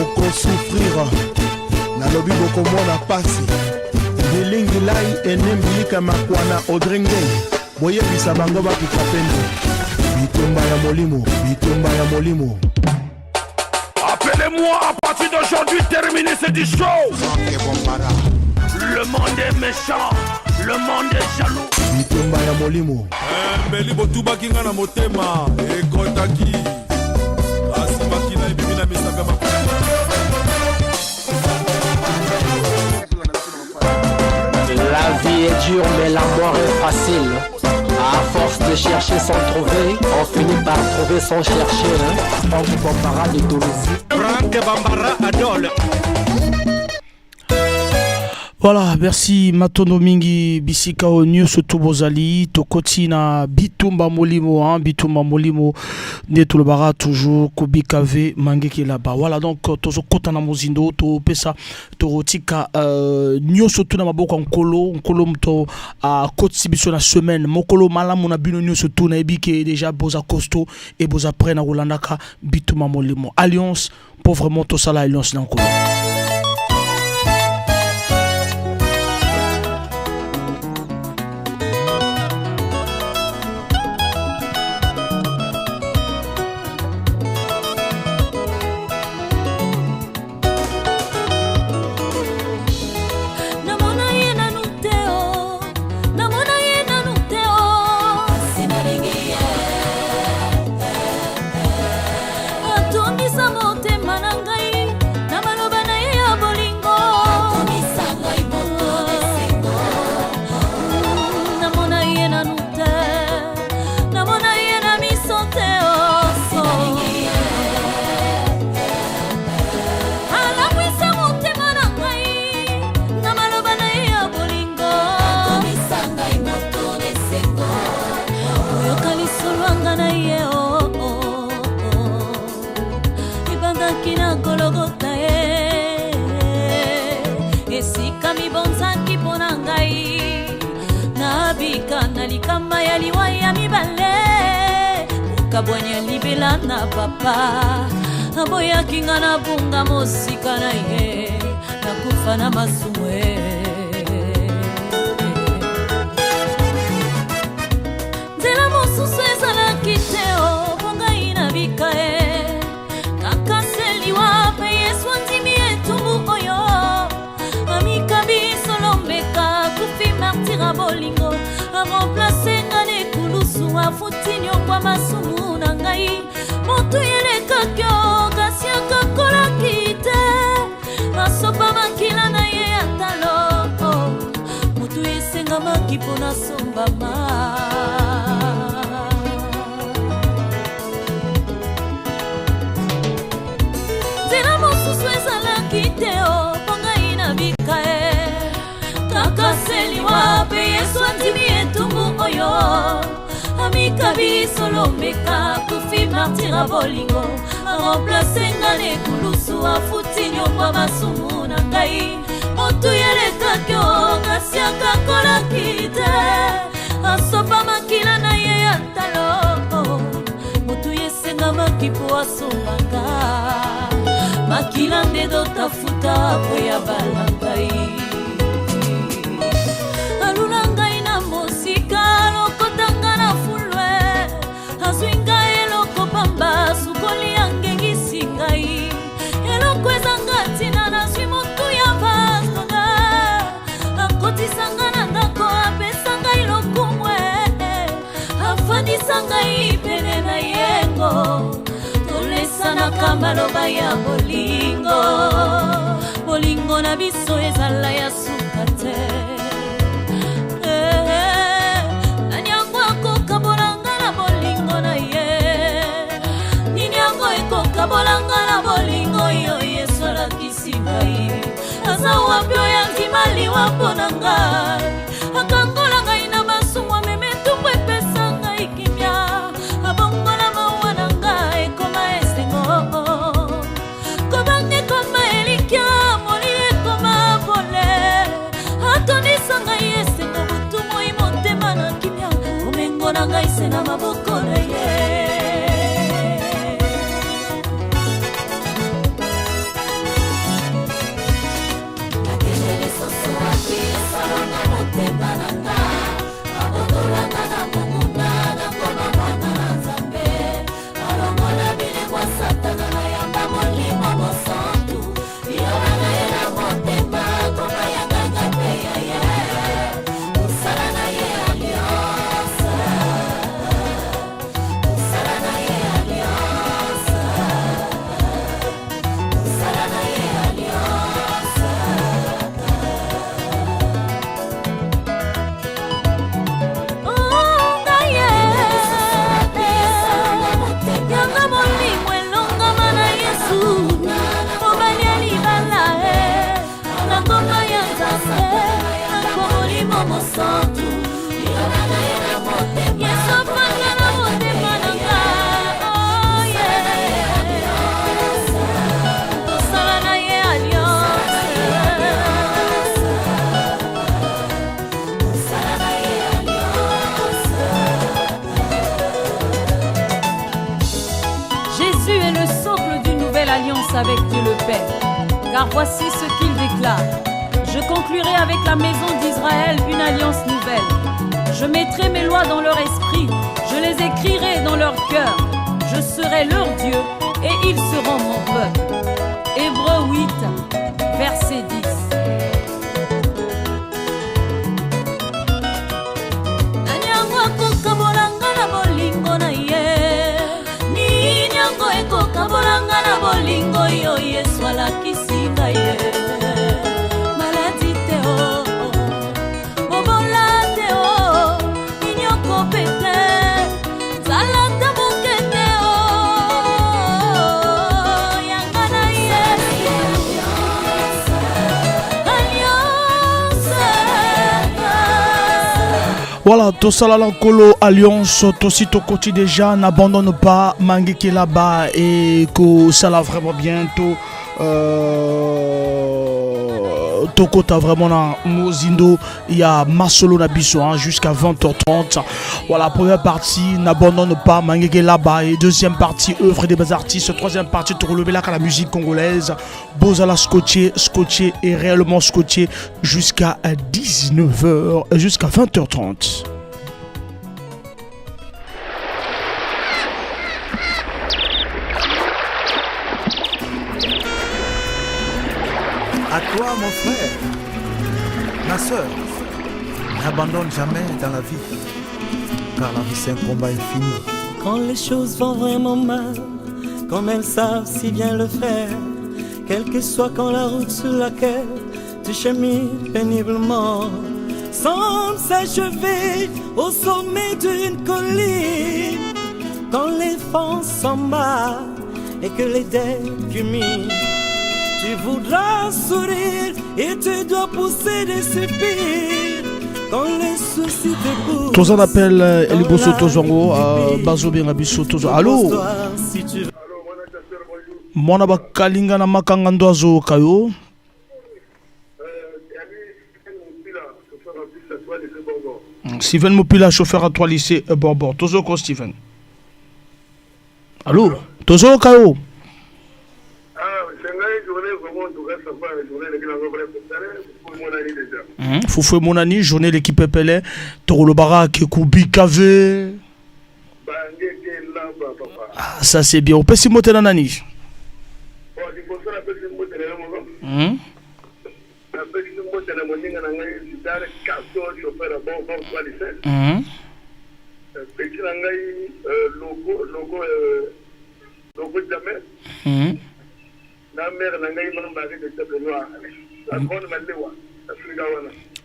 okosouffrir nalobi bokomona pasi bilingi lai enembilika makwana odrenge boyebisa bango bakita pendo bitumba ya molimo bitumba ya molimo. Appelez-moi à partir d'aujourd'hui, terminez cette show. Le monde est méchant, le monde est jaloux. Bitumba ya molimo. Mbeli botuba kinga na motema ekotaki. Asimaki na ibimina misaka ma. La vie est dure mais la mort est facile. À force de chercher sans trouver, on finit par trouver sans chercher. Franck Bambara de Toulouse. Franck Bambara Adol. Voilà, merci Matondo Mingi Bisika au News Tubozali Tokoti na Bitumba Molimo Bitumba Molimo Netulbara toujours Kubikave Mangeki là-bas. Voilà donc tozo kota na mozindo to pesa to tika News tuna maboko nkolo mto a koti biso na semaine mokolo malamu na bino News tuna ebike déjà boza costo et boza prena Rolandaka Bitumba Molimo Alliance pour vraiment tout ça la alliance na nkolo. Kama ya liwaya mibale ukabwanya libela na papa aboya kinga na bunga mosika na ye na kufa na masumwe zela mosusu ezala kiteo bonga ina bikae kakaseliwa pe yesu ndimi etumbu oyo amika bisolombeka kufi martira bolingo remplacer ngane kulusu afutinyo kwa masumu na ngai motu yeleka kyo kasia kakola kite masopa makila na ye atalo motu yesenga makipo na sombama zena mosusu ezala kiteo ponga ina bikae kakaseliwa pe yesu andimi etumbu oyo amika bisolombeka kufi martira bolingo remplacer ngane kulusu afuti nyongwa masumu na ngai motu yelekakyo ngasia kakola kite asopa makila na ye ya talo motu yesenga makipo asombanga makila ndedo tafuta po ya balangai sukoli yangengi singai elokweza ngatina na swi motu ya bastonga akotisanga na ndako apesanga ilokumwe afandisanga ipene na yengo tolesana kamba loba ya bolingo bolingo na biso ezala ya suka te kabolanga na bolingo yo yesu alakisi ngai aza wapi oyo ndimali wapo na ngai akangola ngai na masumu ameme tumbu epesa ngai kimia abongola maua na ngai ekoma esengo kobange koma elikya moli ekoma pole atondisa ngai esengo butu moi motema na kimia omengo na ngai se na maboko na ye alliance avec Dieu le Père. Car voici ce qu'il déclare. Je conclurai avec la maison d'Israël une alliance nouvelle. Je mettrai mes lois dans leur esprit, je les écrirai dans leur cœur. Je serai leur Dieu et ils seront mon peuple. Hébreux 8, verset 10. Kabolanga na bolingo yo Yesu alakisika ye maladi te o bobola te o inyoko pete zalata bokete o yangana ye Voilà, tout ça là, Kolo Alliance, tout si tout côté déjà, n'abandonne pas, mangue qui est là-bas et que ça l'a vraiment bientôt. Tokota vraiment dans Mozindo, il y a Masolo Nabiso jusqu'à 20h30. Voilà, première partie, n'abandonne pas, mangue qui est là-bas. Et deuxième partie, œuvre des bas artistes. Troisième partie, te relever là, la musique congolaise. Bozala scotché et réellement scotché jusqu'à 19h, jusqu'à 20h30. À toi, mon frère, ma soeur, n'abandonne jamais dans la vie, car la vie c'est un combat infini. Quand les choses vont vraiment mal, comme elles savent si bien le faire, quelle que soit quand la route sur laquelle tu chemines péniblement, semble s'achever au sommet d'une colline, quand les vents s'embarquent et que les dés culminent. Tu voudras sourire et tu dois pousser des soupirs quand les soucis te poussent. Tous en appel Eliboso Tozongo, Bazo Bengabiso Tozongo. Allô? Mwana bakalinga na makanga ndoazo kayo. Steven Mopila, chauffeur à 3 lycées Borbor. Tozoko Steven. Allô? Tozoko kayo. Foufoué Monani, journée l'équipe Pelé, Toro Barak, Koubi Kave. Ça c'est bien. On peut s'y monter dans Nani.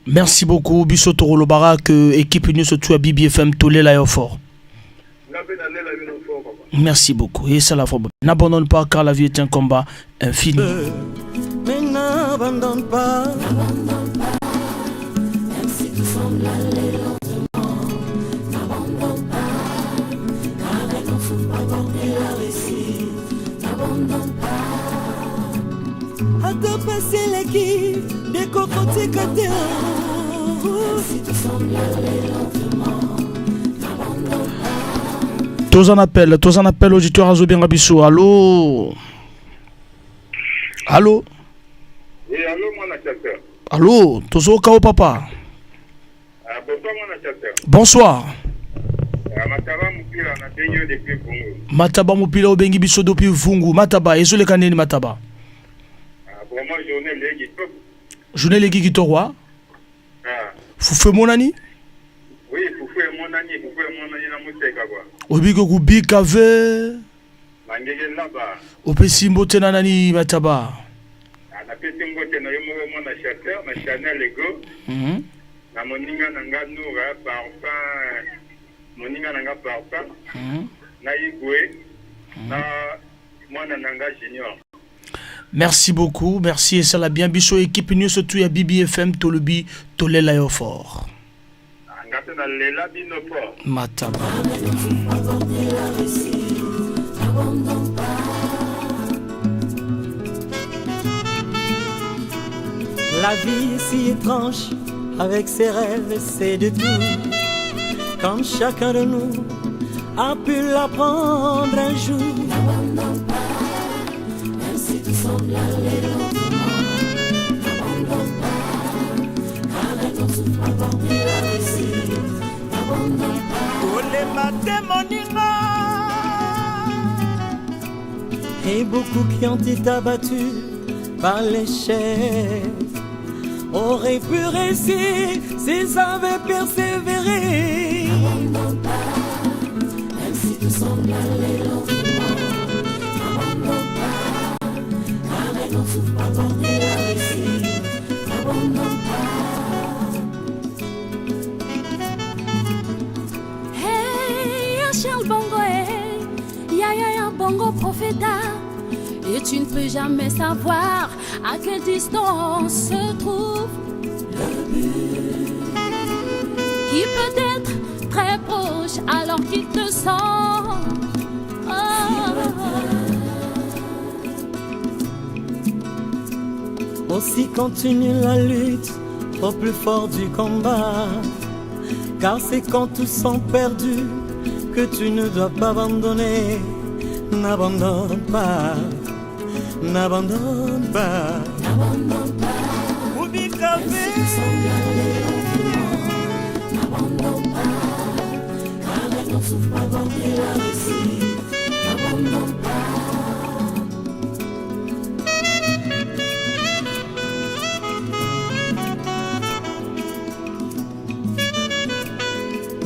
Merci beaucoup, Bissoto Rolobarak, équipe Union surtout à BBFM, Tolé l'aéroport. Merci beaucoup, et ça la fois. N'abandonne pas car la vie est un combat infini. Mais n'abandonne pas, même si tout semble aller lentement. N'abandonne pas, car elle n'en faut pas porter la réussite. N'abandonne pas. À te passer l'équipe, des cocotiers côté. Même si tout semble aller lentement. N'abandonne pas. Tous en appel auditeur à Zobien Rabisso. Allô? Allô? Et allô, mon attaqueur. Allô? Tozo Kao Papa. Bonsoir, mon attaqueur. Bonsoir. Mataba Moupila, na denyo depuis Vungu. Mataba Moupila Obengi Bisso depuis Vungu. Mataba, et sur le canel Mataba. Vraiment, journée légui top. Journée légui qui roi. Foufoué Monani? Oui, Foufoué Monani na Mousseka quoi. Obigo Kubi Kave. Mangege là-bas. Opesimbo Tenanani Mataba. Na pesimbo tena yo mon acheteur, na Chanel Ego. Na moninga nanga noura parfum. Moninga nanga parfum. Na Igwe. Na mwana nanga junior. Merci beaucoup, merci et ça l'a bien biso équipe Union surtout à BBFM Tolubi Tolé l'aéroport. Mataba. La vie est si étrange, avec ses rêves et ses détours. Comme chacun de nous a pu l'apprendre un jour. Et beaucoup qui ont été abattus par l'échec auraient pu réussir s'ils avaient persévéré. N'abandonne pas, même si tout semble aller lentement. N'abandonne pas, arrête, on souffre pas pour la réussite. N'abandonne pas. Hey, Charles Bongo, ya Bongo Profeta. Et tu ne peux jamais savoir à quelle distance se trouve le but, qui peut être très proche alors qu'il te sent. Aussi continue la lutte au plus fort du combat, car c'est quand tous sont perdus que tu ne dois pas abandonner. N'abandonne pas, n'abandonne pas, n'abandonne pas. Oublie ta vie, n'abandonne pas, arrête, on souffre pas pour la réussite. N'abandonne pas,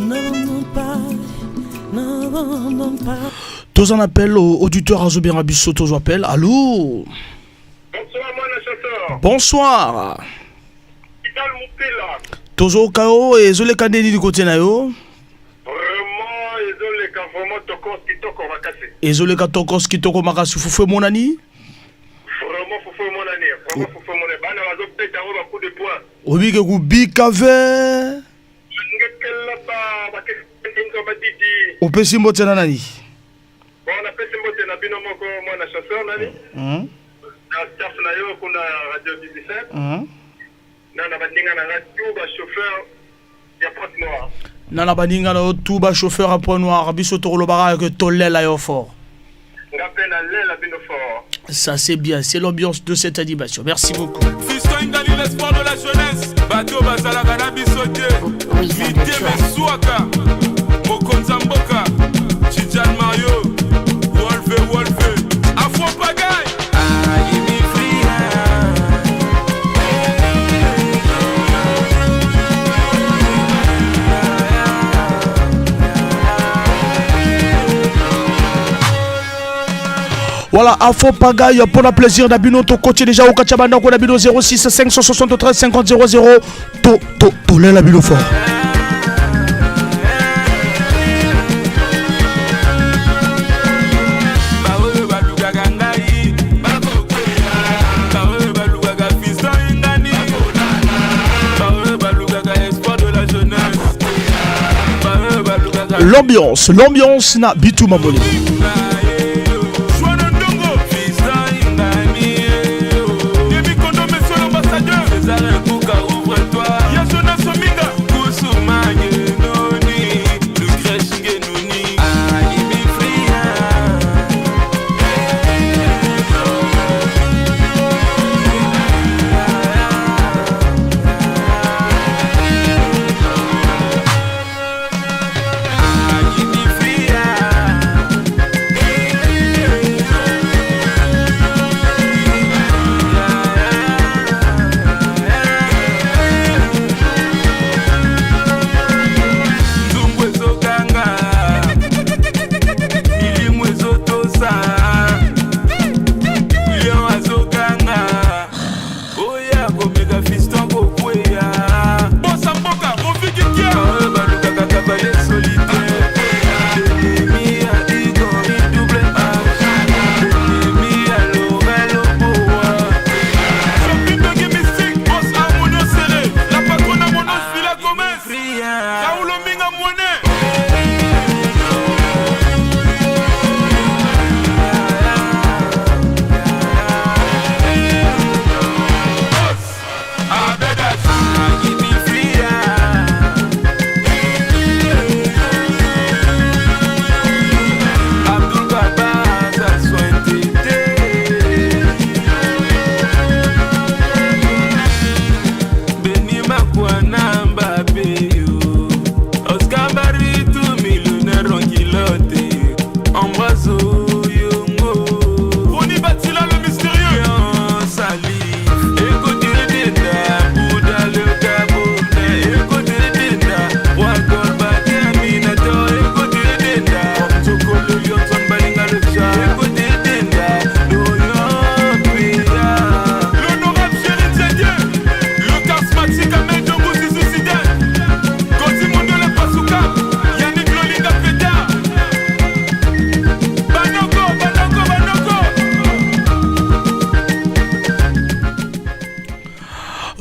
n'abandonne pas, n'abandonne pas. Tous en appel au auditeur Azobera Bisso, tous appel. Allô? Bonsoir, moi, le chasseur. Bonsoir. Kital Moupila. Tozo Kao et Zole Kandedi du côté Nayo. Vraiment, ils ont les cas vraiment tokos qui toko makase. Et Zole Katokos qui toko makasi Foufou mon ami. Vraiment, Foufou mon année. Vraiment, Foufou mon année. Bana wazo peut-être avoir un coup de poing. Obi ke kubi kave. Ngekela ba bakestinga badidi. Opesi mbote na nani? On a fait ce mot de Nabino Moko, moi, la chasseur, Nani. Na staff na yo, kuna Radio 17. Na bandinga na radio, ba chauffeur, ya Pointe Noire. Nana bandinga na tout ba chauffeur à Pointe Noire, biso to lobara que tolé la yo fort. Ngapena le la bino fort. Ça c'est bien, c'est l'ambiance de cette animation. Merci beaucoup. Fiston Ngali, l'espoir de la jeunesse. Badio Bazala Ganabi Sote. Vite Mesouaka. Mokonza Mboka. Chijan Mario. Wolfe, Afro Pagaille. Give me free. Voilà, Afro Pagaille pour le plaisir d'Abino to coach déjà au Kachabanda ko Abino 06 573 50 00 to la Abino fort. L'ambiance na Bitou Mamoli.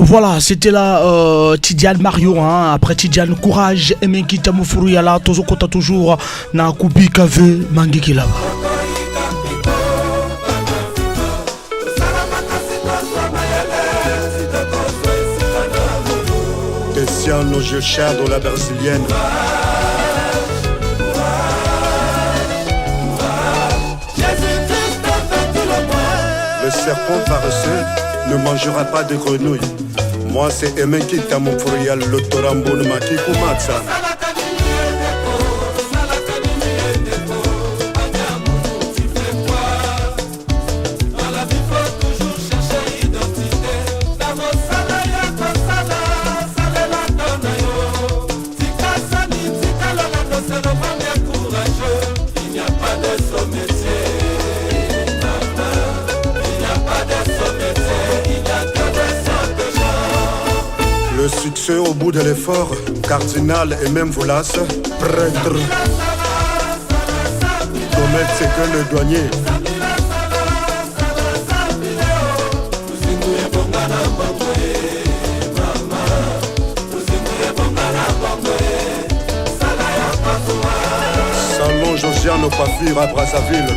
Voilà, c'était là Tidiane Mario, hein. Après Tidiane Courage, Emenkita Mufuru Yala, Tozo Kota toujours, na Kubi Kave, Mangiki là. Tessiano, je shadow la brésilienne. Le serpent paresseux ne mangera pas de grenouilles. Moi c'est Emenkita Mufurial, le Torambo de Makikumatsa. Le succès au bout de l'effort, cardinal et même volasse, prêtre. Comète c'est que le douanier. Salon Josiane au Pafir à Brazzaville.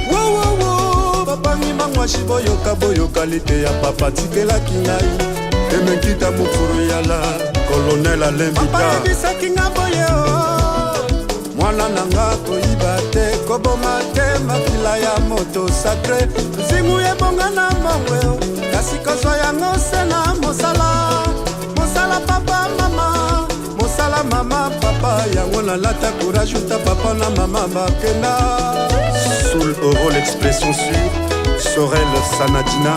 Papa Nima Mwashiboyoka Boyoka Lite ya Papa Tikelaki ngai. Emenkita Mufuru Yala, colonel Alain Vita. Papa yebisaki nga boye o mwana nanga koyiba te koboma te makila ya moto sacré nzingu ebonga na mbongwe kasi kozwa yango se na mosala papa mama mosala mama papa yango nalata courage uta papa na mama bakenda Soul Euro l'expression sûre Sorel Sanadina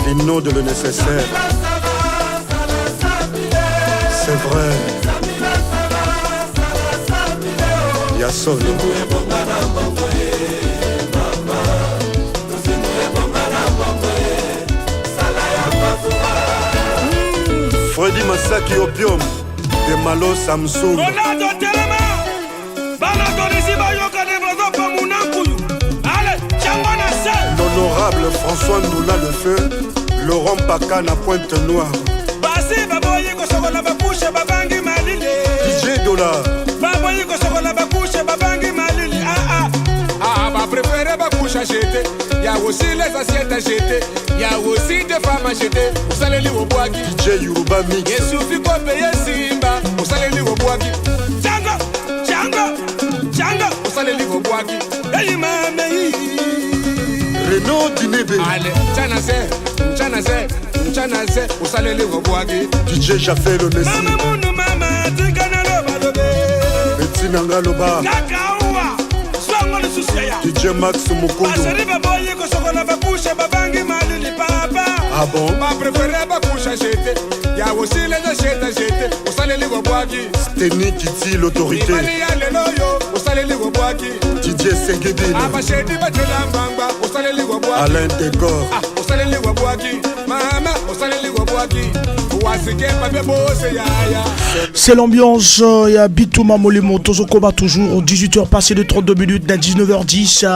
Vino de le nécessaire. C'est vrai. Y'a Solo. Freddy Masaki Opium de Malo Samsung. L'honorable François Ndoula le Feu, Laurent Paca na Pointe-Noire. DJ Dollar. Préféré bakouche à jeter, y'a aussi les assiettes à jeter, y'a aussi des femmes à jeter. Vous allez lire au bois qui DJ Yoruba Mix. Il suffit qu'on paye Simba. Vous allez lire au bois qui Django. Vous allez lire au bois qui Renaud Dinebe. Allez, Tchanase. Vous allez lire au bois qui DJ Jaffé le Messi. Betty Nanga Loba. DJ Max Mukundu. Ah bon? Ma préférée bakouche à jeter, y'a aussi les assiettes à jeter. Vous allez lire au bois qui Steny Kitty l'autorité. Vous allez lire au bois qui DJ Segedine. Alain Décor. Vous allez lire au bois qui Mama, vous allez lire au bois qui c'est l'ambiance, il y a Bitouma Molimo, Tozokoba toujours, 18h passé de 32 minutes, dans 19h10,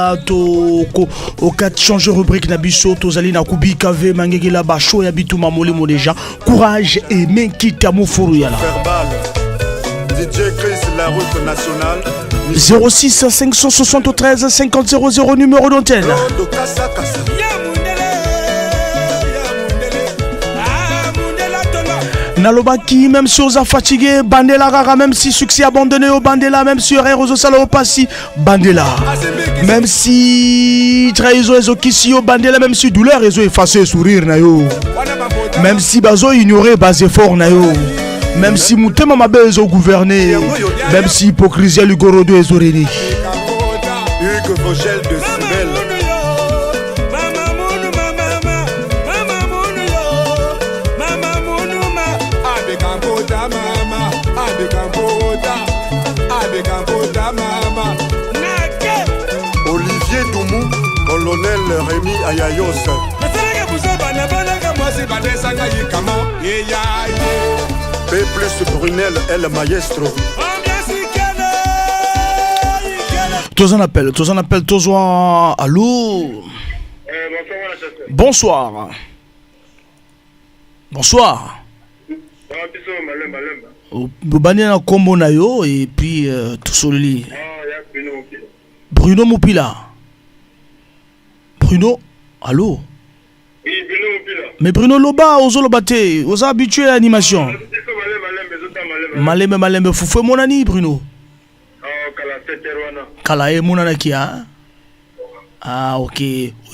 au 4 change rubrique Nabiso, Tozali Nakubi, Kave, Mangegela Bacho, il y a Bitouma Molimo déjà, courage et Menkita Mufuru Yala. DJ Chris, la route nationale. 06 573 50 00 numéro d'antenne. Nalobaki, même si on a fatigué, Bandela Rara, même si succès abandonné au Bandela, même si Rezo Salo Passi, Bandela. Même si trahison et Zokisi au Bandela, même si douleur et effacé sourire na yo. Même si Bazo ignoré bas effort na yo. Même si Moutema Mabe au gouverné, même si hypocrisie Lugorodo et Zoréni. Hugues Vogel de Sibel. Olivier Doumou, colonel Rémi Ayayos. P plus Brunel, El Maestro. Tous en appel, allô. Bonsoir. Bonsoir. Bobani na kombo na yo et puis tout solili. Bruno Mupila. Bruno, allô? Oui, Bruno Mupila. Mais Bruno Loba, Ozolobate, aux habitués à l'animation. Malembe, Foufou mon ami, Bruno. Kala e monana kia. Ah, ok.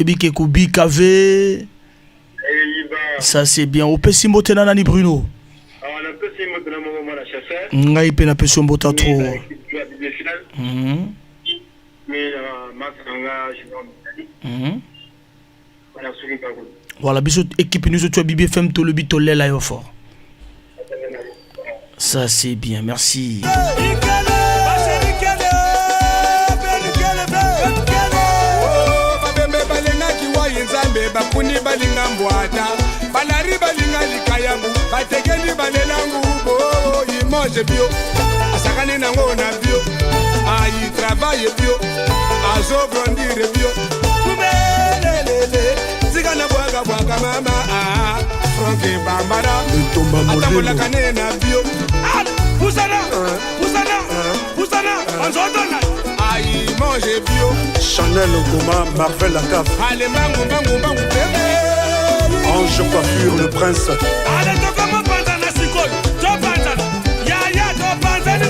Obike Kubi KV. Ça c'est bien. Au Pessimo Tenanani Bruno. Ngai pena Pessimo Bota trop. Voilà, bisous équipe nous tu as BBFM tout le bito là yo fort. Ça c'est bien, merci. Bakuni balinga mbwata balari balinga likayangu batekeli balelangu bo image bio asakane nango na bio ai travaille bio azo grandir bio kubelelele zigana bwaga mama Franke Bambara atabola kane na bio pusana anzotona ai mange bio Chanel Goma Marvel la cave allez mango Ange coiffure le prince allez toka mo panzana sikol to panzana ya to panzani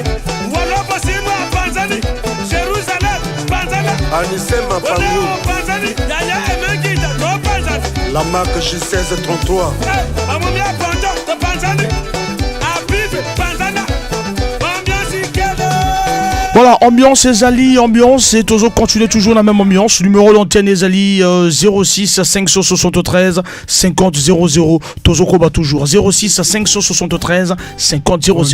wala pasima panzani Jérusalem panzana Anisema Pangu panzani ya emengita to panzana la marque J1633 amomia panda to panzani abibe panzana. Voilà, ambiance Ezali, ambiance et toujours continuer toujours la même ambiance. Numéro d'antenne Ezali 06 573 50 00. Toujours combat toujours 06 573 50 00.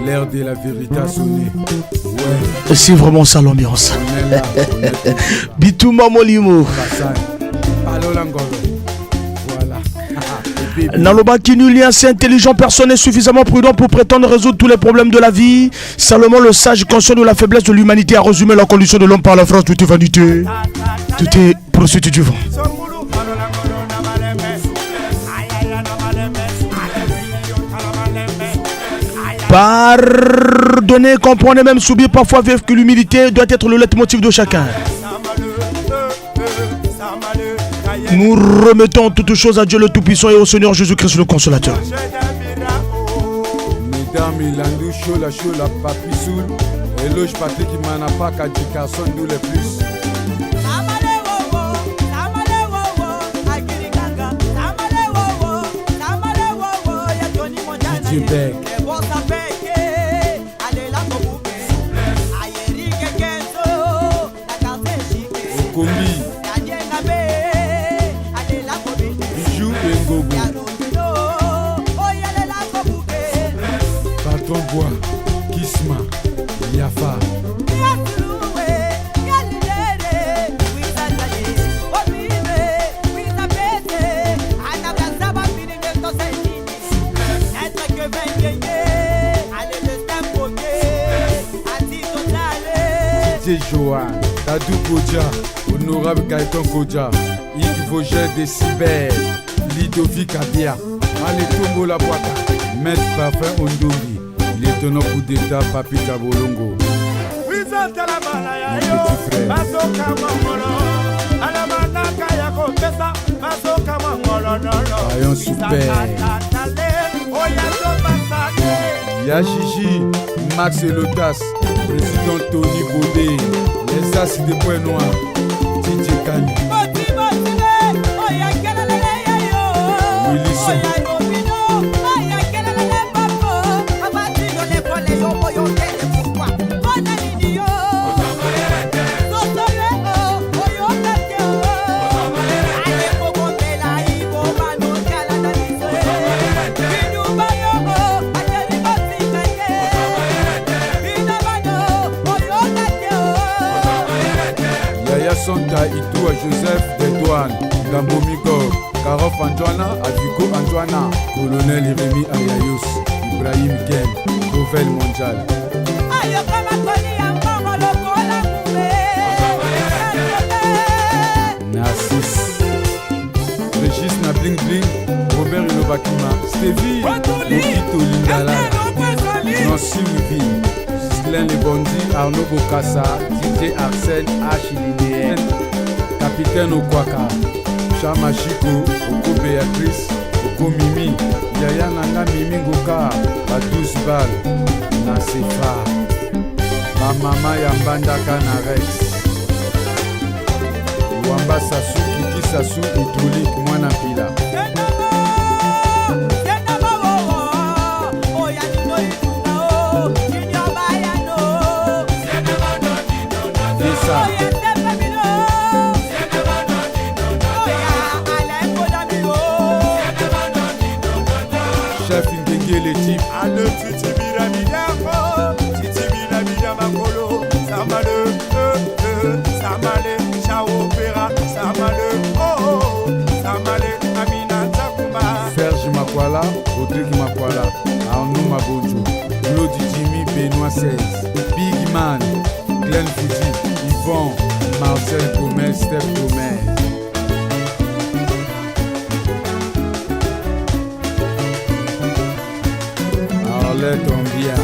L'air de la vérité a sonné. Ouais. C'est vraiment ça l'ambiance. Bitouma Molimo. Naloba Kinuli, assez intelligent, personne n'est suffisamment prudent pour prétendre résoudre tous les problèmes de la vie. Salomon le sage, conscient de la faiblesse de l'humanité, a résumé la condition de l'homme par la phrase: tout est vanité, tout est procédé du vent. Pardonner, comprendre, même subir parfois vivre que l'humilité doit être le leitmotiv de chacun. Nous remettons toutes choses à Dieu le Tout-Puissant et au Seigneur Jésus-Christ le Consolateur. Mesdames, il a nous chaud la papi soul. Éloge Patrick Manapa, Kadjika, son nous les plus. Dieu bec. Okombi. Patron Bois, Kisma, Yafa. DJ Johan, Dadou Kodja, Honorable Gaëtan Kodja, Yves Vogel des Cyber, Lidovic Abia, Maletombo la Boaka, Maître Parfum Ondori, Lieutenant coup d'état Papi Kabolongo. Mon petit frère. Rayon super. Yachiji, Max Elotas, Président Tony Bodé, les As des Points Noirs, DJ Kani. Sonta Itou à Joseph Dedouane, Gambomigo, Karof Antoine, Avigo Antoine, Colonel Jérémy Ayayos, Ibrahim Ken, Nouvelle Mondiale. Narcisse, Régis Nabling Bakima, Stevie, Mokito Lingala, Nancy Wivi, Gislain Le Bondi, Arnaud Bokassa, DJ Arsène H. Linéen, Capitaine Okwaka, Chama Chico, Oko Béatrice, Oko Mimi, Yaya Nanga Mimi Ngoka, à 12 balles, Nasefa, ma maman Yambanda Kanarex, Wamba Sassou, Kiki Sassou, Hydraulique, Mwana Pila. Chef Ndenge les types. Allo Titi Biramidako, Titi Biramidamagolo, Samale, Samale, Chao Opera, Samale, oh, Samale, Amina Takuma. Serge Makwala, Rodrigue Makwala, Arnaud Mabojo, Claude Jimmy, Benoît 16, Big Man, Glenn Fouti, Yvon, Marcel Gomez, Steph Gomez. Arlette Ombia.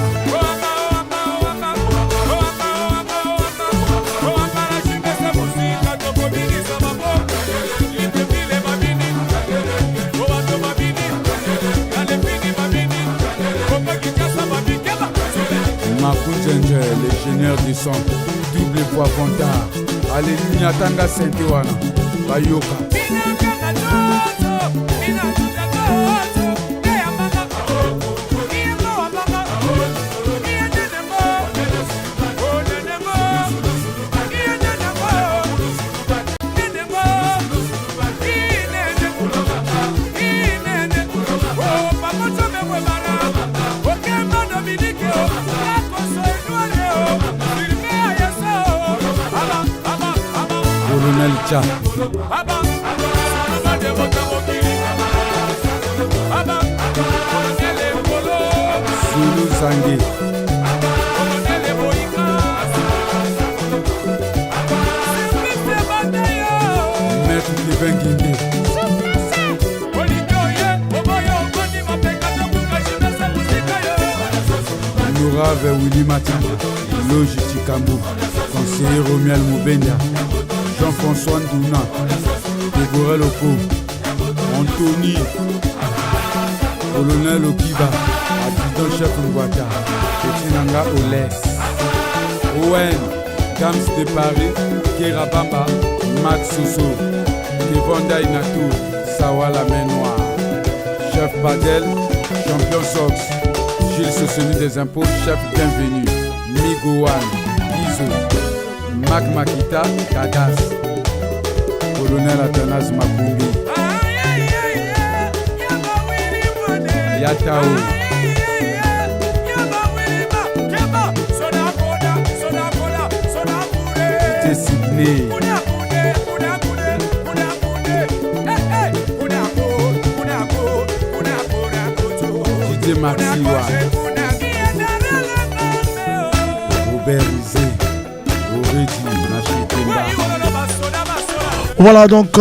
Marco Ginger, l'ingénieur du son, double poids Pontard. Allez, Niatanga Saint-Ewana, Bayoka. Colonel Tcha. Zulu Sangue. Maître Kevin Guindé. Nora vers Willy Matanga. Logi Chikambo. Conseiller Romuald Moubenda. Jean-François Ndouna, Déborah Loko, Anthony, Colonel Okiba, Adjudant Chef Ngwata, Chetinanga Oles, Owen, Gams de Paris, Kerabamba, Max Soso, Kevonda Inatou, Sawa la main noire, Chef Badel, Champion Sox, Gilles Sossoni des impôts, Chef bienvenu, Migowan, Iso, Mac Makita, Kadas, Colonel Athanas Makumbi, Yatao, Ité Sydney, Didier Maxiwa, Robert Rizé. Voilà donc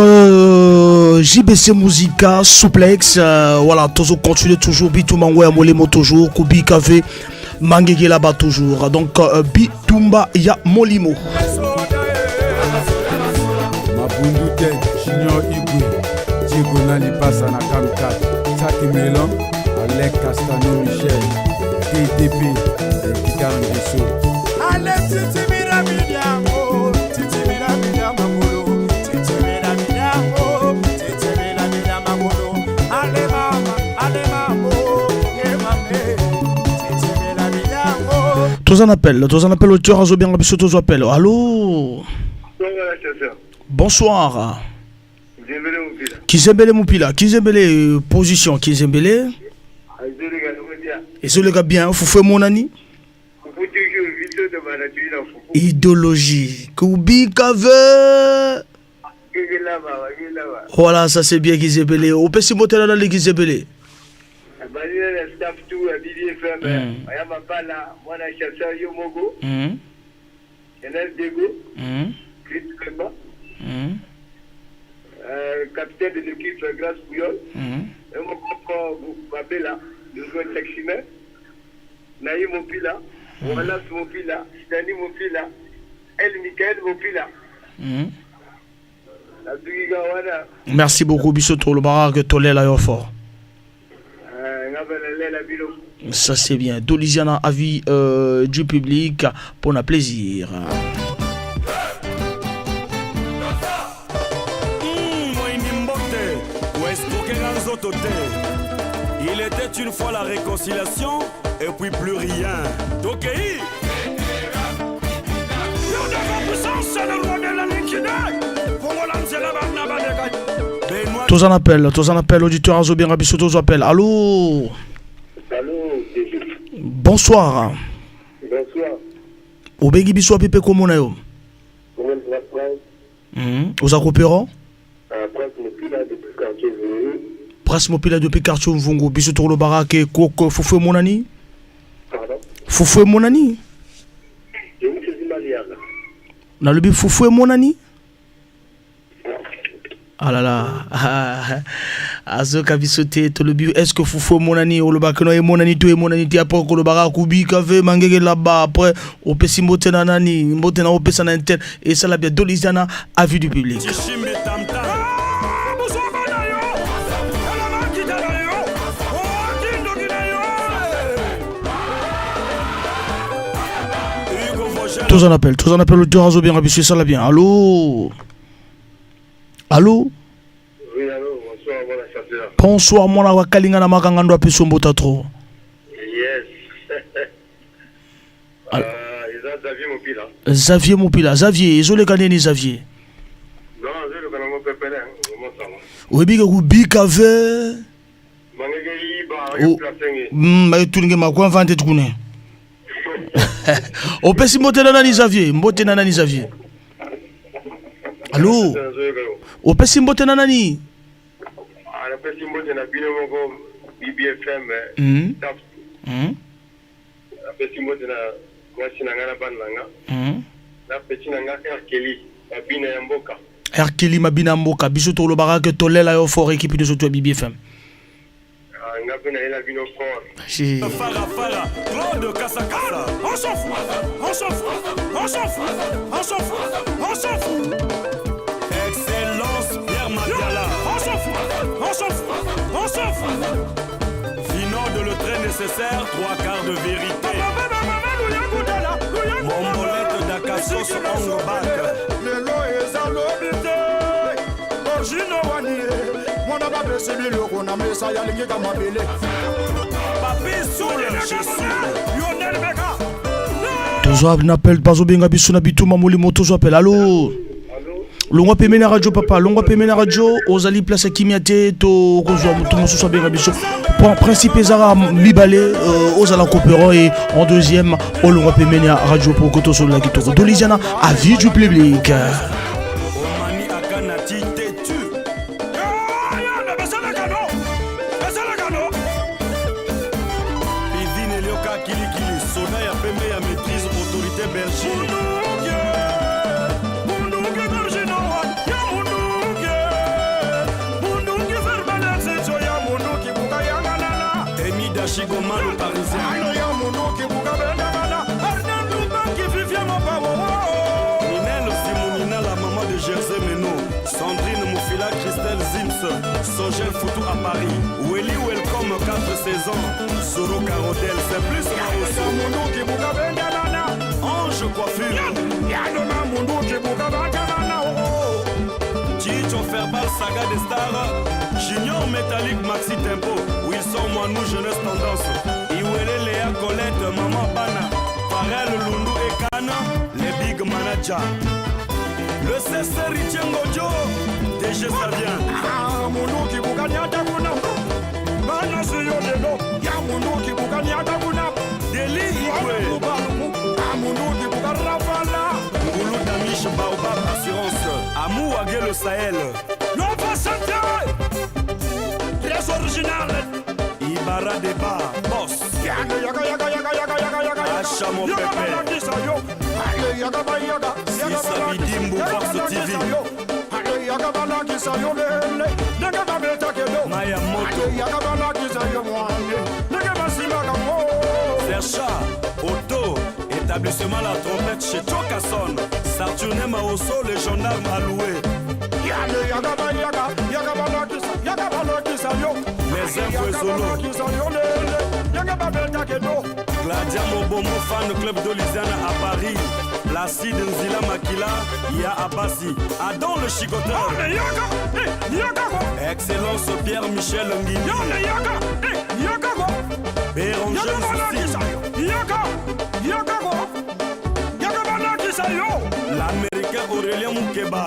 JBC Musica, Souplex, voilà, toujours continue toujours, Bitumba Ngoya Molimo toujours, Kubi Café, Mangege là-bas toujours, donc Bitumba Ya Molimo. Mabundu Ted, Junior Igwe, Diego Nali Passa na Kamkat, Saki Melon, Alec Castano Michel, TDP, Guitare Ngeso. Allez, Titi Biramidako, Titi Biramidamagolo, Titi Biramidako, Titi Biramidamagolo, allez maman, et mamé, Titi Biramidako. Tous en appel, au tueur, bien, tous en appel. Allô? Bonsoir. Kizembele Moupila, Kizembele position, Kizembele. Et c'est le gars bien, Foufoué mon ami. Idéologie. Koubi Kave. Voilà, ça c'est bien Kizembele. Au PC Motel dans les Kizembele. Capitaine de l'équipe Grâce Bouillon, et mon papa Babela, Lugo Texina, Naïm Mopila, Wallace Mopila, Dani Mopila, El Michael Mopila. Merci beaucoup, Bissoto, le barak Tolé la fort. Ça c'est bien. Dolisiana, avis du public pour un plaisir. Il était une fois la réconciliation et puis plus rien. Donc, tous en appel, auditeur Azobien Rabisso, tous appel. Allô? Allô? Bonsoir. Bonsoir. Obegi Bissou Pipe comment est-ce? Comment est-ce? Vous accompagnez? Prince Mopila Prince Mopila depuis quartier Vungu. depuis quartier Vungu. Bissou Tour le Barak, Koko, Foufou Monani? Pardon? Foufou Monani? Je me suis marié. Dans le but Foufou Monani? Ah là là, Azoka Bissoté, tout le but, est-ce que Foufou Monani, ou le Bakano et Monani, tout et Monani, après que le Barak, Koubi, Kave, Mangé là-bas, après, au Pessi Motena Nani, Motena au Pessana Intel, et ça l'a bien Dolisiana, avis du public. Tous en appel, le Durazo bien rabissé, ça l'a bien. Allô? Allô? Oui, allô, bonsoir, mon chanteur. Bonsoir, mon awa Kalinga na makangando api sombo tatro. Yes. Xavier Mopila. Xavier Mopila, Xavier, ils ont les gagnés ni Xavier. Non, je le connais mon pépé, comment ça va? Oui, bien que vous bicave. Mais tout le monde m'a quoi inventé de connaître. Au Pessi Motena nani Xavier, Motena nani Xavier. Allô? Au Pessi Motena nani? Ah, le Pessi Motena bino moko BBFM. La Pessi Motena mwasi nanga na bananga. La Pessi nanga Kelly, mabina ya mboka. Kelly mabina mboka, biso to lo baraka to lela yo fort équipe de soto BBFM. Fara, Claude Kassa. On s'en fout. Excellence, Pierre Madiala. On s'en fout. Finant de le train nécessaire, 3/4 de vérité. Mombolette d'Akassos Ongobak. Toujours appel pas au bien biso na bituma molimo toujours appel. Allô? Longwa pemena radio papa, longwa pemena radio ozali place kimiate to kozwa mutumo so bien biso. Pour principe ezara mibale ozala coopérant et en deuxième au longwa pemena radio pour koto sur la kitoko. Dolisiana avis du public. Chigomalo parisien. Ninel Simonina, la maman de Jersey Meno. Sandrine Moufila, Christelle Zims. Sogel Foutou à Paris. Welly Welcome 4 saisons. Soro Carodel, c'est plus Ange Coiffure. Chicho Ferbal, Saga des Stars. Junior Métallique Maxi Tempo. Wilson Moinou Jeunesse Tendance. Iwele Léa Colette Maman Bana. Farel Lundu et Kana. Les Big Managers. Le CC Richengo Joe. DG Savien. Mounou Bugania Daguna. Mana Suyo Dego. Yamounou Bugania Daguna. Deli Iwe. Mounou Bugarafala. Moulou Damish Baobab Assurance. Amou Agué le Sahel. Nova Santé. Très original. Ibara Deba, boss. Acha mon pépé. Sisa Bidimbo, Box TV. Maya Moto Sercha Otto établissement La Trompette chez Chokason Saturne Maoso les gendarmes alloués les infos solo Gladia Mobomo fan club d'Olisiana à Paris Placide Nzila Makila Ya Abassi Adon le chicoteur Excellence Pierre-Michel Nguini Béranger l'américain Aurélien Moukeba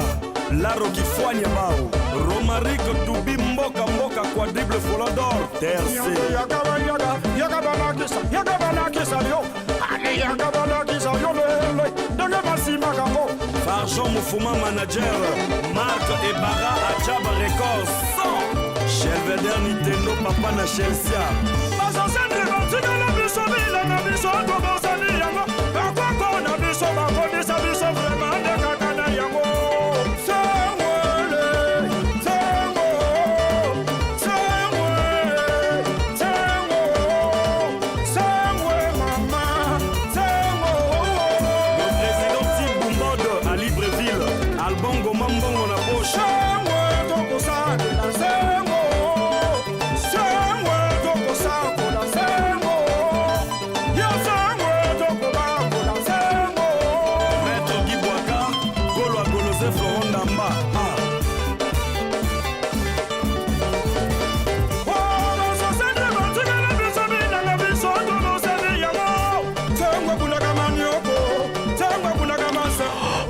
Laro Kifwanya Bao Romaric Toubi Mboka Mboka quadruple volant d'or TRC Farjon Moufouma manager Marc Ebara Achaba Records Chelveder Nintendo Papa na Chelsea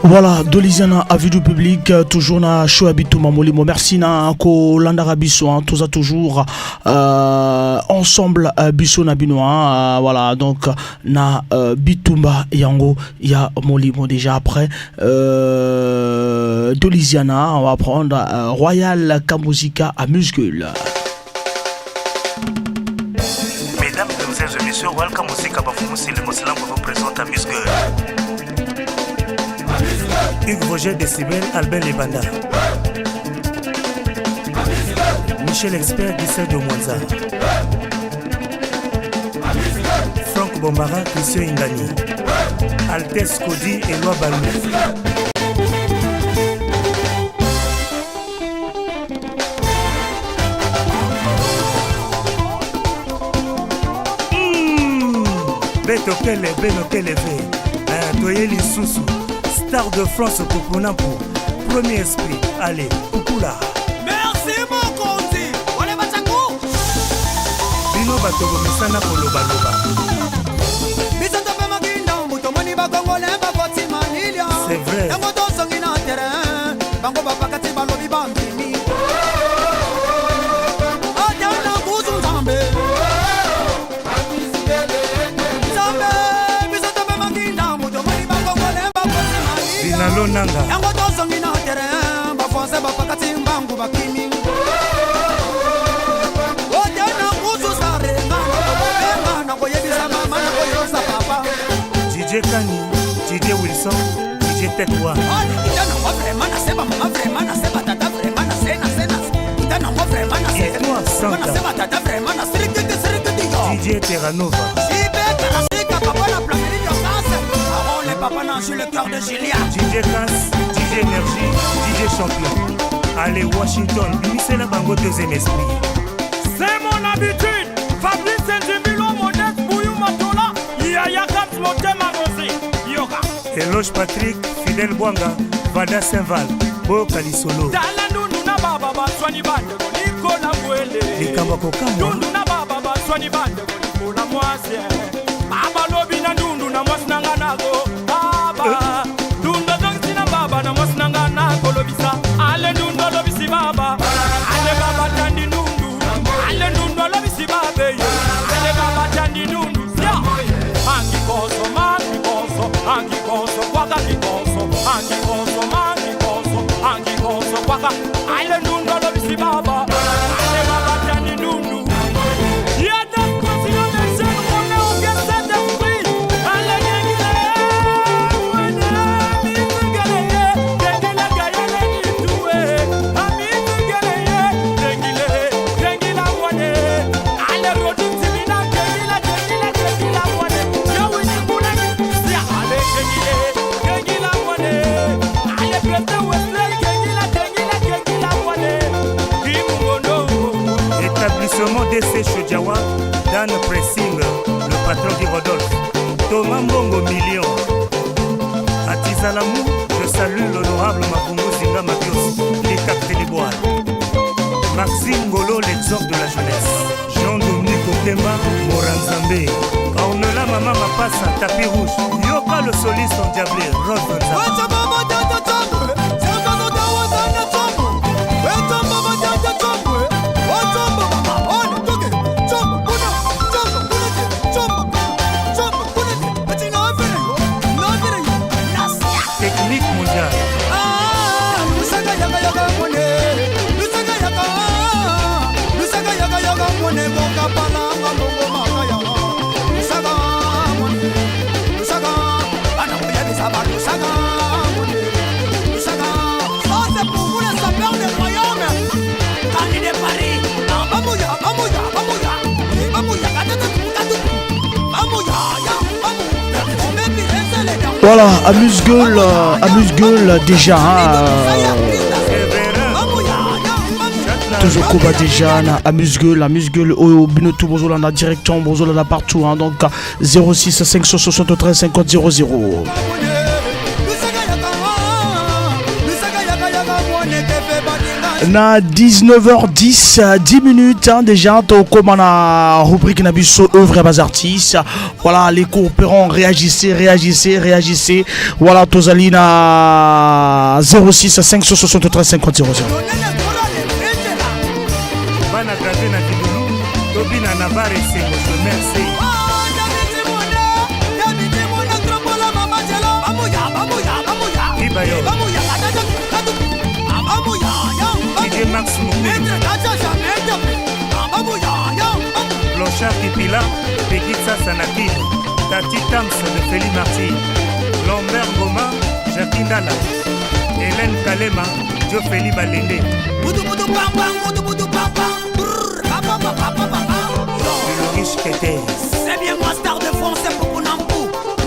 Voilà, Dolisiana, avis du public, toujours na show Bitoumba Molimo. Merci na ko landara biso, tous toujours ensemble biso na binoa. Voilà, donc na Bitoumba Yango ya Molimo déjà après Dolisiana, on va prendre Royal Kamuzika à Muscule. Mesdames et messieurs, Royal Kamuzika Bafoumousi le Mousselam vous présente à Muscule. Hugues Roger Décibel, Albert Lebanda. Michel Expert, Gisèle de Mwanza. Franck Bombara, Christian Ingani. Altesse Cody et Loi Balou. Betokele, Toye Lissousou. Star de France Kokonapo, premier esprit, allez, Kukula. Merci mon Conti, Wale Bachakou. Bino Batogo Misana Koloba Loba. Bisanta Pemaginda, Mutomoni Bagongole, Bakoti Manilia. C'est vrai. Yango Dosongi na terrain, Bango Babakati Balobi Bambini. Adana Bouzou Zambe. Nanga. Yango tozongi na terrain, bafonse bapakati mbangu bakimi. Odena kuzu sarenga, benga na koyebisa mama na koyebisa papa. DJ Kani, DJ Wilson, DJ Tekwa. Itana wa vraiment na seba mama vraiment na seba tata vraiment na sena. Itana wa vraiment na seba. Na seba tata vraiment na sirikiti yo. DJ Terranova. Sibe karasika papa na plaquerie de France. Parole papa na sur le cœur de Julia. DJ Cass, DJ Énergie, DJ Champion. Allez Washington, c'est la bango deuxième esprit. C'est mon habitude. Fabrice Saint-Emilio, Modeste, Bouyou Matola, Yaya Kaps, Motema Rosé, Yoga. Eloge Patrick, Fidel Bwanga, Vada Saint-Val, Bo Kalisolo. Dalandu na baba Swani Bande, Nicolas Bouele. Likambako Kamo. Dundu na baba Swani Bande, Nicolas Moise. Baba Lobi na Dundu na Mosnanga Nago. Baba. Dundu Dongsi na baba na Mosnanga Nago Lobisa. Ale Dundu Lobisi baba. Ale baba Tandi Dundu. Ale Dundu Lobisi baba. Ale baba Tandi Dundu. Angi koso, mangi koso, angi koso, waka ki koso, angi koso, mangi koso, angi koso, waka. Ale Dundu Lobisi baba. Ale baba Tandi Dundu. Yada kosi na mese kone oge sete fri. Ale gengile, wene mi tugele ye, gengile gaya le nituwe. Ami tugele ye, Applaudissements DC Chodjawa, Dan Pressing, le patron du Rodolphe, Thomas Mbongo Million. À Tizalamou, je salue l'honorable Makongo Zinga Mabios, les capitaines Bois. Maxime Golo, l'exorce de la jeunesse. Jean-Dominique Okemba, Moranzambe. Ornella Mama Mapassa, tapis rouge. Yoka le soliste en diablé, Rod Gonzaga. Technique mondiale. Voilà, amuse-gueule déjà. Toujours Koba déjà, amuse-gueule, au Binotou Bozolanda direction, Bozolanda partout. Hein, donc 06 573 50 00. Na 19h10 10 minutes hein, déjà comme on a rubrique Nabiso œuvre à bas artistes. Voilà les coopérants réagissez. Voilà Tozalina 06 573 50 00. Max Blanchard Kipila, Pegitsa Sanaki, Tati Tams de Feli Marty, Lambert Goma, Jacqueline Dala, Hélène Kalema, Joe Feli Balende. C'est bien moi, star de France, c'est pour Pounambou.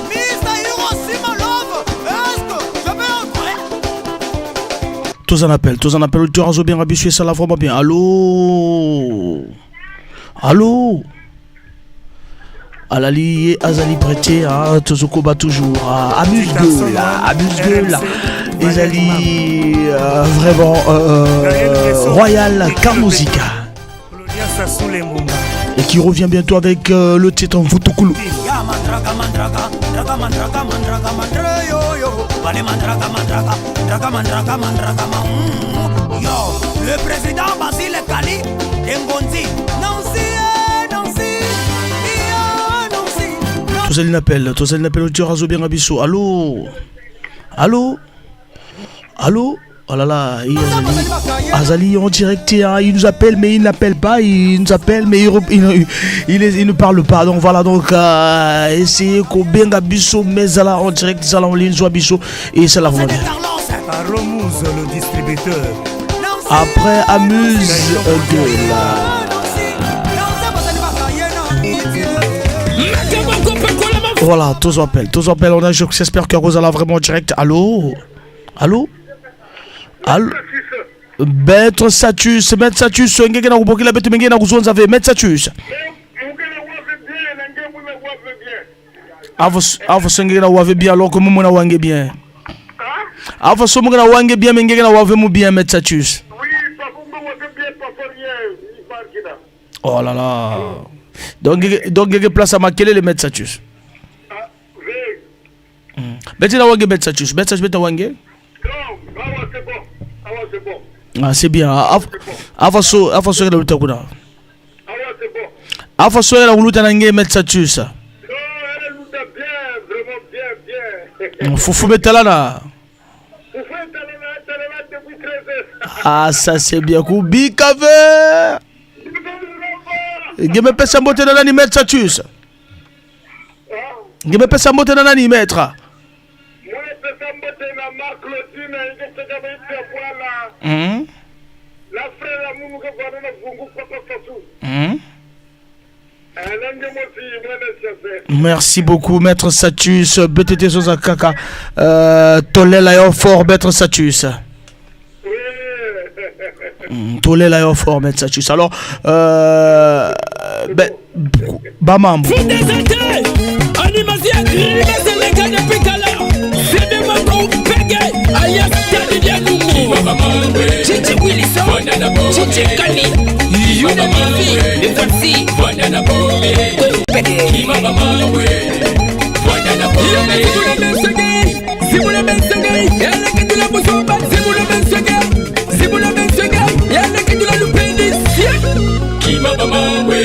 Mr. Hiroshima Love, est-ce que je vais entrer? Tous en appel, tu as bien habitué, ça la vraiment bien. Allô? Alali Azali prêté, hein, Tozokoba toujours. Amuse-gueule. Ezali vraiment Royal Kamuzika. Et qui revient bientôt avec le titre Mvutokulu. Le président Basile Kali Ngonzi Nancy appelle tu as bien Abisso. Allô? Oh là là, Azali en direct, hein, il nous appelle mais il n'appelle pas, il nous appelle mais il ne parle pas. Donc voilà, donc essayez qu'on bien Abisso, mais Zala en direct, Zala en ligne, soit Abisso et c'est la vraiment bien. Romuz, le distributeur. Après amuse voilà, tous appellent, on a j'espère que Rosa vraiment en direct. Allô? Maître Satus, ngeke kubokela betu mengine na kuzonza ve Maître Satus. Avo sengeke na wave bien alors que mumu na wange bien. Avo somunga na wange bien mengeke na wave mu bien Maître Satus. Oh là là. Donc ngeke place à makele le Maître Satus. Beti na wange Maître Satus, Maître Satus beta wange. Ah c'est bien. Afaso la luta kuna. Afaso la luta na nge Maître Satus. Foufou metalana. Ah ça c'est bien Kubi Kave. Ngeme pesa mbote na nani Maître Satus. Ngeme pesa mbote na nani Maître. La frère la mounou que va dans Vungu Papa Fassou. Merci beaucoup Maître Satus, BTT Sozakaka, Tolela fort Maître Satus. Tolé la yo fort mettre ça tu alors Bamambo animation grille c'est les gars depuis Kala c'est de ma compégue alias Tadidia Numu Chichi Wilson Chichi Kali Unamifi et voici Banana Bombe Kima Bamamwe Banana Bombe Zibula Mensegay Yalla Kedula Bosoba Zibula Mensegay Zibula Mensegay Yalla Kedula Lupendi Kima Bamamwe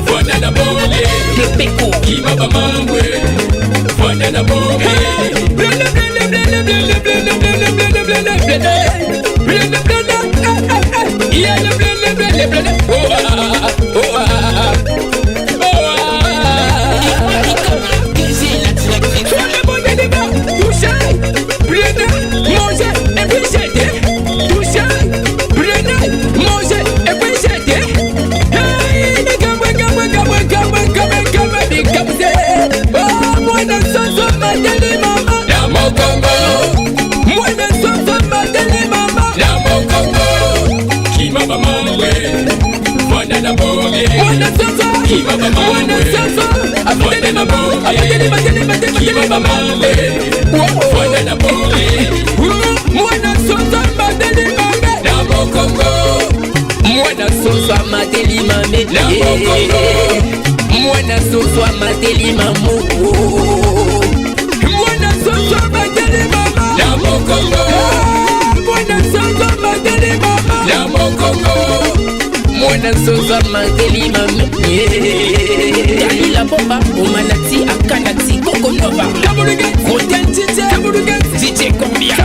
Banana Bombe Peko Kima Bamamwe Banana Bombe Blende blende blende blende blende blende blende blende blende blende Yalla blende blende blende oh oh Dalila bomba, Omanati, Akanati, Coco Nova, DJ Combia,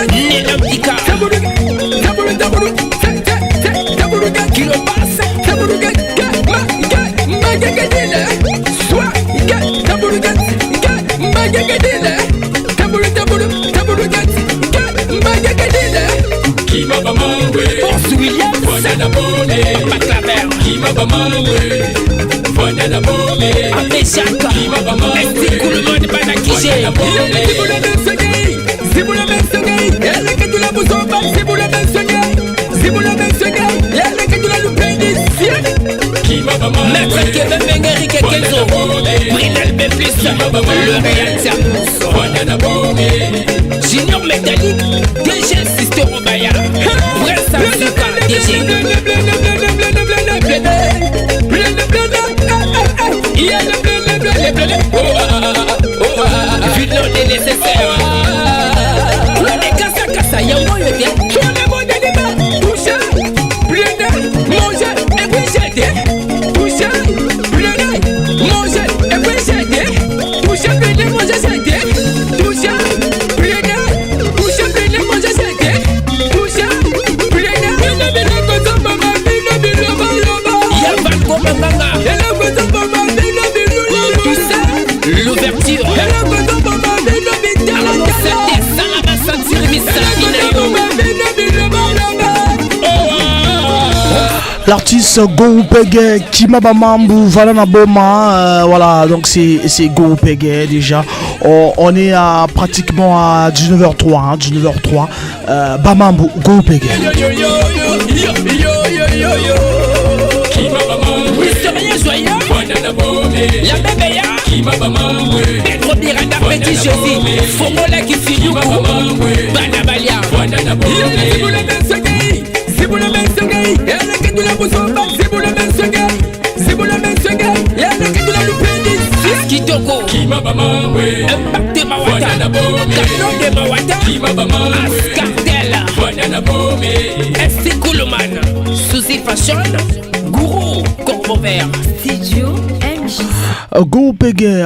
Nelamdika, Kilo Bass, Magagadile, Soit, Magagadile, Kima Bamamwe, Boss Williams, Banana Bombe, Baclaver, Kima Bamamwe, Banana Bombe, Apeshaka, Kima Bamamwe, Esti Koulomon Banakije, Zibula Mensegay, Zibula Mensegay, Yalla Kedula Bosoba, Zibula Mensegay, Zibula Mensegay, Yalla Kedula Lupendi, Kima Bamamwe, Maître Kevin Bengeri Kekenzo, Brinel B+, le Réal Sermous, Banana Bombe, Junior Métallique, DG Sister Obaya, Vrai Sansika, DG Vino les nécessaires Plane Kasa Kasa, Yango Yote Tourne mon débat, touche, plane, manger et puis jeter Touche, plane, manger et puis jeter Touche, plane, manger, jeter Touche, plane l'ouverture l'artiste Go Pege Kima Bamambu Valana Boma voilà donc c'est Go Pege déjà on est à pratiquement à 19h03 hein, 19h03 Bamambu Go Pege la bébé ya Pedro Miranda Petit Jésus Fongola qui Fiyuku Banabalia Zibula Mensegay Zibula Mensegay Yalla Kedula Bosoba Zibula Mensegay Zibula Mensegay Yalla Kedula Lupendi Kitoko Impact de Mawata Canon de Mawata Ascartel Esti Koulomane Suzy Fashion Gourou Corbeau Vert Studio Go Pege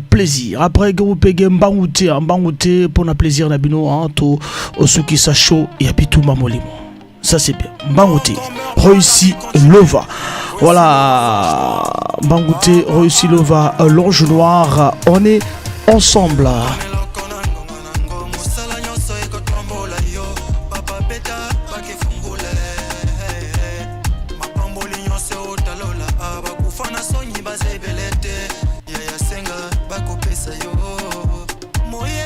plaisir après Go Pege Mbangouté pour na plaisir na bino hein to Osuki Sacho et Abitou Mamolimo ça c'est bien Mbangouté réussi Lova voilà Mbangouté réussi Lova l'ange noir on est ensemble Moye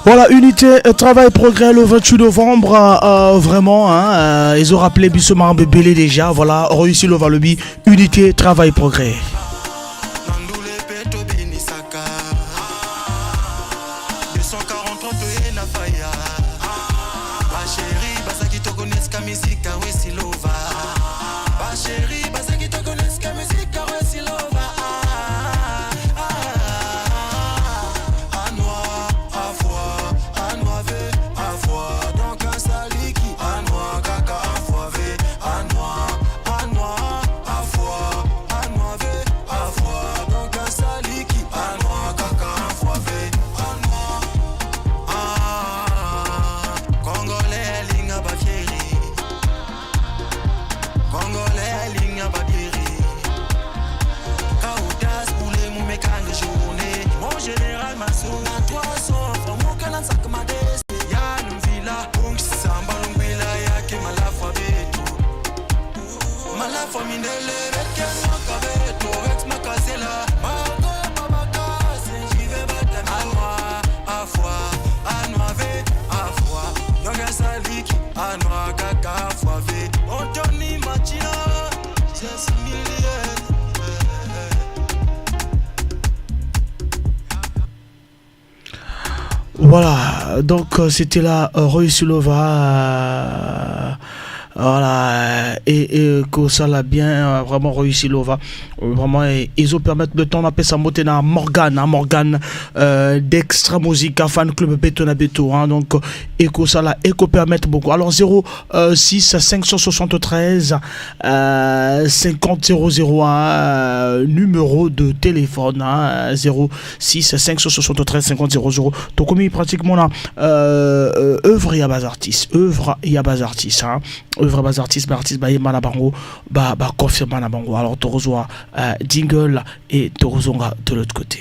Voilà, unité, travail, progrès le 28 novembre, vraiment, hein, ils ont rappelé Bissomar Bébélé déjà, voilà, réussi le Valobi, unité, travail, progrès. Voilà, donc c'était la Roy Silova, voilà, et que ça l'a bien vraiment réussi Lova, vraiment, ils ont permis de temps d'appeler ça Motena Morgane, d'Extra Musica Fan Club Béton à Béton, hein, donc, et que ça l'a, et que permettre beaucoup. Alors 06 573 50 001, numéro de téléphone, hein, 06 573 50 00. Donc, comme pratiquement là, œuvre et bas artiste, hein. Œuvre bas artiste, bah yemana bango, bah confirme na bango. Alors tu reçois jingle et tu reçois de l'autre côté.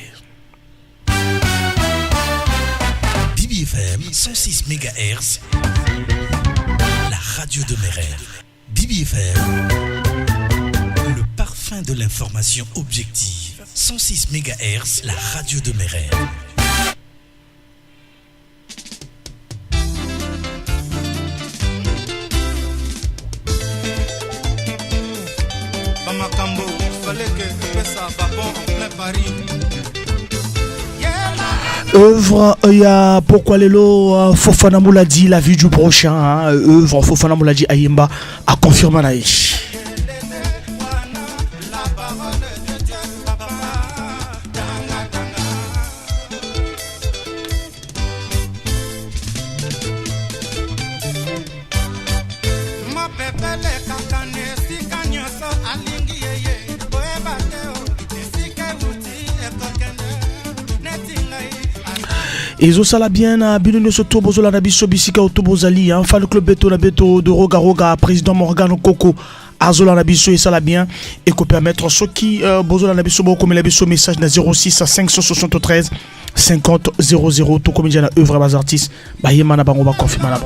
DBFM 106 MHz, la radio de mes rêves. DBFM, le parfum de l'information objective. 106 MHz, la radio de mes rêves. Makambo, fallait que ça va bon en plein Paris. Œuvre, il y a pourquoi Lelo Fofana Mouladi, la vie du prochain, hein, œuvre Fofana Mouladi Ayemba a confirmé la Ils ont ça la bien à Binoune Soto Bozola Nabiso Bisika Otobozali, hein, fan club Beto Nabeto de Roga, président Morgano Coco, Azola Nabiso et ça la bien, et qu'on permettre ceux qui Bozola Nabiso comme Nabiso message na 06 à 573 50 00, tout comme il y a la œuvre bas artiste, bah yemana bango ba confirmer là.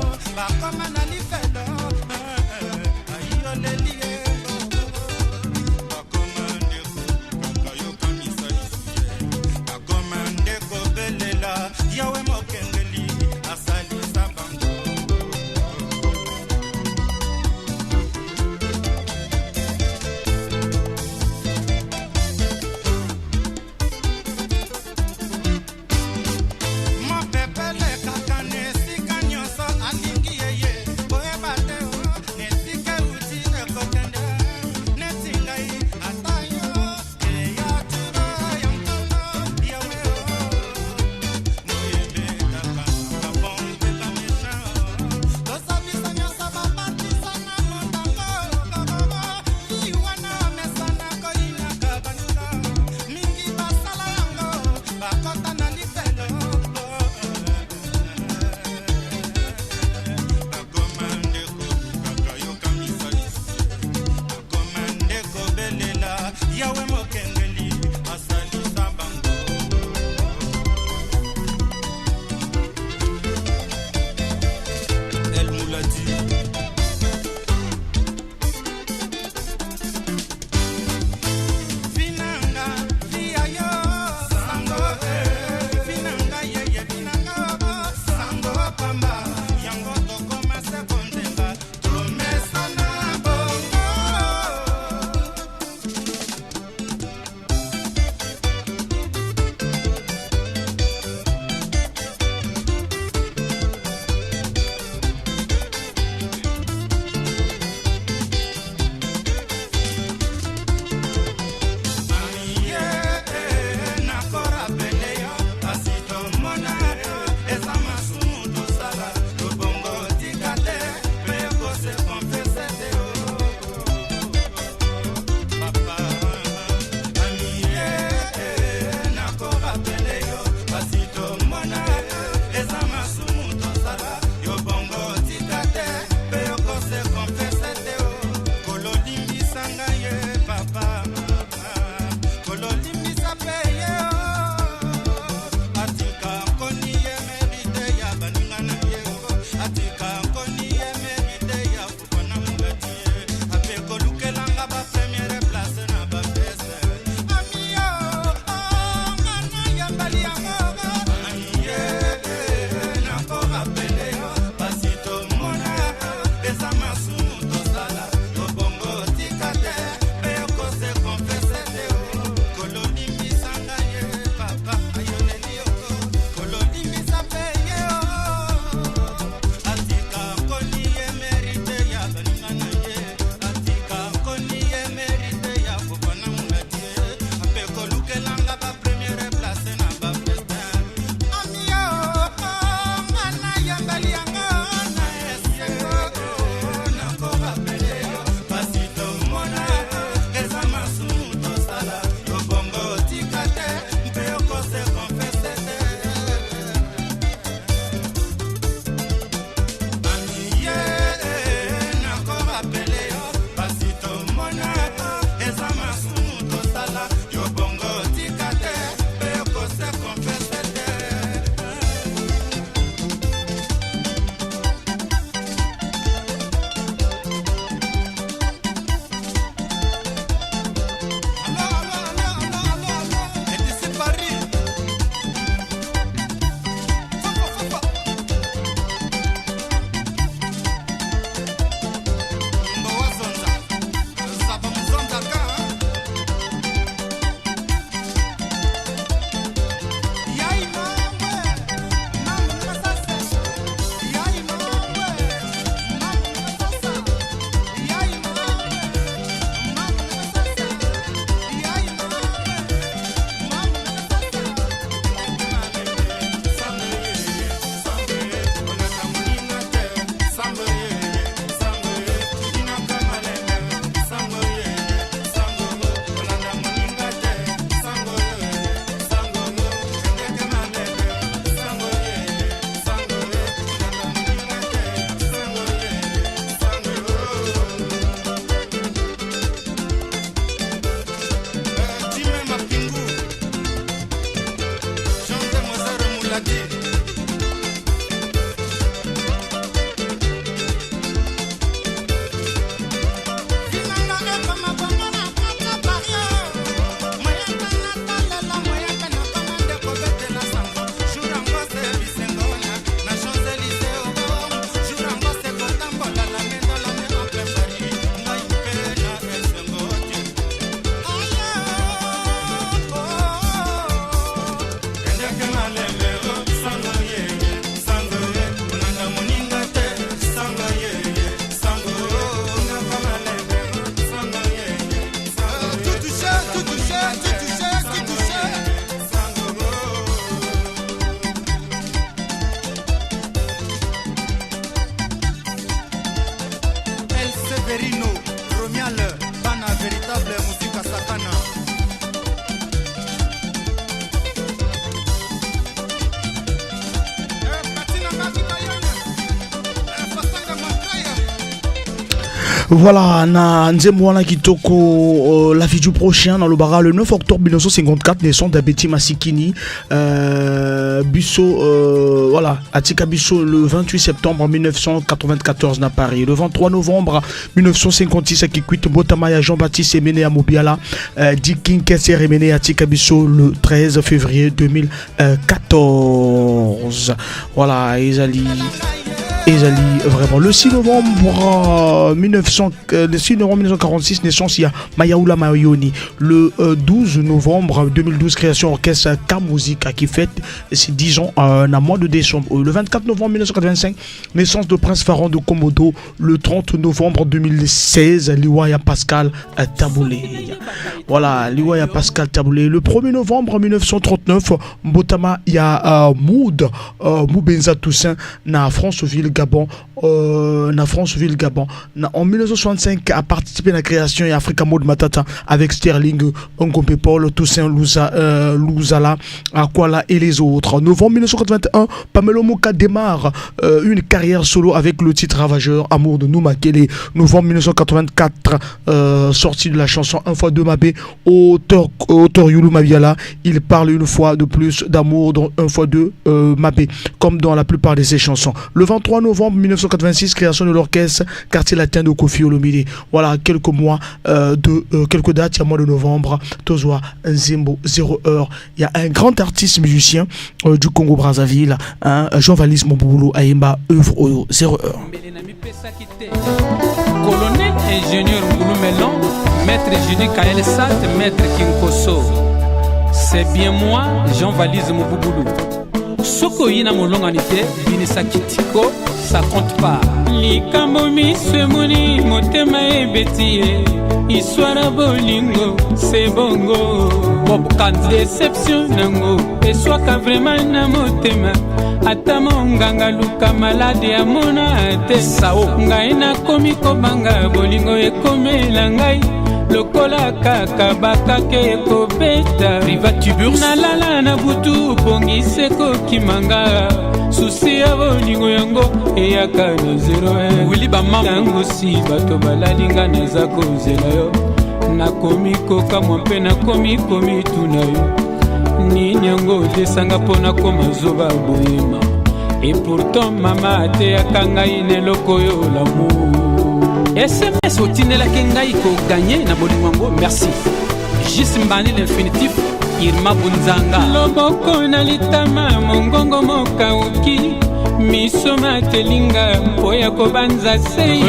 Severino, Romial, Bana, véritable musique à Sakana. Voilà, na Nzemwana Kitoko, la vie du prochain dans le Bara, le 9 octobre 1954, naissance d'Abeti Masikini, Busso, voilà, Atika Busso le 28 septembre 1994 à Paris, le 23 novembre 1956 à Kikwit, Botamaya Jean-Baptiste Emene à Mobiala, Dikin Kesser Emene à Atika Busso le 13 février 2014. Voilà, Ezali, vraiment. Le 6 novembre 1946, naissance, il y a Mayaoula Mayoni. Le 12 novembre 2012, création orchestre K-Musique qui fête ses 10 ans à mois de décembre. Le 24 novembre 1985, naissance de Prince Pharaon de Komodo. Le 30 novembre 2016, Liwaya Pascal Taboulé. Voilà, Liwaya Pascal Taboulé. Le 1er novembre 1939, Mbotama, il y a Moubenza Toussaint, na Franceville, Gabon, en 1965 a participé à la création et Africa Mode Matata avec Sterling, Ngombe Paul, Toussaint Louzala, Akwala et les autres. En novembre 1981, Pamelo Moka démarre une carrière solo avec le titre Ravageur, Amour de Noumakele. Novembre 1984, sortie de la chanson Un fois deux Mabé, auteur Youlou Mabiala, il parle une fois de plus d'amour dans Un fois deux Mabé, comme dans la plupart de ses chansons. Le 23 novembre 1986, création de l'orchestre Quartier Latin de Kofi Olomide. Voilà, quelques dates, il y a mois de novembre, Tozoa Nzembo, 0 heure. Il y a un grand artiste musicien du Congo-Brazzaville, Jean-Valis Moboulou Aïmba, œuvre au 0 heure. Colonel ingénieur Ngoulou Melon, maître Judy Kael Sat, maître Kinkoso. C'est bien moi, Jean-Valis Moboulou. Soko yina molonganite binisa kitiko ça compte pas likambo misemuni motema ebetie iswara bolingo c'est bongo bob kan déception nango eswaka vraiment na motema ata monganga luka malade amona te sao ngai na komi kobanga bolingo ekomela ngai lokola kaka bakake ekobeta rivatubur nalala na butu bongise kokimanga susi ya bolingo yango eyaka na 01 wili bamango si bato balalinga naza kozela yo nakomi kokamwa mpe nakomi komi tuna yo nini yango desanga mpo nakoma zoba boyema et pourtant mama ateyaka ngai neloko yo lamour SMS au Tinela Kengai ko gagné na bolingo merci. Jisimbani l'infinitif Irma Bunzanga. Loboko na litama mongongo mokauki misoma telinga poya ko banza sei.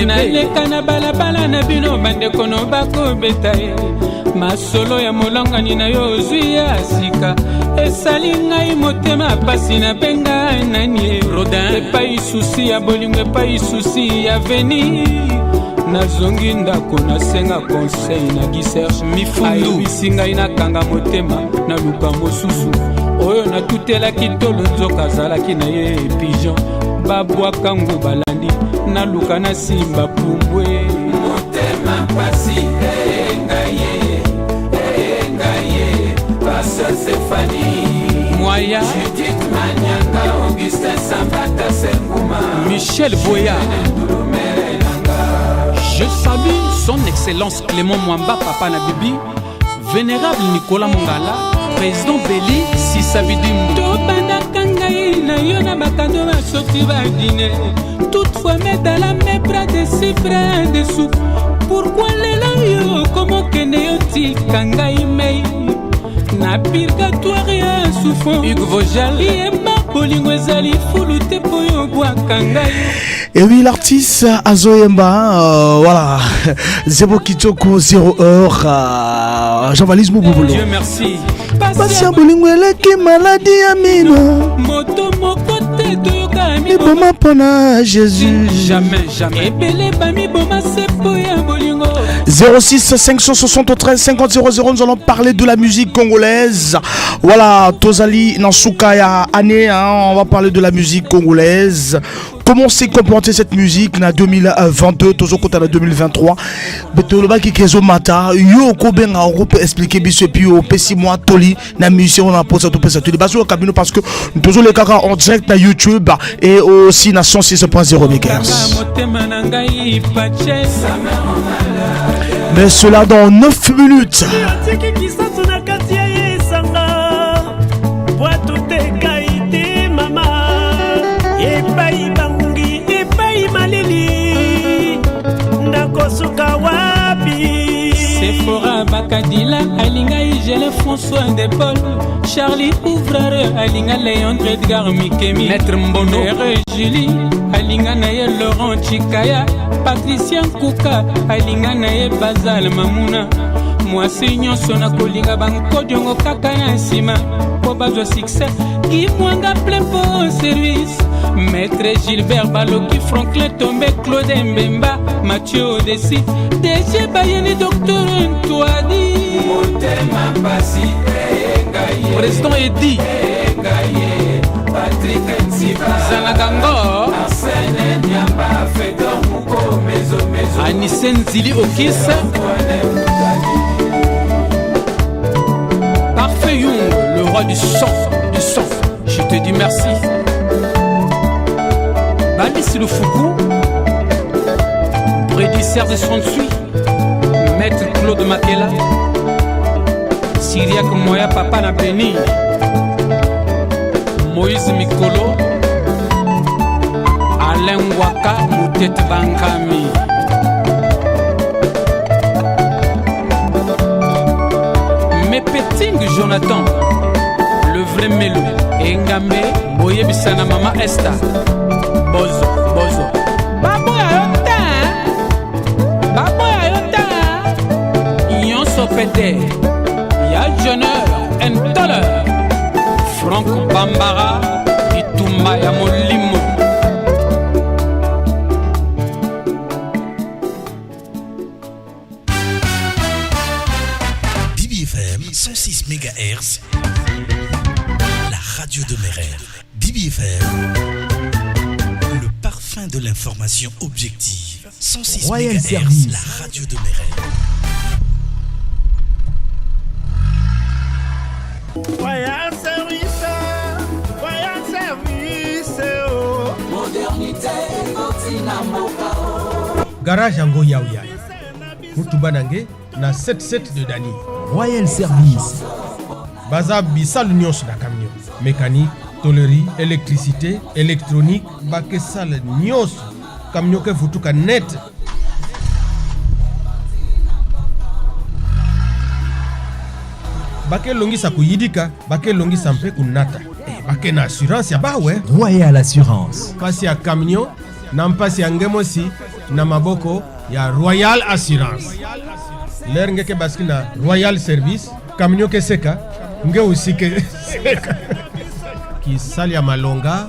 Na leka na balabala na bino bande kono bako betaye. Masolo ya molanga ni na yo zuya sika. Esalinga imotema pasi na benga nani Rodin epai susi ya bolingo epai susi ya veni nazongi ndako nasenga conseil na giserge mifundu bisinga inakanga motema na luka mosusu oyo natutelaki tolo nzoka azalaki na ye pigeon babwaka ngo balandi na luka na simba pumbwe motema pasi engaye Passa Stéphanie Moya Judith Manianga Augustin Sambata Senguma Michel Boya. Je salue son excellence Clément Mwamba Papa Nabibi, vénérable Nicolas Mongala, président Béli Sissabidim Tobanda Kangai na yona bakando ba sorti ba dîner. Toutefois mais dans la mes bras de cifres de sous. Pourquoi les là comment kene yo ti Kangai mei na purgatoire ya souffrant Hugues Vogel yemba bolingo ezali fulute poyo bwakanga. Et oui, l'artiste Azoyemba, voilà, Zebo Kitoko, 0 heure, Jean-Valis Mouboulou. Dieu merci. Patient bolingo eleki maladie amino. Moto mokote toyoka mi boma pona Jésus. Jamais, jamais. Ebele bami boma sepo ya bolingo. 06 573 50 00, nous allons parler de la musique congolaise. Voilà, Tozali Nansuka ya année, on va parler de la musique congolaise. comment s'est comportée cette musique en 2022, toujours côté en 2023. Betoloba qui kezo mata, yo ko benga on peut expliquer biso puis au pesi moi toli na musique on a posé tout ça tout les baso cabine parce que toujours les caca en direct na YouTube et aussi na 106.0 MHz. Mais cela dans 9 minutes. Sephora Bakadila, Alinga Igele François de Paul, Charlie Ouvreur, Alinga Léon Edgar Mikemi, Maître Mbono, Julie, Alinga Naye Laurent Chikaya, Patricien Kouka, Alinga Naye Bazal Mamouna. Moi Seigneur Sona Kolinga Banko Diongo Kakaya Sima, Pobazo Succès, Guy Mwanga plein pour service. Maître Gilbert Baloki, Franklin Tombe, Claude Mbemba, Mathieu Odessi, DG Bayeni, Docteur Ntouadi, Motema Bassi, Président Eddy, Patrick Nsiba, Zanagango, Arsène Nyamba, Fedor Mouko, Mezo, Anissène Zili Okis, Parfait Young, le roi du sang, je te dis merci. Balis le Foucault, prédicteur de son suite, Maître Claude Makela, Syriac Moya Papa Nabeni, Moïse Mikolo, Alain Waka, Moutet Bankami. Mepeting Jonathan, le vrai Melo, Engame, Boye Bissana Mama Esta. Bozo, Bozo. Baboya yota. Yon sopete. Ya jeuneur, entoleur. Franck Bambara, Itumba ya Molimo. DBFM 106 MHz, la radio de mes rêves. DBFM, le parfum de l'information objective. 106 Royal MHz, Service, la radio de mes rêves. Royal Service, Royal Service, oh. Modernité, Garage Ango Yaouya. Moutubanange, na 77 de Dani. Royal Service. Baza Bissal Nyons na camion. Mécanique, tôlerie, électricité, électronique, Bakesal Nyons. Camion ke futuka net. Bake longi sa kuyidika, bake longi sampe kunata. Bake na assurance ya bawe. Royal Assurance. Pasi ya camion, na mpasi ya ngemosi, na maboko ya Royal Assurance. Ler ngeke baski na Royal Service, camion ke seka, nge usike seka. Ki sali ya malonga,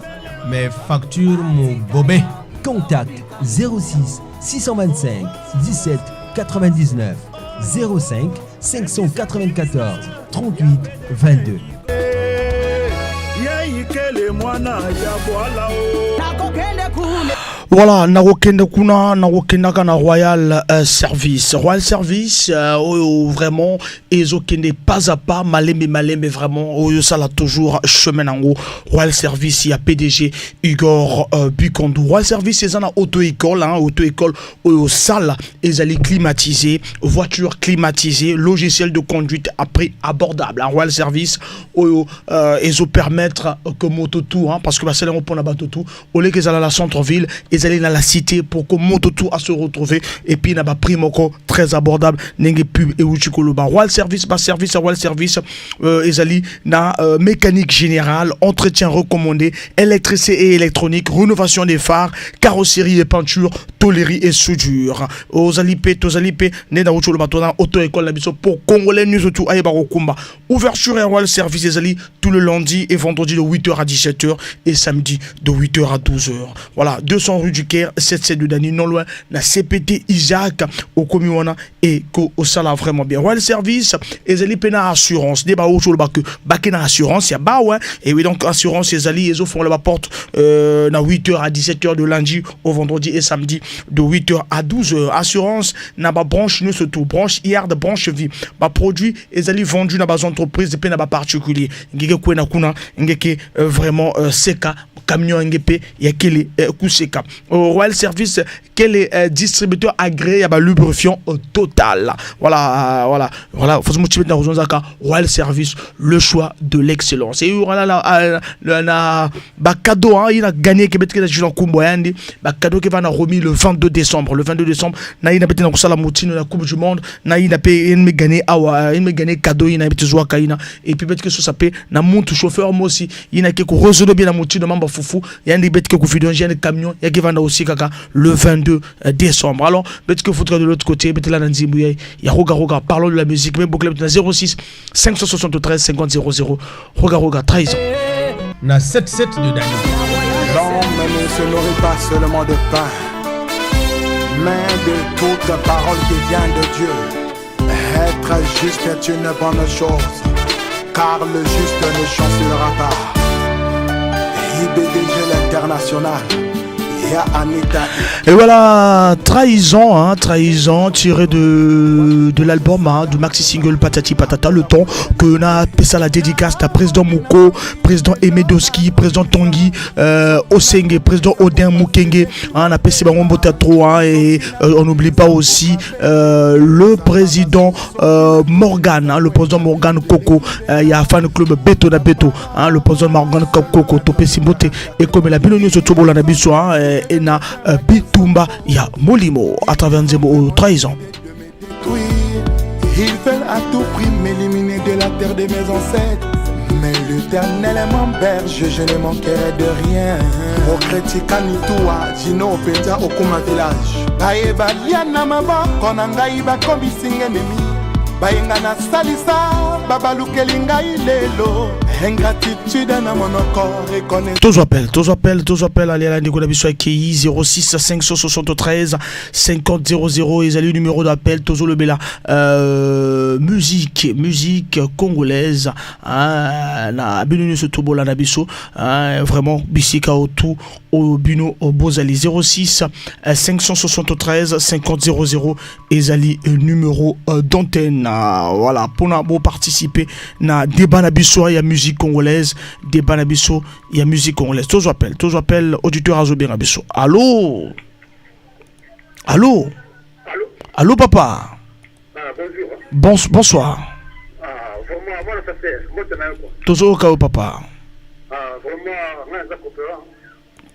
mais facture mu bobe. Contact 06 625 17 99 05 594 38 22. Voilà, Narokenda Kuna, Narokenda Kana Royal Service. Royal Service, vraiment, Ezo Kende pas à pas, malembe, vraiment, ça l'a toujours chemin en haut. Royal Service, il y a PDG Igor Bukondo. Royal Service, c'est un auto-école, auto-école, salle, ils allaient climatiser, voiture climatisée, logiciel de conduite à prix abordable. Royal Service, ils ont permettre que moto tout, parce que c'est là où on a battu tout, au lieu qu'ils allaient à la centre-ville, ils allaient dans la cité pour que monte tout à se retrouver et puis n'a pas prix très abordable n'engue pub et uchikoloba Royal Service Royal Service ils allaient dans mécanique générale, entretien recommandé, électricité et électronique, rénovation des phares, carrosserie et peinture, tôlerie et soudure. Aux alipé né dans uchikoloba dans auto école la biso pour congolais nous surtout aïe barokumba. Ouverture et Royal Service ils allaient tout le lundi et vendredi de 8h à 17h et samedi de 8h à 12h. Voilà, 200 rue rue du Caire 77 de Dani non loin na CPT Isaac au Komiwana et au sala vraiment bien Royal Service ezali pena assurance débat au jour que bakena assurance ya ba ouais et oui donc assurance ezali ils font la porte na 8h à 17h de lundi au vendredi et samedi de 8h à 12h assurance na ba branche nous surtout branche IARD branche vie ba produit ezali vendu na ba entreprise de pena ba particulier ngeke kwena kuna ngeke vraiment seka camion ngep ya kele kuseka Royal Service quel est distributeur agréé à lubrifiant total voilà faut se motiver dans Zaka Royal Service le choix de l'excellence et voilà la ba cadeau il a gagné que betke dans Kumbo yandi ba cadeau qui va na remis le 22 décembre na ina beti na kusala mutino la coupe du monde na ina pe me gagner awa me gagner cadeau ina beti zwa kaina et puis betke so sapé na monte chauffeur moi aussi ina ke ko résoudre bien la mutino mamba fufu yandi betke ko vidon jene camion ya ki vanda aussi kaka le 22 décembre alors betke faudra de l'autre côté betke la nzimbu ya roga parlons de la musique même boucle 06 573 50 00 roga trahison na 77 de Dani. L'homme ne se nourrit pas seulement de pain, mais de toute parole qui vient de Dieu. Être juste est une bonne chose, car le juste ne chancelera pas. IBDG l'International. Et voilà, trahison tiré de l'album du maxi single Patati Patata, le temps que n'a fait la dédicace à président Mouko, président Emedoski, président Tanguy, Osenge, président Odin Mukenge, on a passé Bango Tatro et on n'oublie pas aussi le président Morgan, le président Morgan Coco, il y a un fan club Beto na Beto, le président Morgan Coco, Topé Simbote et comme la Binouni se trouve la Bisso et na Bitumba ya Molimo à travers Nzebo trahison. Oui, ils veulent à tout prix m'éliminer de la terre de mes ancêtres. Mais l'Éternel est mon berge, je ne manquerai de rien. Au Kretika Nitoua, Gino Peta Okuma village. Baeba Liana Maba, Konanga Iba Kombi Singenemi. Baingana Salisa, Babalukelinga Ilelo. Ingratitude na monoko reconnaît. Tous appels, allez à la Nicolas Bissou Akei 06 573 50 00 et le numéro d'appel Tozo le Bella musique congolaise na binu ce tobo la Bissou vraiment bisika au tout au bino au Bozali 06 573 50 00 et zali numéro d'antenne voilà pour participer na débat na Bissou ya musique congolaise, des banabiso, il y a musique congolaise. Tous appellent auditeur Azobien Abisso. Allô, papa. Bonsoir. Toujours au papa.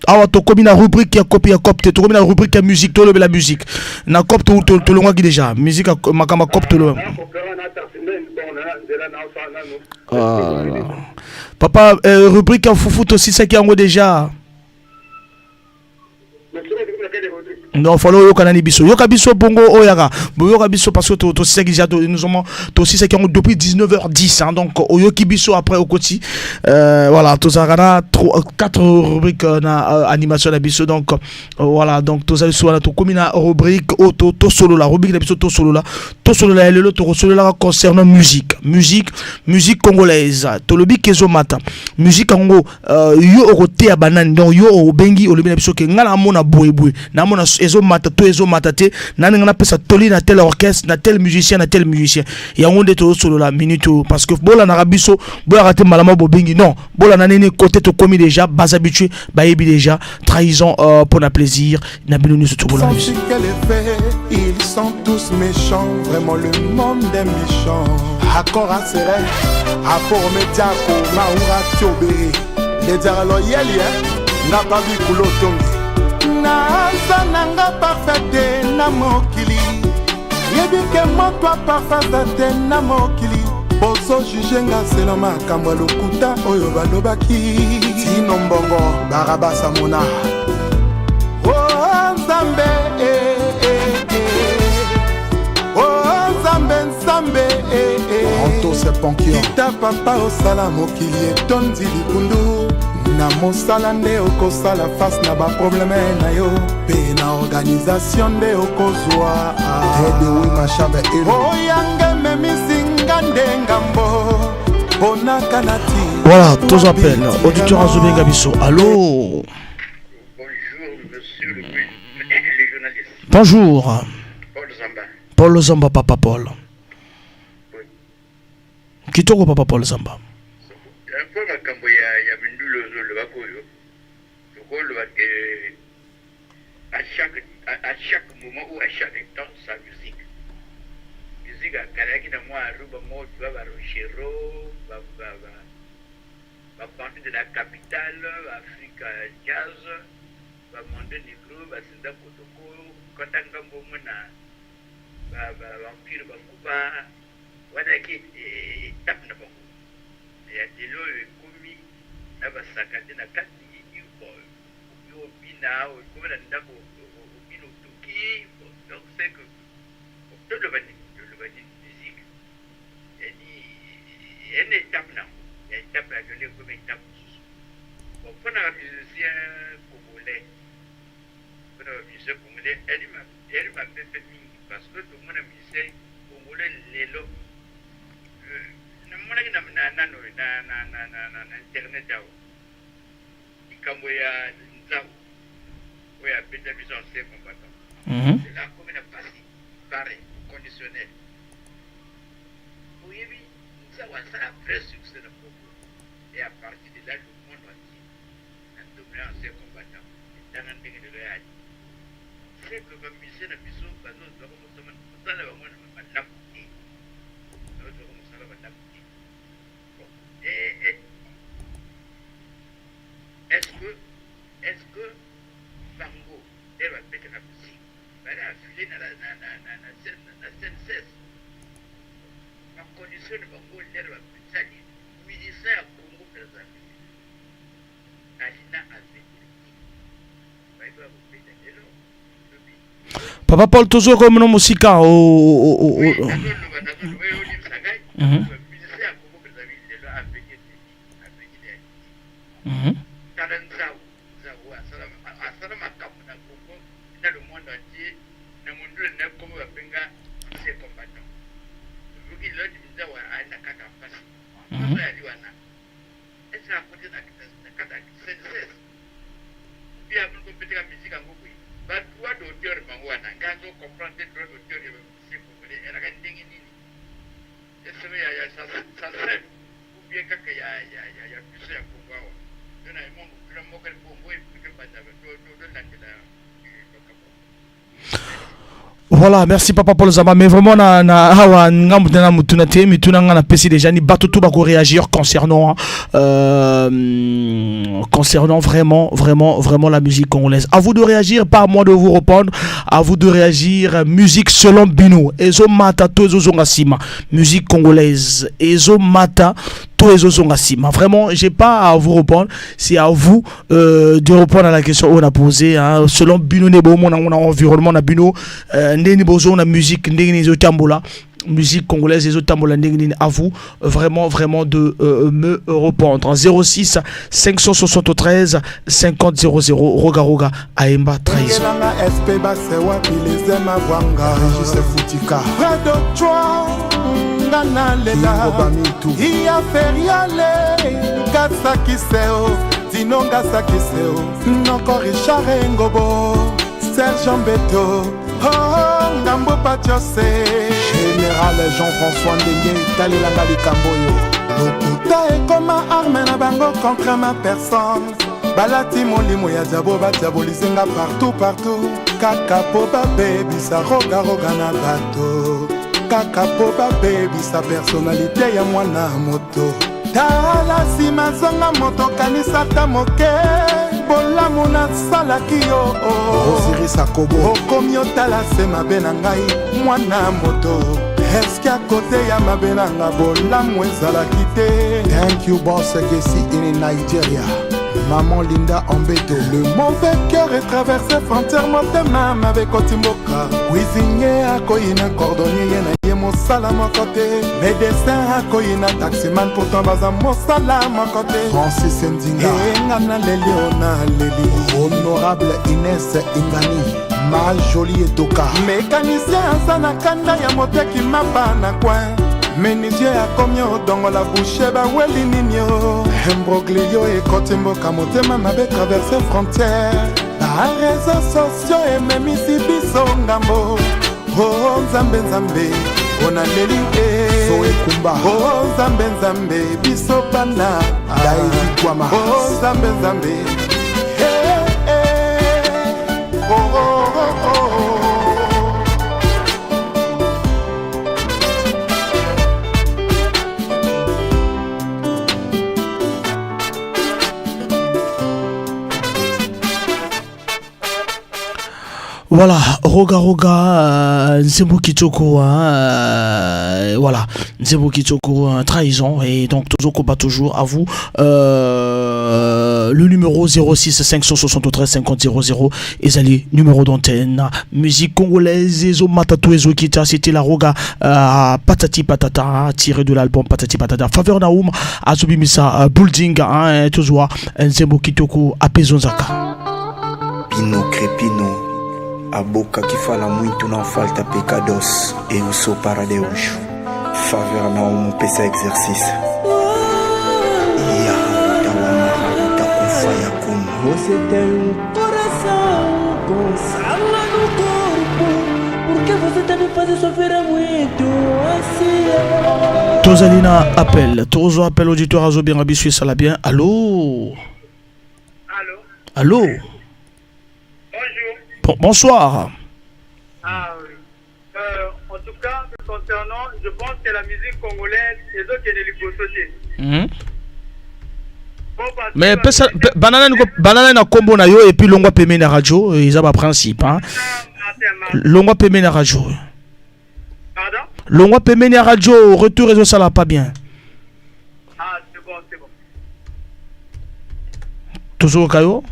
Ah, tu as une rubrique à copie à copte, tu as une rubrique à musique, tu as la musique. Na copte ou tu le vois déjà. Musique à ma copte le. Papa, rubrique à foufou aussi, c'est qui en haut déjà. Non, follow yo kanani biso. Yo kabiso bongo oyaka. Yo kabiso parce que to c'est déjà nous sommes to aussi c'est qui depuis 19h10 hein, donc oyo kibiso après au quotidien. Voilà, to ça 4 rubriques na animation na biso donc voilà, donc to ça soit to comme na rubrique to solo la rubrique na biso to solo la le to solo la concernant musique congolaise. To lobi kezo mata. Musique ngo yo okote ya banane donc yo obengi olobi na biso ke ngala mona boyeboy na mona ezo matate nani ngana pesa toli na tel orchestre na tel musicien ya ngonde to solo la minute parce que bola na rabiso bola raté malama bobengi non bola na nene côté to commis déjà bas habitué ba yebi déjà trahison pour na plaisir na binoni surtout bola ils sont tous méchants vraiment le monde est méchant accord à serré à pour mediako maura tiobé les dire loyal n'a pas vu kulotongi naza nanga parfait na mokili yebike moto parfait te na mokili boso jugenga selo makambo lokuta oyo balobaki tino mbongo barabasa mona oh nzambe nzambe onto se ponkio kita papa osala mokili etondi likundu na mosala nde okosala face na baprobleme na yo mpe na organisation nde okozwa edewi mashaba oyange memisinga nde ngambo ponaka na ti. Voilà, tous appels auditeur Azobenga Bisso. Allô. Bonjour. Paul Zamba, Papa Paul. Kitoko Papa Paul Zamba. À chaque moment ou à chaque temps, sa musique. Musique à Karaki, moi, à Rubamo, tu vas à Rochero, va partir de la capitale, Afrique Jazz, va monter Negro, va Senda Kotoko, Kotanga Momona, va Vampire, va Kuba, Wadaki, tape na bango. Et à Delo, Komi, na va sakate na kati, yo bina, ou comme la ndako, bino toki, donc c'est que, tout le bani musique, il y a une étape là. Il y a une étape à donner comme une étape. Bon, pour un musicien congolais, elle m'a fait parce que tout le monde est musicien congolais, les lots. Na internet, il y nzao, où il y a peut-être des anciens combattants. C'est là comme il a passé, pareil, conditionnel. Oui, ça a un vrai succès dans le Congo. Et à partir de là, le monde entier a dominé anciens combattants. Et dans un pays de réalité. C'est que comme musicien, la mission, nous avons est-ce que Bango, elle va péter la musique, elle va filer dans la scène cesse. Ma condition de Bango, elle va péter ça. Musicien à Congo, par exemple, Alina avec il va vous péter de l'eau. Papa Paul toujours comme nos musiques Voilà, merci Papa Paul Zamba. Mais vraiment, déjà ni bateau pour réagir concernant vraiment la musique congolaise. À vous de réagir, pas à moi de vous répondre. À vous de réagir. Musique selon Bino. Ezo mata to ezo zongasima. Musique congolaise. Ezo mata. Vraiment, j'ai pas à vous répondre. C'est à vous de répondre à la question qu'on a posée. Hein. Selon Bino Nebo, mon environnement, Bino, Ndeni Bozo, la musique, Ndeni Tambola, musique congolaise, les autres Tambola, Ndeni, à vous vraiment de me répondre. 06 573 50 00 Roga Aemba Trahison. Iya feriale gasakiseo zinonga sakiseo noko Richard Ngobo Serge Mbeto ngambo patiose Général Jean-François Ndenge talelanga likamboyo lokuta ekoma arme na bango contre ma personne balati molimo ya jabo batiabolisenga partout kaka po babebisa roga na bato kaka po babebisa personnalité ya mwana moto tala sima zonga moto kanisa ta moke bolamu nasalaki yo osirisa kobo okomi otala se mabe na ngai mwana moto eske a kote ya mabe na nga bolamu ezalaki te. Thank you boss Gesi in Nigeria. Maman Linda Ambeto. Le mauvais cœur est traversé frontière motema avec Otimboka. Cuisinier à Koyina, cordonnier yena mosala mon côté. Médecin à Koyina, taximan pourtant baza mosala mon côté. Francis Ndinga Ngana Leliona Leli. Honorable Inès Ingani, ma jolie Etoka. Mécanicien Sana Kanda ya moteki mapa na coin. Menisio ya komyo dongo la bouche ba weli ninyo. Embroglio et Kotimboka motema mabe traverser frontière. Par réseaux sociaux et même ici biso ngambo. Oh Nzambe Nzambe ona leli so ekumba. Oh Nzambe Nzambe biso bana daidi kwa ma. Oh Nzambe Nzambe oh oh oh oh. Voilà, Roga, Nzembo Kitoko, voilà, Nzembo Kitoko, trahison, et donc Tozoko bat toujours à vous. Le numéro 06 573 50 00, Ezali, numéro d'antenne, musique congolaise, Ezo Matato Ezo Kita, c'était la Roga, Patati Patata, tiré de l'album Patati Patata, Faveur Naoum, Azubimisa, Building, toujours, Nzembo Kitoko, Apezonzaka. Pino Crepino. Aboka kifala muito não falta pecados. Eu sou para Deus. Favor não pesa exercício. Você tem coração com sala no corpo. Por que você tá me fazendo sofrer muito assim? Tozalina appel. Tozo appel auditeur Azobien Rabissu Salabien. Allô? Allô? Bonsoir. Ah oui. En tout cas, concernant, je pense que la musique congolaise, les autres qui sont mais banana na combo na yo et puis longwa peme na radio, ils ont un principe. Hein? Longwa peme na radio. Pardon? Longwa peme na radio, retour réseau ça l'a pas bien. Ah, c'est bon. Toujours au caillou?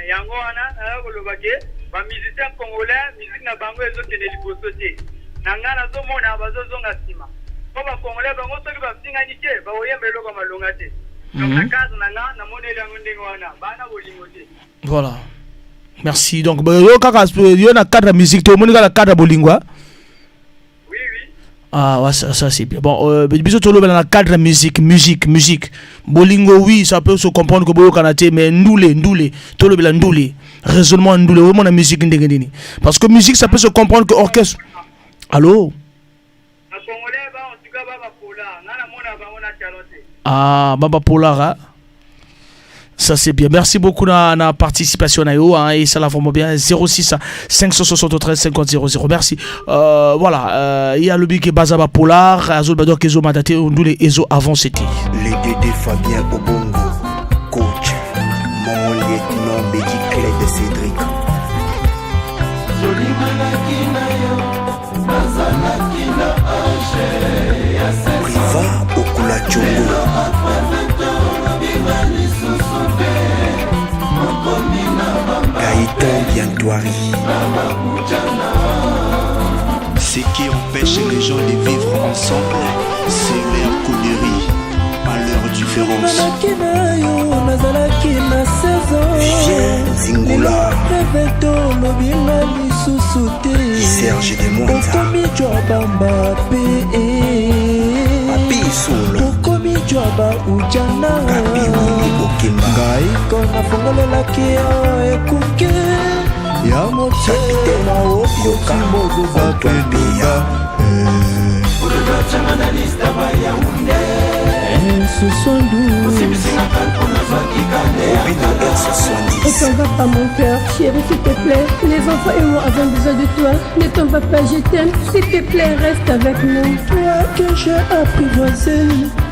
Yango wana kolobake ba musicien congolais musique na bango ezokende liboso te nanga nazomona bazozonga nsima po ba congolais bango soki basingani te baoyemba eloko malonga te donc na case nanga namoneli yango ndenge wana bana bolingo te. Voilà, merci. Donc yo kaka yo na cadre musique te omoni kaka cadre bolingwa. Ah ouais, ça c'est bien. Bon, bisous tout le monde dans le cadre musique. Bolingo oui, ça peut se comprendre que boyo kanate, mais ndoulé, tout le monde ndoulé. Raisonnement ndoulé, vraiment la musique ndengeni. Parce que musique ça peut se comprendre que orchestre. Allô? Ah, Baba Polara. Ça c'est bien. Merci beaucoup na na participation na yo hein, et ça la vraiment bien 06 573 50 00. Merci. Voilà, il y a le big Bazaba Polar, Azul Bador Kezo Madate Ondoule Ezo avant c'était. Les Dédé Fabien Obongo, coach, mon lieutenant Bédi Clé de Cédric. Priva Okula Chongo. Gaëtan Biantoiri. Ce qui empêche les gens de vivre ensemble, c'est leur connerie, pas leur différence. Zingula Serge de Monza Joaba ujana Gaiko na fongolelaki yo ekuke Ya motema okoti mogo bapeduga Ne t'en va pas mon cœur, chérie s'il te plaît. Les enfants et moi avons besoin de toi. Ne t'en va pas, je t'aime. S'il te plaît, reste avec nous. Toi que j'ai apprivoisé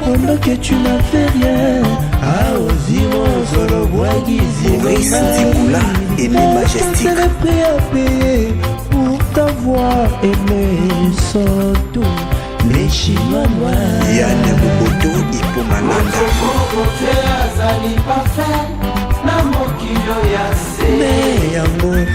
pendant que tu n'as fait rien. Ah, Ozimo, Zolo, Boagizi, Maurice Zingula, Aimé Majestic. Je serais prêt à payer pour t'avoir aimé sans tout. Les chinois noir Yann Moboto Ipo Malanda azali parfait na mokilo ya se mais amour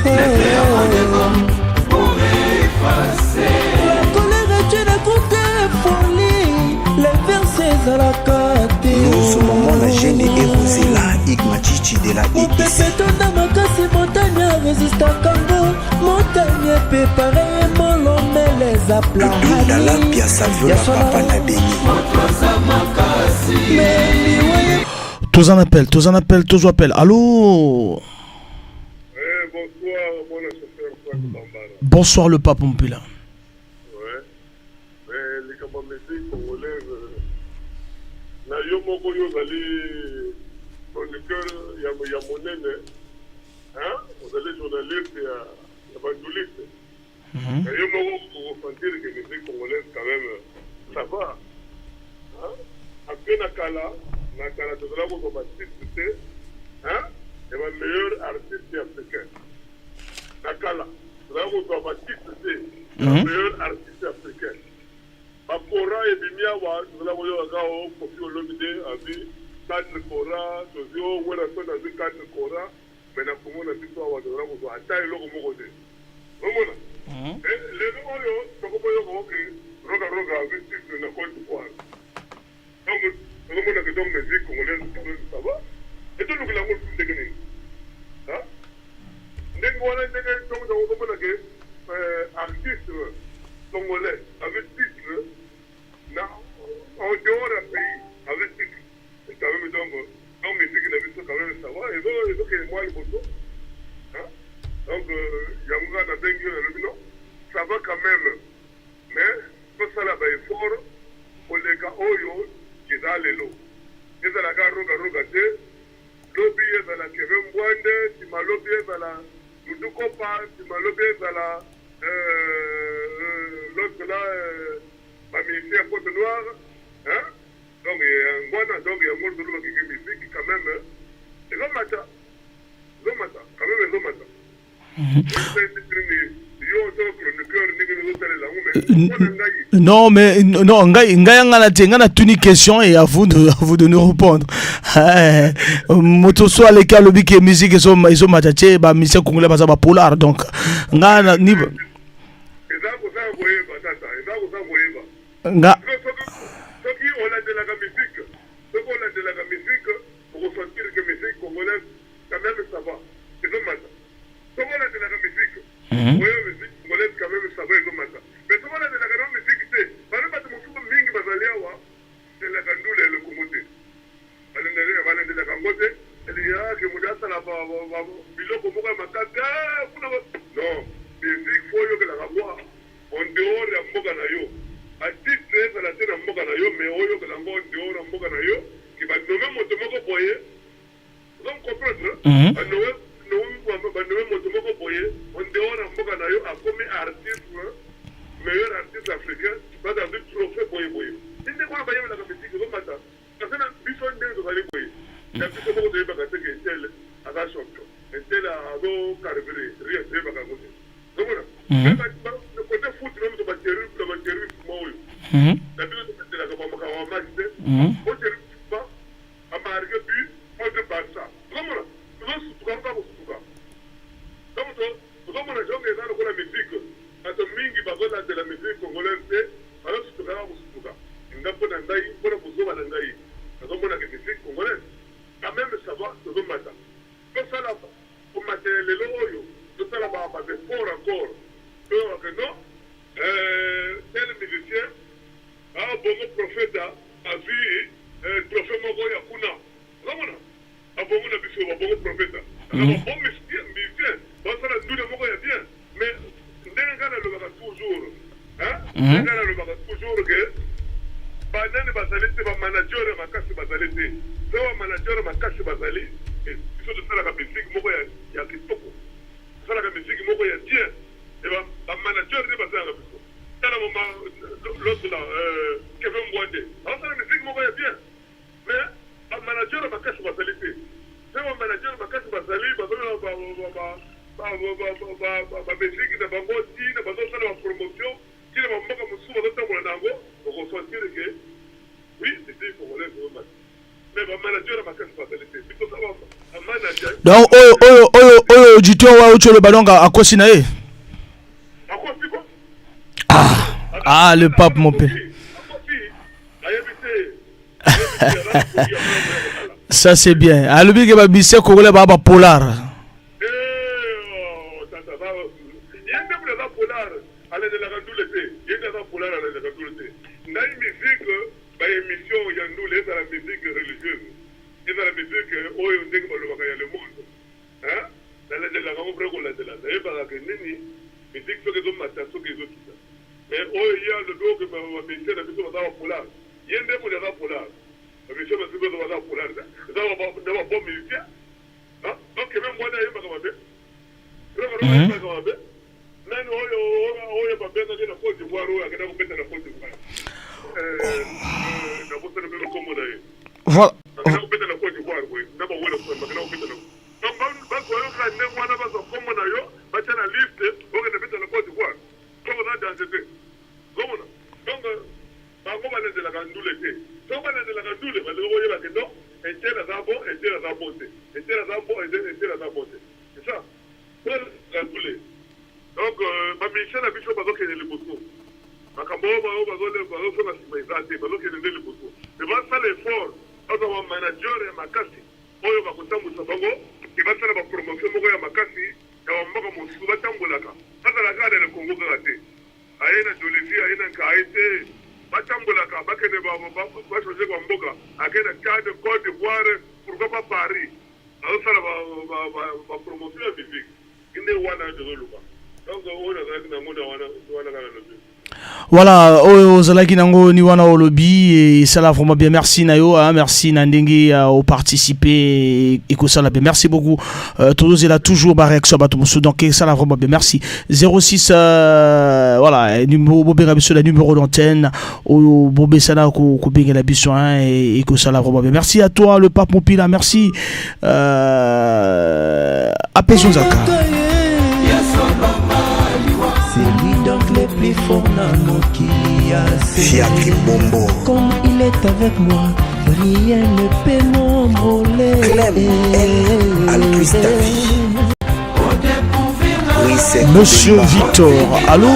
pour effacer la colère est une côté folie les versets à la côte nous sommes la jeune et Rosela Igmachichi de la EDC Tona makasi montagne résiste à Congo montagne préparé molomé les aplats dans la pièce à la papa na béni tous en appel, tous appel. Allô? Bonsoir le pape Mpila. Ouais. Mais les capacités congolaises, na yo moko yo zali chroniqueur ya monene, hein? Vous allez journaliste ya banduliste. Na yo moko pour sentir que les musiques congolaises quand même ça va. Hein? Après nakala tozala ko batiste, hein? Et le meilleur artiste africain. Nakala le meilleur artiste africain. Bakora et Bimia, nous avons eu un gars au Kofi Olomide, a vu 4 Kora, Josio, Werason a vu 4 Kora, mais n'a pas mon avis, on va devoir attaquer le Romorode. Romona. Les deux, on va Roga avec titre de la Côte d'Ivoire. Donc, nous avons que donc musique congolaise, ça va. Et tout le monde a un peu de gagner. Hein? Artiste congolais avec titre en dehors d'un pays avec titre et quand même donc musique il a vu ça quand même ça va et donc moi le photo donc Yamouga n'a pas eu le non ça va quand même mais tout ça là bas est fort pour les gars oyo qui dans les lots et ça la gare roga lobby est dans la Kevin Bwande si ma lobby est dans la nous comparons si ma lobby est dans la l'autre là ma ministère Côte Noire hein donc il y a un mot de l'eau qui est musique quand même et l'homme matin quand même l'homme matin non mais non ngana tuni question et à vous de nous répondre moto soit les cas lobby qui musique ils sont machache ba musique congolais ba polar donc ngana ni nga pour ressentir que musique congolaise quand même ça va c'est le matin comment la de la musique oui musique congolaise quand même ça va le matin mais comment la de la musique c'est par exemple mon fuko mingi bazalia wa c'est la gandule le komote bana de la kangote elle y a que mudasa la biloko moko makaka non musique faut yo que la voix en dehors ya mboka na yo a titre ça la tena mboka na yo mais oyo que la ngo en dehors ya mboka na yo qui va nommer moto moko boye donc comprendre ba nommer moto moko boye en dehors ya mboka na yo a comme artiste meilleur artiste africain ba da bi trophée boye inde kwa ba yema la musique ko mata parce que bison de zo bali boye ya biso moko de ba ka te tel aga champion tel a do carburé rien de ba ka ko donc voilà le côté foot même de batterie moi la biso de la ko ba ka match de amarga bi de Barça comment là nous sommes pas donc comment la jonge dans la musique à ce mingi bagola de la musique congolaise alors tu vas vous ngapo na ngai pour kuzoba na ngai donc on a quelque musique congolaise quand même ça va tout matin tout ça là pour matériel le loyo tout ça là va pas fort encore que non tel musicien bon prophète a vu trophée moko ya kuna ngomona abongo na biso abongo prophète alors bon musicien bon ça la nous moko ya bien mais ndenge kana le baka toujours hein ndenge le baka toujours que banane bazali te ba manager makasi bazali te so ba manager makasi bazali biso de sala ka musique moko ya kitoko sala ka musique moko ya bien et ba manager ne bazali ka biso tala moment l'autre là Kevin Bwande alors ça la musique moko ya bien mais ba manager makasi bazali te so ba manager makasi bazali ba musique na bango ti na bazo sala ba promotion ti na mboka musuba batambola nango Donc auditeur wa ucho le ballon à Kosinae. Ah le pape mon père. Ça c'est bien. Alubi ke ba bise Congolais ba polar. Voilà, Ozalaki Nango Niwana Olobi et ça là vraiment bien. Merci Nayo, merci Nandenge au participer et que ça là bien. Merci beaucoup. Tous est là toujours barré sur Batoumoussou donc ça là vraiment bien. Merci. 06 voilà, numéro d'antenne au Bobé Sana ko bien la biso et que ça là vraiment bien. Merci à toi le pape Moupila, merci. Apaisons Zaka. Plus fort dans Fiacri Bombo. Comme il est avec moi, rien ne peut m'envoler. Monsieur Victor, allô.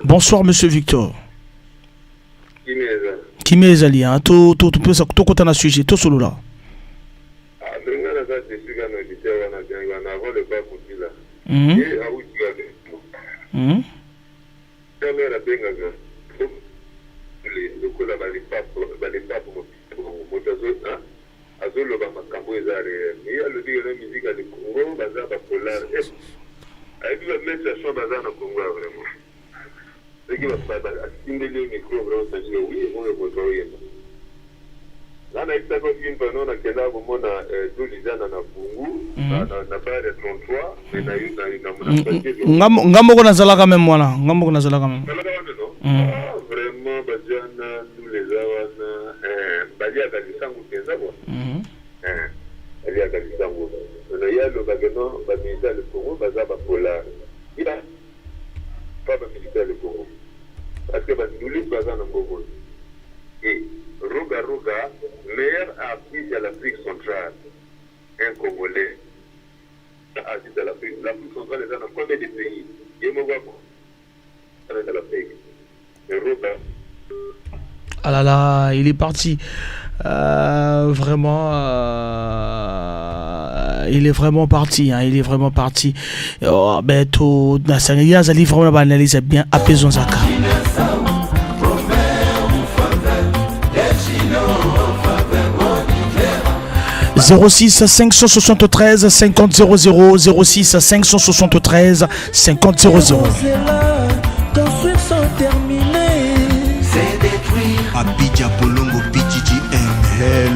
Bonsoir Monsieur Victor. Kimezali, hein, tout côté na sujet, tout solo là. Ngambo kona zalaka même mwana ngambo kona zalaka même vraiment bajana nous les awana balia kalisangu kenza kwa balia kalisangu na yalo bageno ba militaire le Congo bazaba polar ila pas ba militaire le Congo parce que ba nduli bazana Congo et Roga meilleur appui de l'Afrique centrale un Congolais Asie de l'Afrique centrale est dans combien de pays il me voit dans l'Afrique ah là là, il est parti. Vraiment, il est vraiment parti. Hein, il est vraiment parti. Oh, ben tout, Nassania, ça livre vraiment l'analyse bien. Apaisons Zaka. 06 573 50 00 06 573 50 00. Construire sans terminer, c'est détruire. Abidja Polongo PGGM.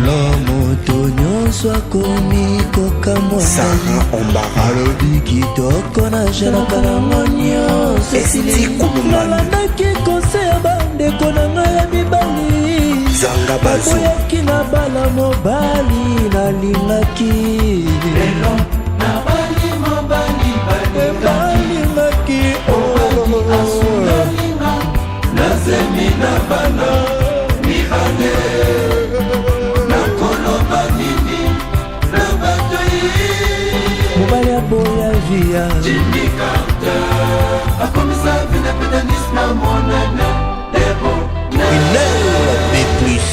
L'homme otonyo soit komi kokamwa. Sarah Ombara. Alobi kitoko na jela kalamonyo. Esti Kouman. Nalandaki conseil bandeko na ngai ya mibali. Zanga Bazo. Naboyaki na bala mobali nalingaki. Lelo na bali mobali balingaki. Nazemi na bana mibale. Nakoloba nini via Jimmy Carter akomisa vina pétanisme monene debo il est plus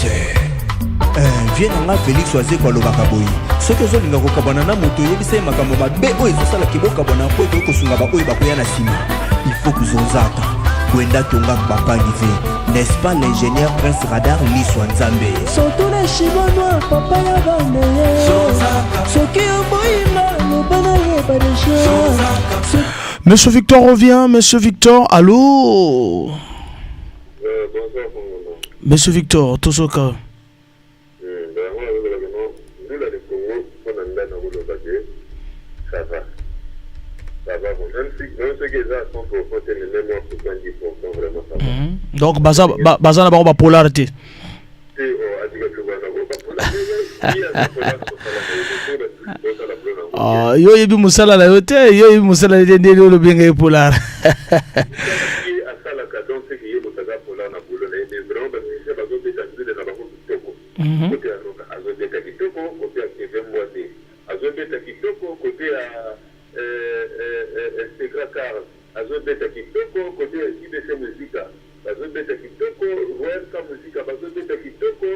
viens Félix Oazé kwa lobaka boyi soki ozolinga kokabwana na moto oyebisa ye makambo mabe oyo ezosala kibokabwana mpo ete okosunga baoyo bakoya na nsima il faut kuzonzata kwenda tonga papa nive n'est-ce pas l'ingénieur Prince Radar Liswa Nzambe surtout les chinois papa ya bandeye soki oboyima lobana yeba deja. Monsieur Victor revient, Monsieur Victor, allô. Bonsoir. Monsieur Victor, Tosoka. Donc baza na bango ba polarité. Ah yo yebi musala la yote yo yebi musala de ndeli lo benga polar. Azobeta kitoko côté IBC Musica, azobeta kitoko Royal Musica, azobeta kitoko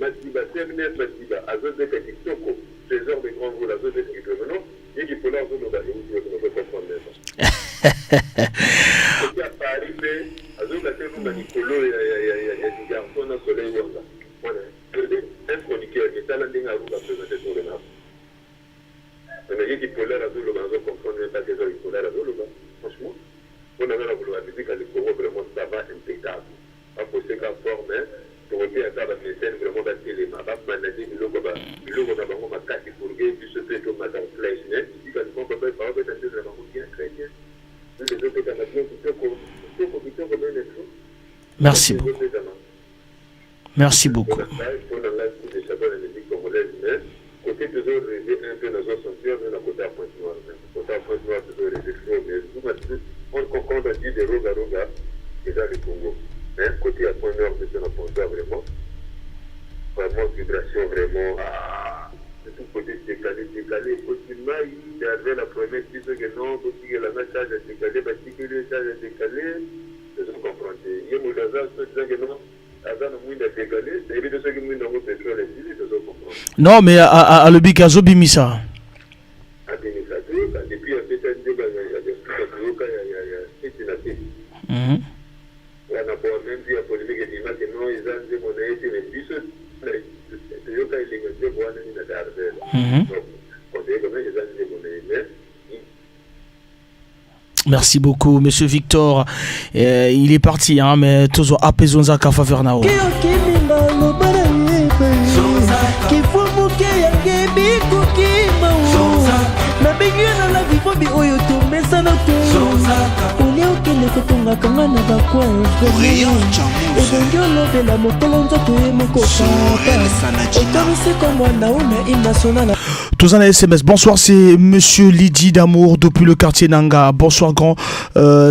Matiba Ternet Matiba, azobeta kitoko Trésor des grands roues, azobeta kitoko non, et qui peut leur donner on peut comprendre ça. Côté à Paris, azobeta comme Nicolo et du garçon dans soleil là. Voilà, un chroniqueur qui est à la ligne à vous présenter sur le map. Mais qui peut leur donner le comprendre pas que il faut leur donner franchement, on a la musique à l'école vraiment ça va impeccable. On peut se faire forme pour faire ça la médecine vraiment dans les mains. Pas manager le logo na bango makati pour que puisse se faire comme dans flèche net. Si quand on peut pas parler de ça vraiment bien très bien. Les autres canadiens qui sont Merci beaucoup. Merci beaucoup. Côté de zone un peu dans son sens, on a côté à Pointe-Noire. Côté à Pointe-Noire, c'est les extrêmes, mais on compte à dire des roga et dans le Congo. Côté à Pointe-Noire, c'est un Pointe-Noire vraiment vibration, vraiment, de tout côté décalé, continuellement, il y avait la première qui dit que non, parce que la charge est décalée, parce que le charge est décalé, je comprends. Il y a des gens qui disent que non. Non, mais à le Bikazo Bimisa. Merci beaucoup, Monsieur Victor. Il est parti, hein, mais toujours apaisons à Kafavernao. Tous en SMS. Bonsoir, c'est Monsieur Lydie d'Amour depuis le quartier Nanga. Bonsoir grand,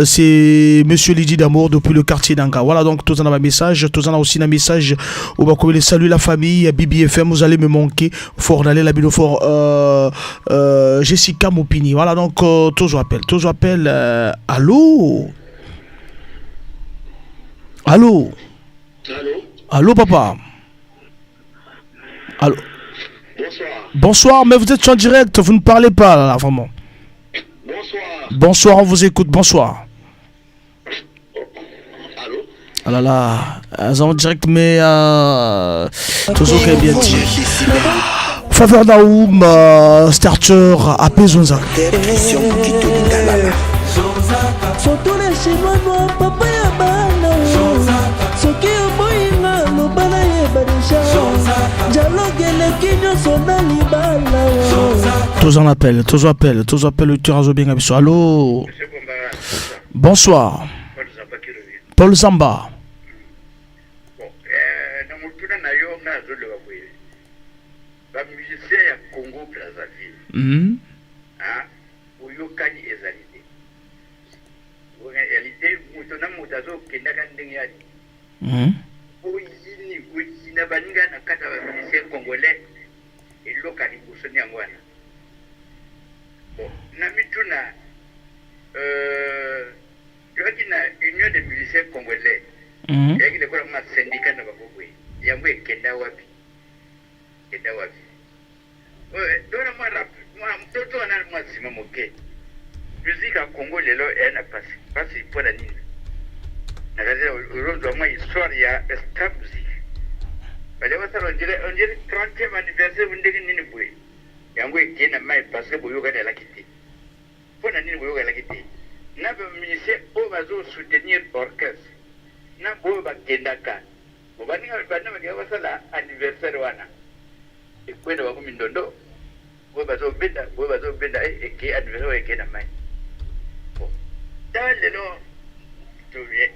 c'est Monsieur Lydie d'Amour depuis le quartier Nanga. Voilà, donc tous en a un message, tous en a aussi un message où bah comme salut la famille BBFM, vous allez me manquer fort d'aller la fort Jessica Mopini. Voilà, donc tous appelle allô papa. Allô. Bonsoir, mais vous êtes en direct, vous ne parlez pas là, vraiment. Bonsoir, on vous écoute, bonsoir. Ah là là, elles sont en direct, mais toujours qu'elle est bien dit. Faveur Naoum, starter, apaisons-en. Surtout les Chinois noirs, papa ya bana. Soki oboyinga lobana yeba deja. Dialogue eleki nyonso na libala. Tous en appel, le Turazo bien abisso. Allô. Bonsoir. Paul Zamba. Congo Brazzaville. Oyokani ezalite. Réalité, mutona mutazo kendaka ndenge yali. Oyina baninga na kata ba musicien congolais eloka liboso ni yango wana. Bon, tuna yoki na union des musiciens congolais yaki le kwa ma syndicat na bakobwe yango ekenda wapi dona mwa rap mwa mtoto ana mwa sima moke musique à Congo lelo ena pasi pona nini na kazi urondo mwa histoire ya esta musique bale wasalo on dirait 30e anniversaire bundeki nini bwe yango ekena mai parce que boyoka de la kiti pona nini boyoka la kiti na ba musicien o bazo soutenir orchestre na bo bakendaka bobaninga bana bakia basala anniversaire wana ekwenda bako mindondo bo bazo benda eke anniversaire ekena mai dans le nom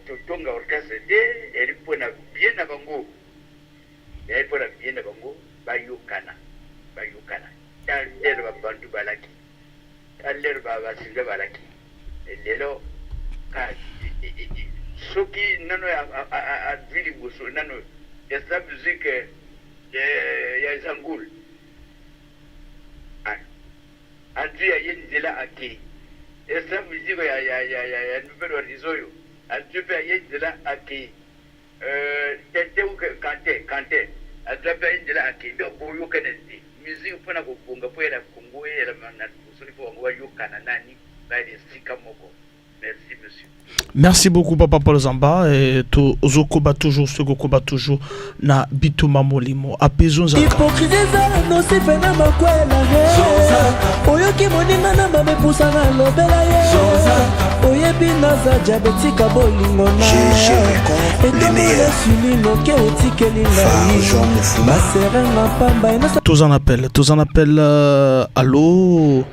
to tonga orchestre de elipona bien na bango bayukana talero babantu balaki talero babasinga balaki lelo ka soki nano a vili buso nano esta musique ya zangul andi ya yenzela ake esta musique ya numero rizoyo andi ya yenzela ake kante atrapa yenzela ake ndo boyo kanende musique pona kufunga poera kungu era na kusuri kwa wayukana nani bali sika moko. Merci monsieur. Merci beaucoup Papa Paul Zamba et to ozokoba toujours ce koba toujours na bituma molimo apezon za hypocrisie za no se fena makwela he oyoki moninga na mame pusana lobela ye oyebi naza diabetika bolingo na le meilleur sulino ke otikeli na maserenga pamba ina tous en appel allô.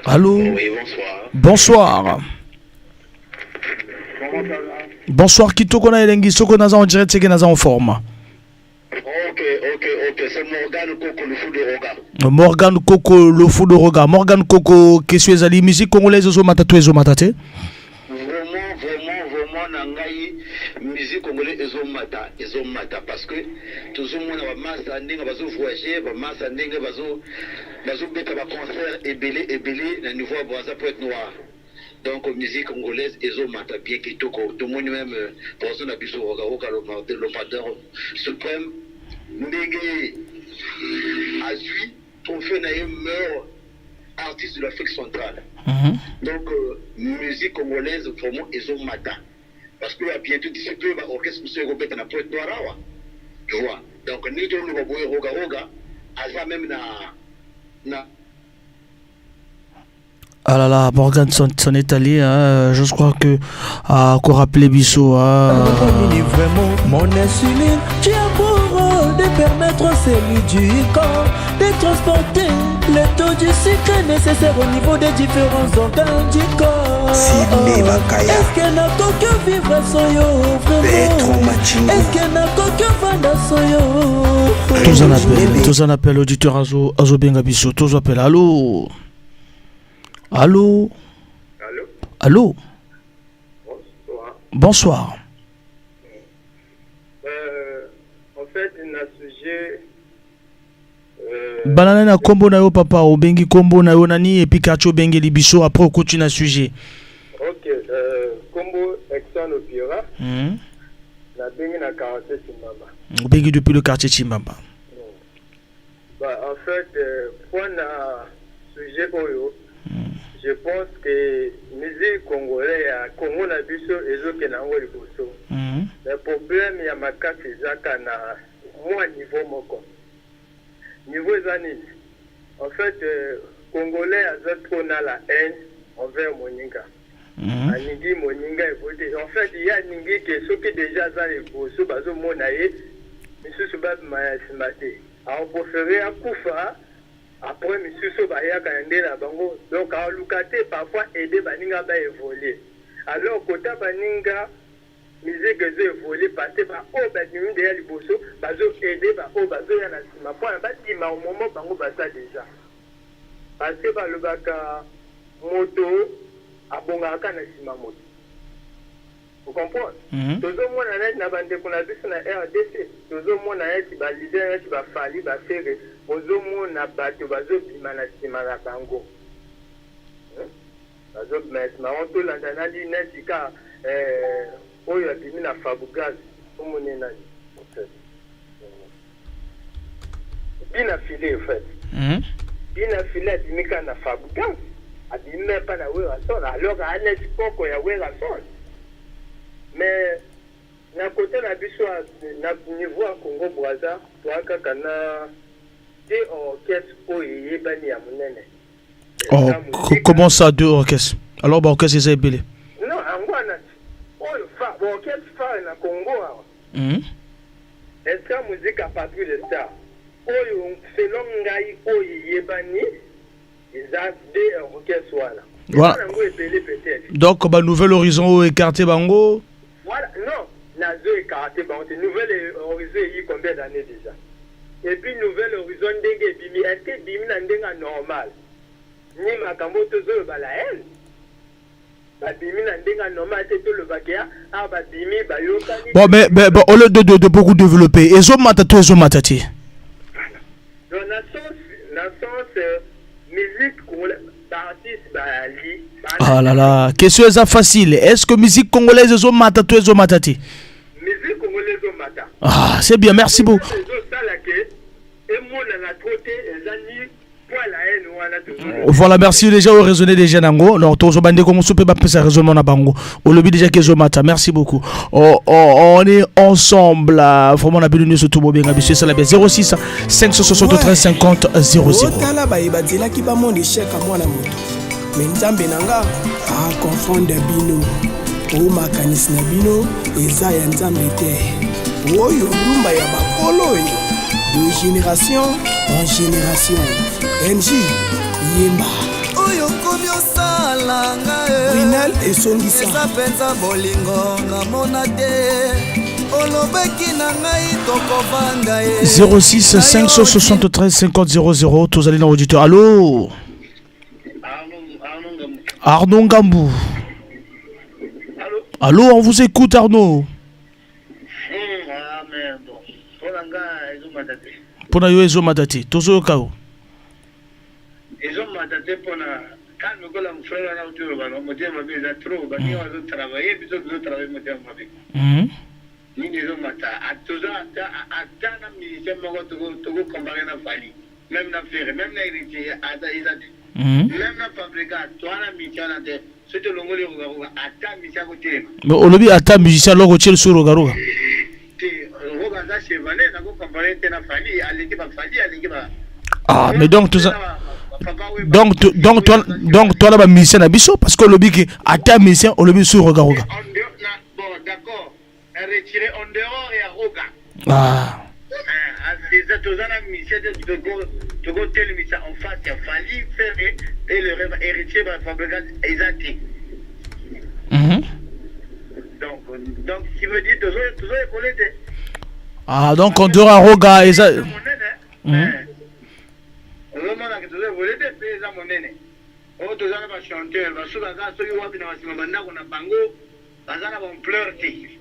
Oui, bonsoir. Bonsoir Kitoko na elengi soko naza en direct seke naza en forme. Ok, c'est Morgan Koko le fou de Roga. Morgan Koko le fou de Roga. Morgan Koko question ezali musique congolaise zo matatu ezo matate. Vraiment nangai musique congolaise ezo mata parce que tout le monde va massa ndenge bazo voyager, va massa ndenge bazo beta ba concert ebele na niveau boza poète noir. Donc musique congolaise ezo mata bien kitoko tout le monde même pour na biso Roga le pateur suprême ndenge azui on fait na meilleur artiste de l'Afrique centrale. Donc musique congolaise vraiment ezo mata parce que bientôt d'ici peu va orchestre monsieur Robert na poète noir tu vois. Donc ni to no boy Roga aza même na Ah là là, Morgan son est allé, je crois que qu'on rappelait Bissot. Vraiment, mon insuline, tu as pour rôle de permettre à celui du corps de transporter le taux du sucre nécessaire au niveau des différents organes du corps. Est-ce qu'il n'a qu'aucun vivre soyo vraiment? Est-ce qu'il n'a qu'aucun vendre soyo? Tous en appel auditeur Azo Benga Bissot, tous appellent allô. Allô. Bonsoir. En fait, il y a un sujet. Banana na kombo na yo papa obengi kombo na yo nani et puis kacho bengi libiso après on continue le sujet. Ok, kombo Exxon Opira. Na bengi na quartier Chimbamba. Bengi depuis le quartier Chimbamba. Bah en fait pour na sujet oyo je pense que musique congolaise à Congo na biso ezoke na ngo liboso. Le problème ya makasi ezaka na moi niveau moko. Niveau zanini. En fait congolais aza trop na la haine envers Moninga. Aningi Moninga évolué. En fait il y a ningi que ceux qui déjà za liboso bazo mona ye misusu ba mayasimate. A préféré akufa. Après, monsieur Sobaya Kandela Bango, donc à Lukate, parfois aider Baninga à évoluer. Alors, côté Baninga, musique a évolué, passé par au Baninga de Aliboso, Bazo aider, Bazo Yanasima. Pour un bâtiment, au moment Bango Bassa déjà. Parce que le Baka Moto, à Bongaka Nasima Moto. Vous comprenez? Tout le monde a dit qu'on a vu sur la RDC. Tout le monde a dit que les leaders qui va falloir faire. Tout le monde a battu bazo bimana simana bango. mais on tout l'antenne dit n'esika oyo abimi na Fabugaz omone nani bina filé en fait bina filé abimika na Fabugaz abimi pas na wera son alors à l'espoir ya wera son mais na côté na biso na niveau à Congo Brazza toaka kana des orchestres oyo yebani ya munene. Oh, comment ça, deux orchestres? Alors, bah, orchestre, c'est belé. Non, en Guana, orchestre phare na Congo. Est-ce que la musique a pas pu le ça? Selon Ngai, Yebani, ils ont des orchestres. Voilà. Donc, bah, Nouvel Horizon écarté Bango? Voilà, non, Nazo écarté Bango. Nouvel Horizon, il y a combien d'années déjà? Et puis, Nouvel Horizon, Bimi, est-ce que Bimi n'a normal? Ni makambo tozo ba la haine ba bimi na ndenga normal te to le bakia a ba bimi ba yokani. Bon mais au lieu de beaucoup développer ezo matatu ezo matati dans la sens musique congolaise artiste ba li ah là là question est facile est-ce que musique congolaise ezo matatu ezo matati musique congolaise ezo mata ah c'est bien merci beaucoup ezo sala ke et mon na côté ezani. Voilà, merci déjà au raisonner des jeunes. Non, tous bandés comme on peut pas faire raisonnement na bango. Au lobby déjà que je mata. Merci beaucoup. On est ensemble. Vraiment on a bien sur tout bien. Monsieur Salabé 06 573 50 00. Tala ba ibadila ki ba mon échec à moi na moto. Mais nzambe nanga a confondre bino. O makanis na bino eza ya nzambe te. Oyo lumba ya bakolo de génération en génération. NJ Yemba Oyo komi osalanga Rinal esongisa Eza penza bolingo ngamona te Olobeki na ngai tokovanda 06 573 50 00. Tous allez dans l'auditeur. Allô Arnaud Ngambou. Allô, on vous écoute Arnaud. Ah merde. Polanga ezo matati. Pona yo ezo matati. Tozo kao. Ils ont mandaté pour quand nous allons faire un autre ballon, nous devons bien être trop, parce qu'ils vont travailler, puis ils vont travailler, nous devons avec. Ils ont mandaté. À tout ça, à tant de musiciens, nous devons comparer la famille, même la faire, même l'héritier, à Isaïe, même la fabricant, toi la musicien, c'est le long de Rogaroga, à tant de musiciens côté. Mais au lobby, à tant de musiciens, l'on tire sur Rogaroga. Rogaza, c'est valé, nous devons comparer la famille, à l'équipe à famille, à l'équipe à. Ah, mais donc tout ça. Donc toi là-bas musicien à biso parce que le lobby qui atteint musicien au lobby sur Rogaroga. Bon d'accord, retirer en dehors et à Roga. Ah. C'est tous un musicien de go tel musicien en face il a fallu faire et le héritier va fabriquer exact. Donc qui veut dire toujours épaulé. Ah donc en dehors à Roga exact. Romana que tu veux voler des pays à mon nez. Oh, tu as un chanteur, va sur la gare, celui qui va venir à Simabanda, on a bango, bazana vont pleurer.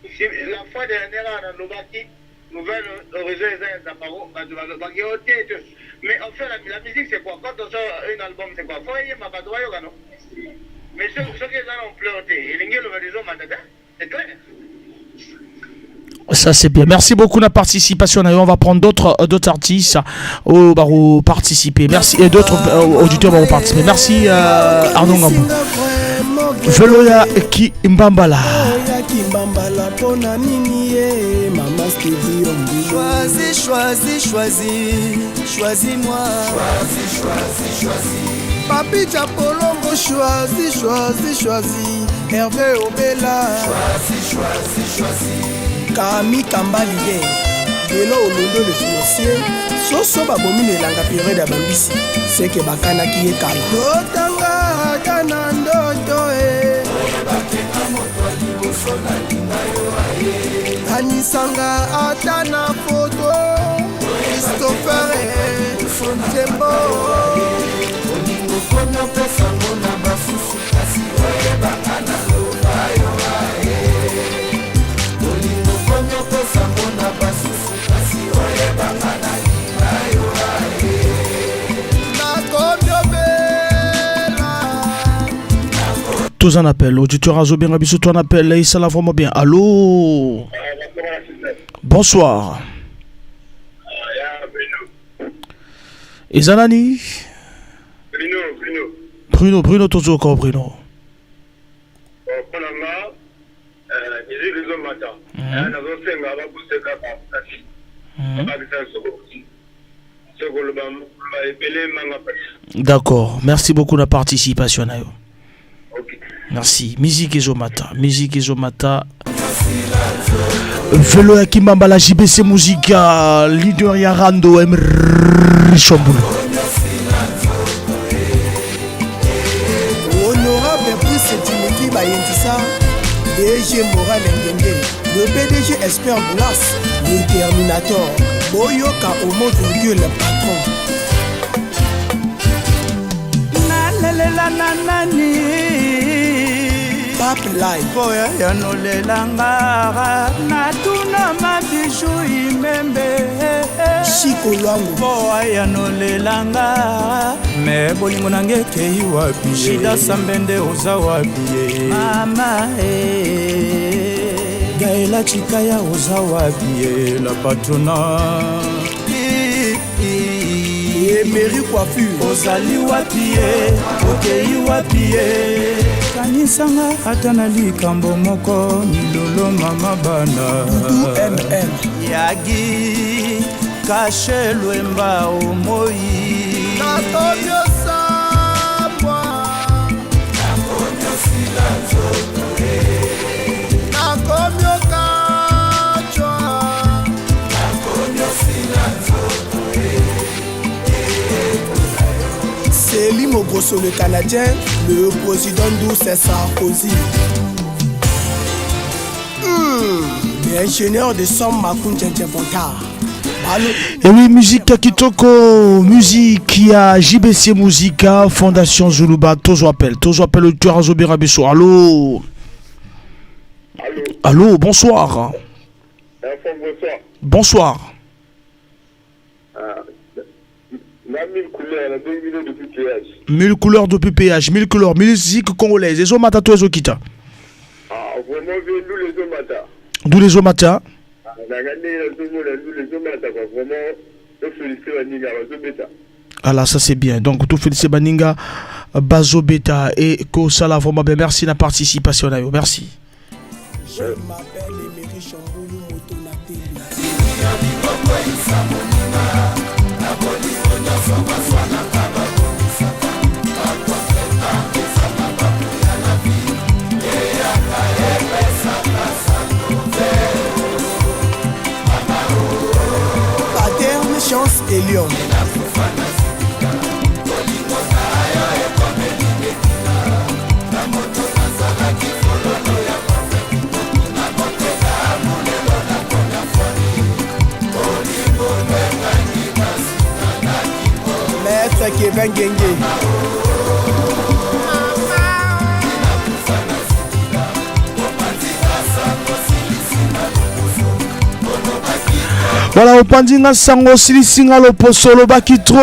La fois dernière, on a Lobaki, nouvelle horizon, ça parole, mais en fait, la musique, c'est quoi? Quand on sort un album, c'est quoi? Faut y aller, ma badoua, non? Mais ceux qui ont pleuré, et les gens le matata, c'est clair. Ça c'est bien. Merci beaucoup de la participation. On va prendre d'autres artistes au participer. Merci et d'autres auditeurs vont participer. Merci Arnaud Ngambou. Veloya qui Mbambala. Choisis-moi. Papi Chapolongo, choisis. Hervé Obela. Choisis. Kami Kambali Belo Olondo le financier Soso babomi nelanga période ya bambisi Seke bakana ki ekala Totanga kana ndoto Anisanga atana foto Christopher Tembo Olingo kono pesa mona bafufu Kasi oye bakana lobayo Tous en appel. Auditeur Azobien Rabiso, toi en appel. Et ça l'a vraiment bien. Allô? Bonsoir. Ezanani? Bruno, toujours encore Bruno. D'accord, merci beaucoup de la participation. Merci. Musique Ezomata. Velo ya Kimamba la JBC Musica, leader ya Rando Chamboulo. Honorable Brice Timothy Bayentissa, DG Moral Ngenge, le PDG Esper Boulas, le Terminator, Boyoka Homo Virgule, le patron. Nalela nanani Pape Live Boya yanolela ngara Natuna mabiju imembe Chico Lwango Boya yanolela ngara Me bolingo nange kei wapi Shida sambende oza wapi Mama Gaela chikaya oza wapi La patrona Meri Coiffure Ozali wapi Okei wapi Kanisanga atana likambo moko Milolo mama bana MM Yagi Kache lwemba omoi Nakomyo sabwa Nakomyo silanzo Nakomyo kachwa Nakomyo silanzo Céline Mogrosso, le Canadien, le président d'où c'est Sarkozy. L'ingénieur de Som Makoun Tchétchébonta. Et oui, musique Kitoko, musique qui a JBC Musica, Fondation Zuluba, tous appellent le tueur Azobé Rabiso. Allô? Allô, bonsoir. Bonsoir. 1000 couleurs depuis péage, 1000 couleurs, musique congolaise, les omata toi ezokita. Ah, vraiment, nous les omata. D'où les omata? Alors ça c'est bien, donc tout féliciter Baninga, Bazo Beta et Kosala, vraiment bien, merci de la participation, merci. Je m'appelle Emery Chamboulou Motonaté. Paterne, chance et lion. Maître Kevin Genge. Voilà, au Pandinga Sango Silisinga Loposolo Bakitro.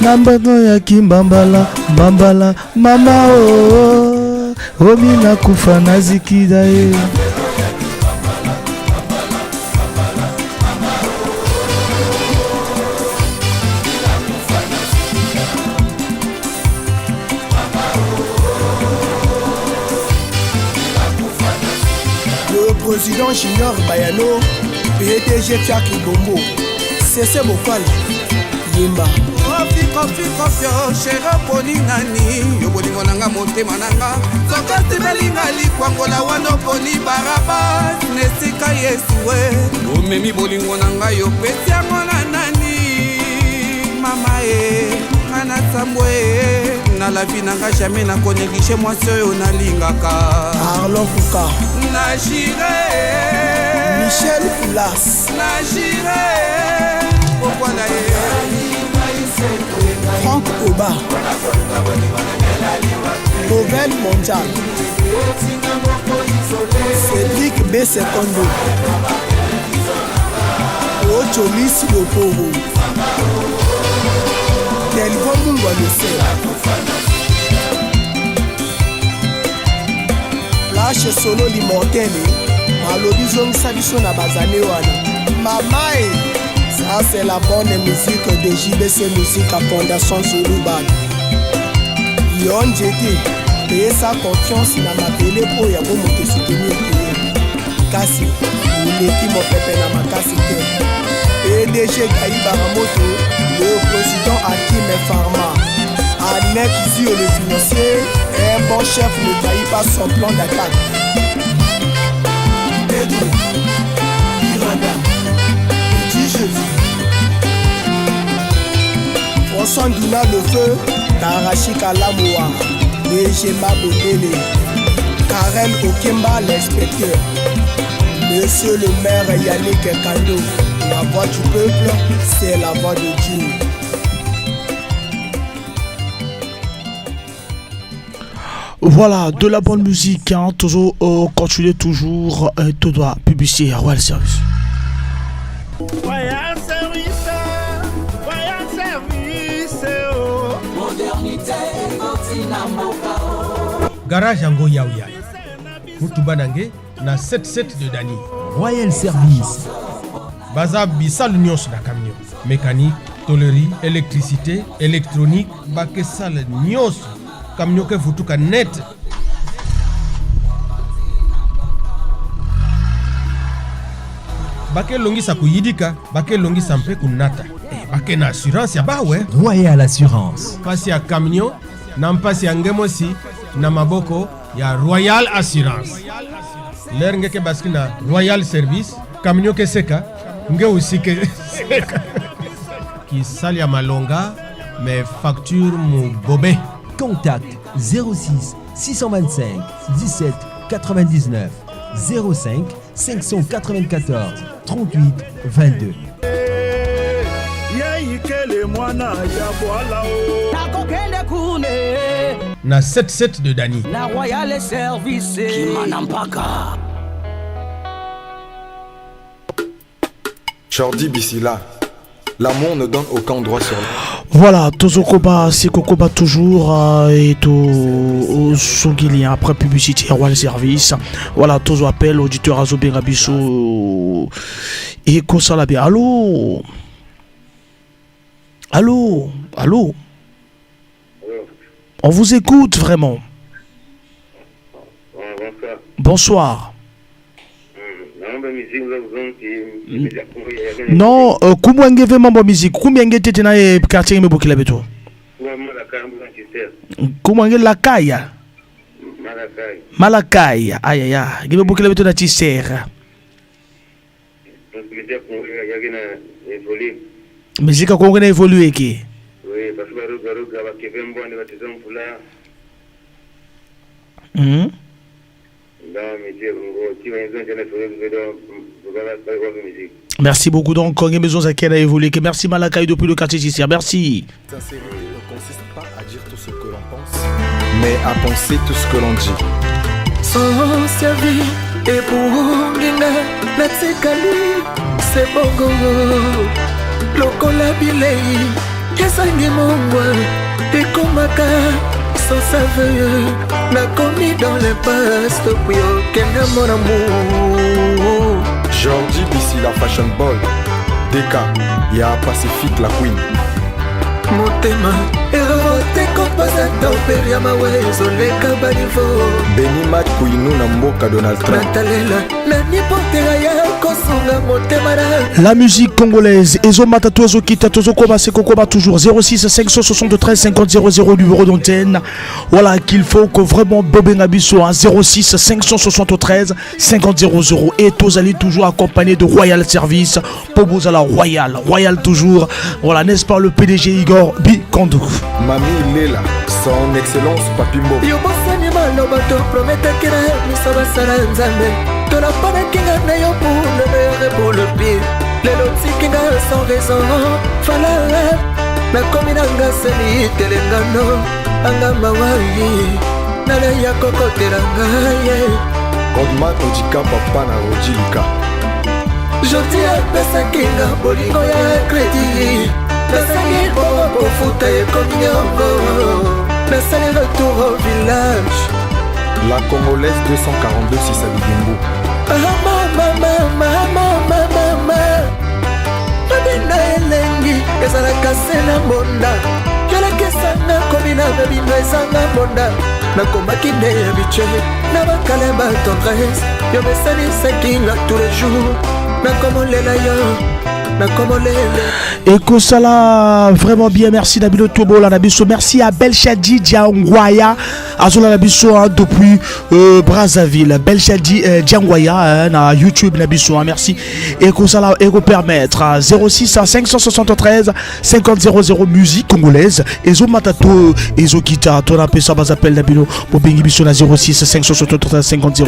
Nambano ya Kimbambala, Bambala, Mama oh, Omina Kufa Nazikida e. Président Junior Bayano, PDG Fiaki Bombo, CC Bokal, Yimba. Kofi, chéri Polingani, yo bolingo nanga motema nanga, sokati belinga likwangola wano poni baraba, nesika Yesuwe, omemi bolingo nanga yo pesi yango na nani, mama ngana sambwe, na la vie nanga jamais na konéglige mwasi oyo nalingaka. Arlon Kouka. Nagire Michel Poulas. Nagire Pourquoi Franck Oba. Nouvelle mondiale. Cédric B. Secondo. Ocholis Loporo. Delvon Mungwa laisser. Flash solo l'immortel malobi zongisa biso na bazane wana mamae. Ça c'est la bonne musique de JBC Musique à Fondation Zuluban. Yon Jeti, payer sa confiance na mabele po ya bo moto soutenir kasi uleki mo pepe na makasi te. PDG Gaï Baramoto, le président Hakim Pharma, Annette Zio le financier, un bon chef ne trahit pas son plan d'attaque. Pedro, Iranda, Petit Jésus, François Ndouna le feu, Tarachi Kalamoua, Nejema Bondele, Karen Okemba l'inspecteur, Monsieur le maire Yannick Kando. La voix du peuple, c'est la voix de Dieu. Voilà, de la bonne musique, hein, toujours, continuez toujours, tout doit publier à Royal Service. Royal Service, oh. Modernité, Garage Ango Yaouya. Mutubanange, na 77 de Dani. Royal Service. Baza Bissal Nyos na camion. Mécanique, tôlerie, électricité, électronique, Baké Sal Nyos. Camion ke futuka net. Baké longi sa kuyidika, Baké longi sampe kunata. Baké na assurance ya bawe. Royal Assurance. Pasi ya camion, na mpasi ya ngemosi, na maboko ya Royal Assurance. L'air ngeke baski na Royal Service, camion ke seka, nge aussi ke seka. Qui sali ya malonga, mais facture mu bobé. Contact 06 625 17 99 05 594 38 22. Na 77 de Dani. La Royal Service Kimanampaka. Jordi Bissila, l'amour ne donne aucun droit sur lui. Voilà, Tozokoba, c'est Kokoba toujours et tout Songili après publicité Royal Service. Voilà, Tozo appelle auditeur Azobe Rabiso et Kosalabe. Allô? Allô? Allô? On vous écoute vraiment. Bonsoir. Non, kumwenge ve mambo musique. Kumwenge tete na quartier me bokila beto. Kumwenge la kaya. Malakaya. Aya ya. Gibe bokila beto na tisera. Musique ko ngena évoluer ki. Oui, parce que baruga bakevembo ni batizomfula. Merci beaucoup. Donc, on a besoin de qu'elle a évolué. Merci Malakai depuis le quartier ici. Merci. Sincérité ne consiste pas à dire tout ce que l'on pense, mais à penser tout ce que l'on dit. Sans servir et pour Guinée, la tsekali, c'est bongo. Lokola bilei, esangi mongwa, et komaka. Sans saveur, n'a commis dans les pastes, puis aucun mon amour. Jordi Bissila Fashion Ball, DK, Ya Pacifique la Queen. Motema, erote komposa d'Operia Mawezo, les cabanivo. Benimat Kouinou na mboka Donald Trump. Natalela, na nipotera ya kosunga motemara. La musique congolaise, Ezo Matato, Ezo Kita, Tozo Koba, Seko Koba, toujours 06 573 50 00, numéro d'antenne. Voilà qu'il faut que vraiment Bobé Nabiso à 06 573 50 00. Et Tozali toujours accompagné de Royal Service. Pobozala Royal, Royal toujours. Voilà, n'est-ce pas le PDG Igor Bikondo. Mami Lela, son excellence Papimbo. Yobosani malobato prometa kira misaba saranzambe. Tola pana kinga na yo pour le meilleur et pour le pire. Les lotis kinga sans raison. Fala na kominanga seli telengano. Anga mawaii nala ya kokoteranga ye. Godman Odika papa na Odilika. Jodi a pesa kinga bolingo ya crédit. nasali bongo kofuta ekomi nyongo nasali retour au village. La Congolaise 242 Sisabidimbu. Babina elengi ezalaka se na mbonda kelekesanga komi na babino ezanga mbonda nakombaki nde ya bice na bakale batendresse yo mesanisakinga tous les jours nakomolela yo. Et que ça là vraiment bien, merci Nabilo Tobo la Nabiso, merci à Belchadi Diangwaya Azola Nabiso depuis Brazzaville, Belchadi Diangwaya na YouTube Nabiso, merci. Et que ça là et permettre 06 573 50 00 musique congolaise et zo matato et zo kita ton appel ça va s'appeler Nabilo pour bengi biso na 06 573 50 00.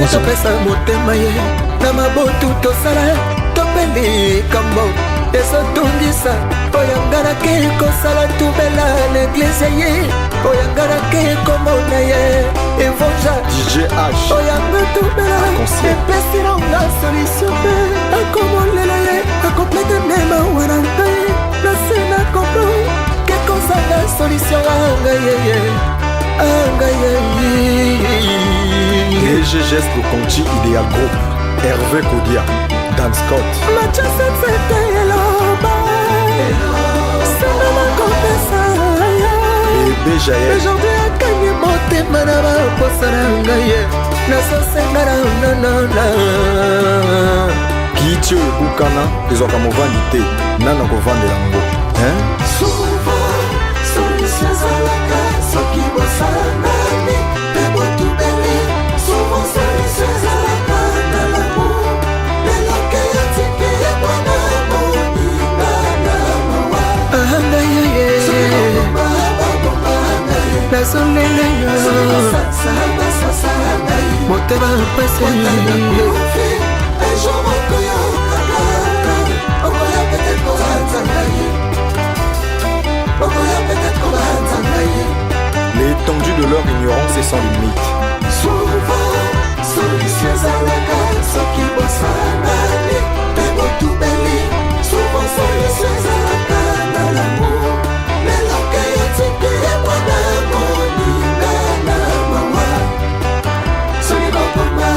ezotungisa oyanganaki kosala tubela neglize ye oyanganaki komona ye evonja oyanga tubela epesilanga solution mpe akomolela ye akoplete ndema wana ngai nasena komplo kekozanga solution angayeye GGS pour Conti Idéal Group Hervé Kodia Dan Scott aujourd'hui akangi motema na baposa na ngai nazosenga na kitio ebukana ezwaka movandi te nana kovandela yango solution ezalaka soki bosanani mpe botubeli souvent solution ezalaka na lamour leloke ya tiki ya mwana moninga na mawa nazolela yo motema pasi l'étendue de leur ignorance est sans limite. Souvent, solution ezalaka soki bosanani mpe botubeli souvent solution ezalaka na lamour leloke ya tiki ya mwana moninga na mawa soki bakoma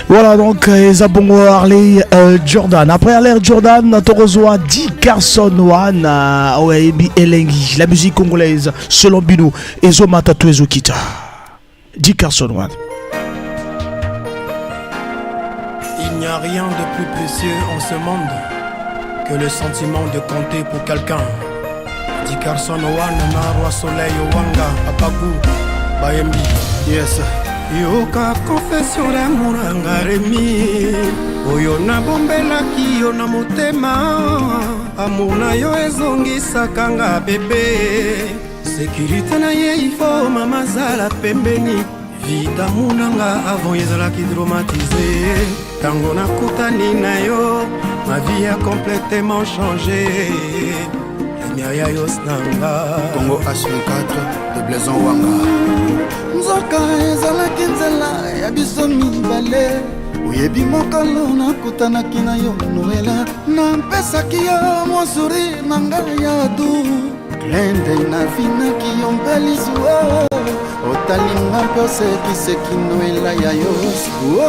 Voilà donc Zabongo Harley Jordan. Après Harley Jordan, Torozoa Di Carson One, Oebi Elengi, la musique congolaise selon Bino, Ezo Matatou Ezo Kita. Di Carson One. Il n'y a rien de plus précieux en ce monde que le sentiment de compter pour quelqu'un. Di Carson One, Narwa Soleil Wanga, Apagou, Bayembi. Yes. Yoka confession d'amour angaremi oyo nabombelaki yo na motema amour na yo ezongisaka nga bebe sécurité na ye ifo mama zala pembeni vie d'amour nanga avant ezalaki traumatisé tango nakutani na yo ma vie a complètement changé emiaya yos nanga Congo H24 de Blaison Wanga nzoka ezalaki nzela ya biso mibale oyebi mokolo nakutanaki na yo noela nampesaki yo mwa sourire na ngai ya du klende nafinaki yo mpe lizuwa otalinga mpe osekiseki noela ya yo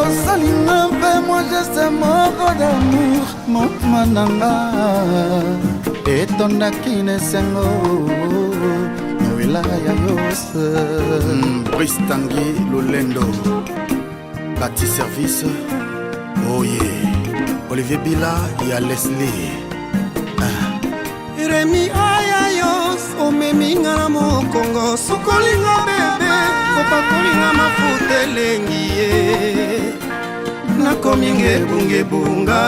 osalinga mpe mwa geste moko d'amour motema na nga etondaki nesengo Brice Tanguy Lolendo Bati Service Oh yeah Olivier Bila ya Leslie Remi ayayos omeminga na mokongo sokolinga bebe opakolinga mafuta elengi ye nakominga ebungebunga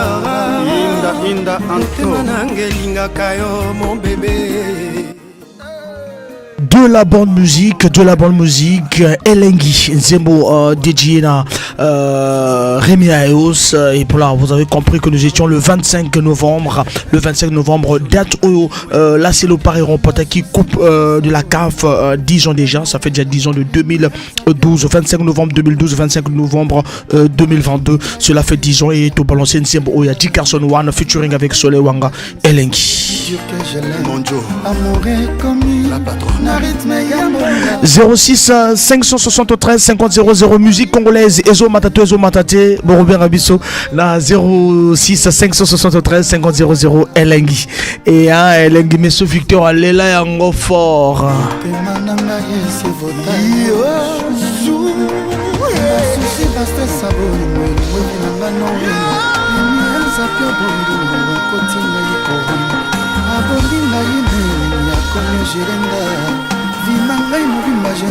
inda motema nangelingaka yo mon bébé. De la bonne musique, Elengi Nzembo dédié na Rémi Aeos. Et voilà, vous avez compris que nous étions le 25 novembre. Le 25 novembre, date où là c'est le Paris remporté qui coupe de la CAF 10 ans déjà. Ça fait déjà 10 ans de 2012, 25 novembre 2012, 25 novembre 2022. Cela fait 10 ans et tout balancé une simple où il y a Dickerson One featuring avec Soleil Wanga Elengi. 06 573 50 00 musique congolaise Ezo Matato Ezo Matate Borobien Rabiso la 06 573 50 00 Elengi et Elengi monsieur Victor Alela yango fort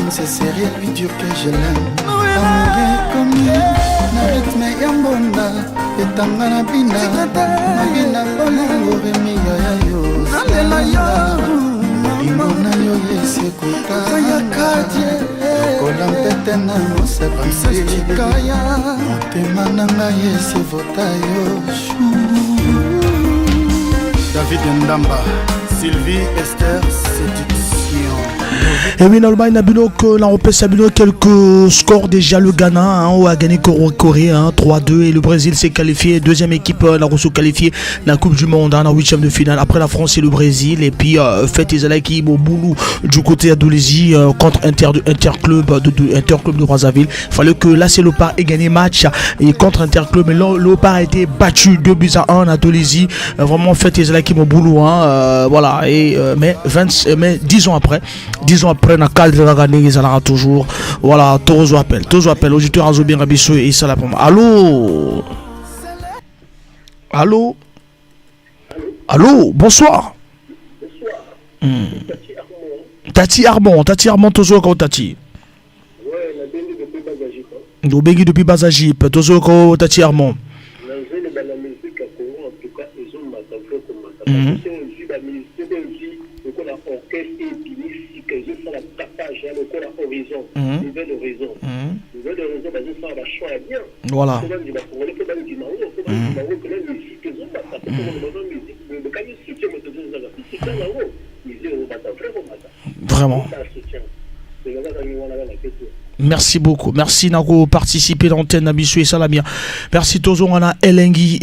c'est sérieux, lui dur que je l'aime. Amoureux comme lui, n'arrête mais yambonda. Et tangana bina, mabina bolango remi yayo. Nalela yo, imona yo yesekuta. Kaya kadye, kola mpete na mose pamsechikaya. Motema nanga yesevota yo. David Ndamba, Sylvie Esther Séduction. Et oui, Nalba Nabino, que la repèse Sabino quelques scores déjà. Le Ghana a gagné Corée 3-2 et le Brésil s'est qualifié. Deuxième équipe, la Rousseau qualifiée la Coupe du Monde en 8e de finale. Après la France et le Brésil. Et puis, fait Izalaki Boboulou du côté d'Indonésie contre Interclub de Brazzaville. Il fallait que là, c'est Léopard ait gagné match et contre Interclub. Mais Léopard a été battu 2-1 en Indonésie. Vraiment, fait Izalaki Boboulou. Voilà. Et, mais 10 ans après, na cadre de gagner ils allaient toujours voilà toujours appel auditeur Azo bien Rabisso et ça la pomme. Allô bonsoir. Tati Arbon toujours quand Tati do bengi depuis Bazajip toujours quand Tati Arbon voilà. Vraiment. Merci beaucoup. Merci d'avoir participé à l'antenne Nabissou et Salamia. Merci toujours on a Elengi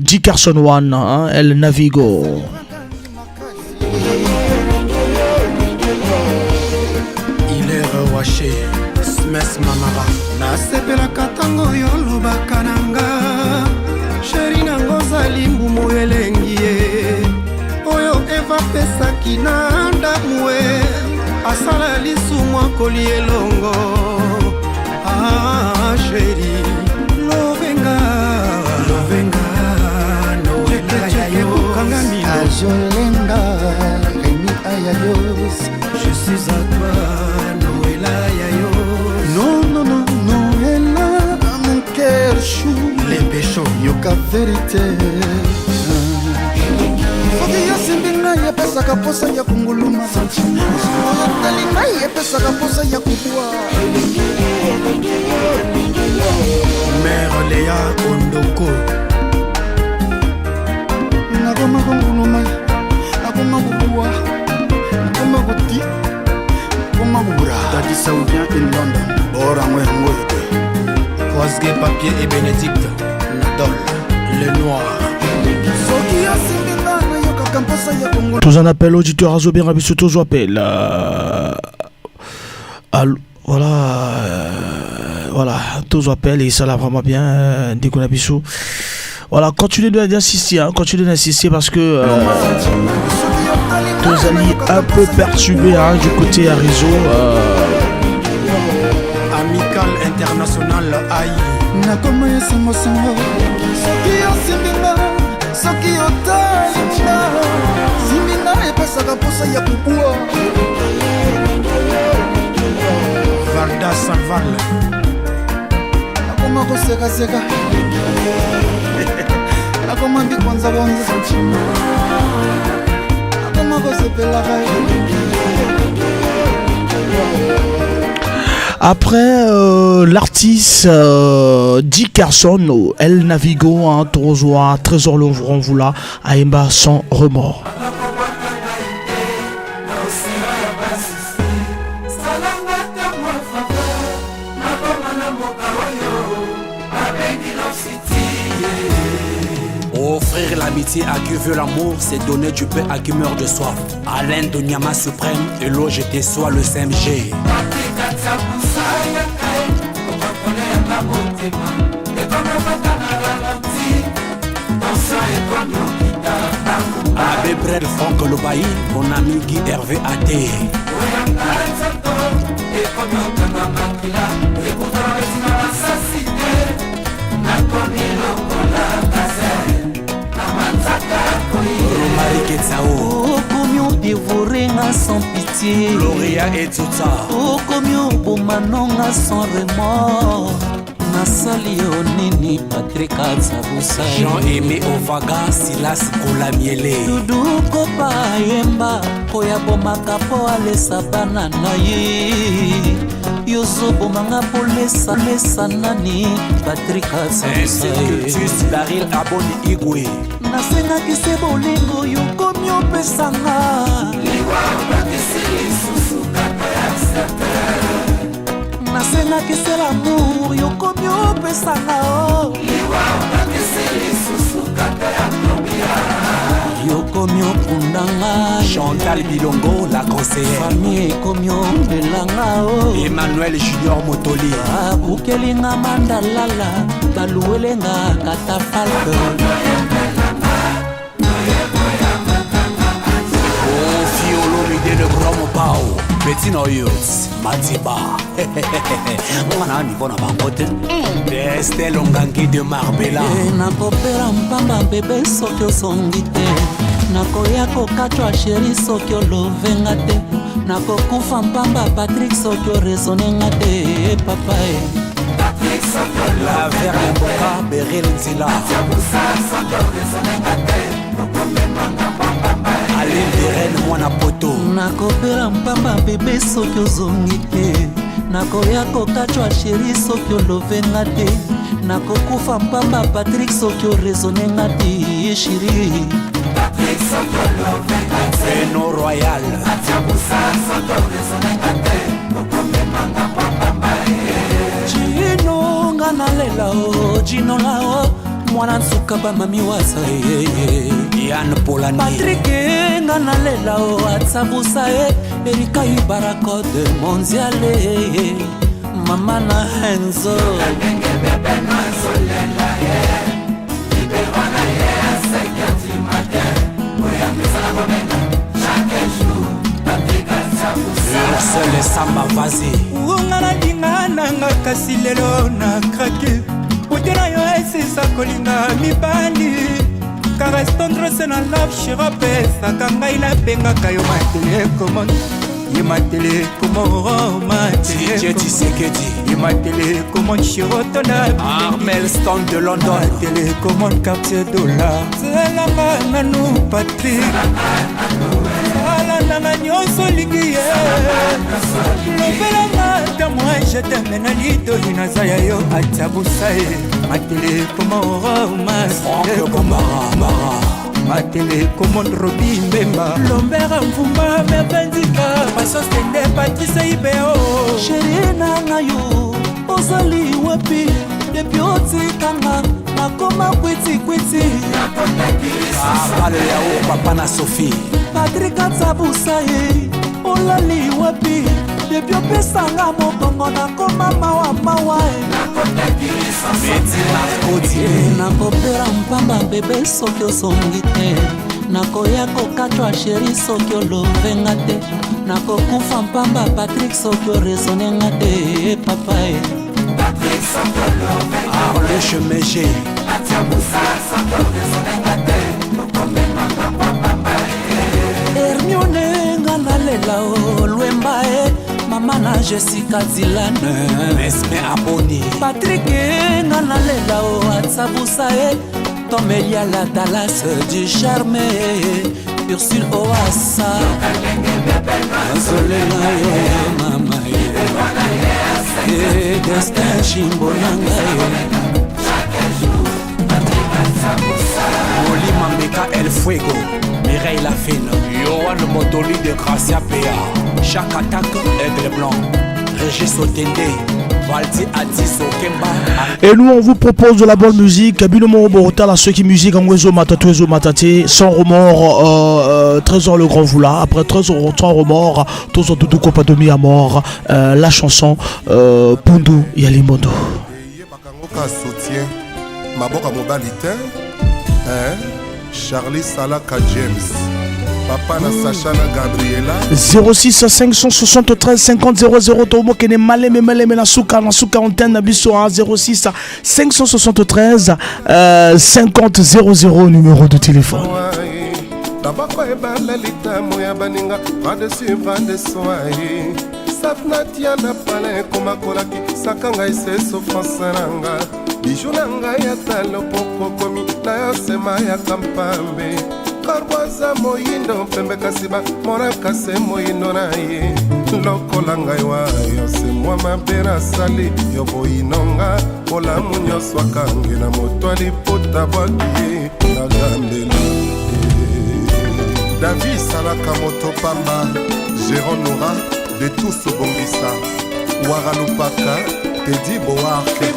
Dickerson One El Navigo. Smes mamara nasepelaka ntango oyo olobaka na nga sheri nango ozali mbumu elengi ye oyo eva pesaki na ndamu e asala lisumu akoli elongo sheri lovenga noelekekanga ajolenga remi ayayos je suis à toi les péchons yoka vérité soki yosimbi ngai epesaka posa ya kunguluma oyotali ngai epesaka posa ya kubwa mère Léa Ondoko nakoma kunguluma nakoma kubwa nakoma kuti nakoma kubura tadi saoudien in London bora ngwengoyote Osgé Papier et Bénédicte Nadol, le noir. Tous en appel auditeur Azo bien Rabisso, tous appel. Voilà, tous appel et ça là vraiment bien. Dès qu'on a Bissou. Voilà, continuez d'insister, parce que tous amis un peu perturbés du côté à réseau. Amical international aïe nakoma yesangosango soki osimbinga soki otalinga zimbinga epesaka posa ya kubwa Valda Salval nakoma kosekaseka nakoma mbikwanzabonza nakoma kosepelaka Après l'artiste Dick Carson, El Navigo, hein, Torozoa, Trésor Lonvoula, Aïmba sans remords. Offrir l'amitié à qui veut l'amour, c'est donner du pain à qui meurt de soif. Alain de Nyama suprême, et l'eau j'étais soit le 5G. Abbé Brel Franck Lobaï, mon ami Guy Hervé Athé. Oh, combien dévoré sans pitié. Gloria et Tsuta. Oh, combien bomanonga sans remords. Nasali onini Patrick Atsabusa. Jean-Aimé Ovaga, Silas Kolamiele. Dudu kopa yemba, koya bomaka po alesa banana ye. Yoso bomanga po lesa nani Patrick Atsabusa. Executus Daryl Aboni Igwe. Nasengaki se bolingo yokomi opesanga. Liwa obakisili susu kaka ya accepte. Nasengaki se l'amour yokomi opesanga. Liwa obakisili susu kaka ya kombia. Yokomi opundanga. Chantal Bilongo, la conseillère. Famille ekomi opelanga. Emmanuel Junior Motoli. Abukelinga mandalala. Baluelenga katafalke. Le grand pao, petit noyos, Matiba. On a niveau na bangote. Estelle Ongangi de Marbella. Nakopera mpamba bébé soki osongi te. Nakoya kokatwa chéri soki olovenga te. Nakokufa mpamba Patrick soki oresonenga te. Papa Patrick soki la verre boka Beryl Ntila. Aline mwana poto. Nakopera mpamba bébé soki ozongi te. Nakoya kokatwa chéri soki olovenga te. Nakokufa mpamba Patrick soki oresonenga te. Chéri Patrick soki olovenga te. Feno Royal Atiabusa soki oresonenga te. Gino nga nalela o Gino lao mwana nsuka bamami wasa Yann Polani Patrick nga nalela o Atsabusa Erika Ibarako de Mondiale Mama na Henzo Ursule Samba Vazi Unga na dinga nanga kasi lelo na krake Utena yo esisa kolinga mibali Karestondre se na love shira pesa Kangai na benga kayo matele komon Yematele komon matele Tisekedi Yematele komon shiroto na Armel Stone de London Yematele komon quartier dollar Zelanga nanu Patrick Nanga nyonso lingi ye lobelanga ta moi je t'aime na lidoli naza ya yo Atsabusa matele matele komon robi mbemba lombera mvumba mervendika basostende patrise ibeo sheri nanga yo ozali wapi depi otikanga nakoma kwitikwiti abale yao papa na Sophie Patrick Atsabusa olali wapi depi opesanga mokongo nakoma mawa nakopera mpamba bebe soki osongi te nakoya kokatwa sheri soki olovenga te nakokufa mpamba Patrick soki oresonenga te papa Arle Cheméger Hermione nga nalela o lwemba mama na Jessica Zilane Esme Aboni Patrick nga nalela o Atsabusa Tomelia la Dallas du charme Ursule Oasa Zolela yo mama chimbo nangayo Molima Meka El Fuego Mireille Lafine Yohan Modoli de Gracia Péa Chaque attaque Aigle Blanc Régis Otende Valdi Addis Okemba. Et nous on vous propose de la bonne musique. Binomo Borota la ceux qui musique en Wezo Matatuezo Matate sans remords. Trésor le grand voula. Après Trésor sans remords. Tozo Doudou Kopadomi à mort. La chanson Pundu Yalimondo. Soutien Maboka Mobalite Charlie Salaka James Papa na Sacha na Gabriela 06 573 50 00 Tomo Kene Maleme na Souka antenne na biso 06 573 50 00 numéro de téléphone. Tabako ebala litamo ya baninga pas de suivre de soins Sapna tiana pale koma kolaki sakanga ise souffrance nanga bijou nanga ya talo poko komi na yosema ya kampambe Karwaza moyindo pembe kasiba mona kase moyindo na ye lokola ngai wa yose mwa mabera sali yo boyinonga pola munyo swakange na moto alipota bwakie na gambela David Salaka moto pamba Jérôme Nora de tous Bongisa Waralupaka Teddy Boarke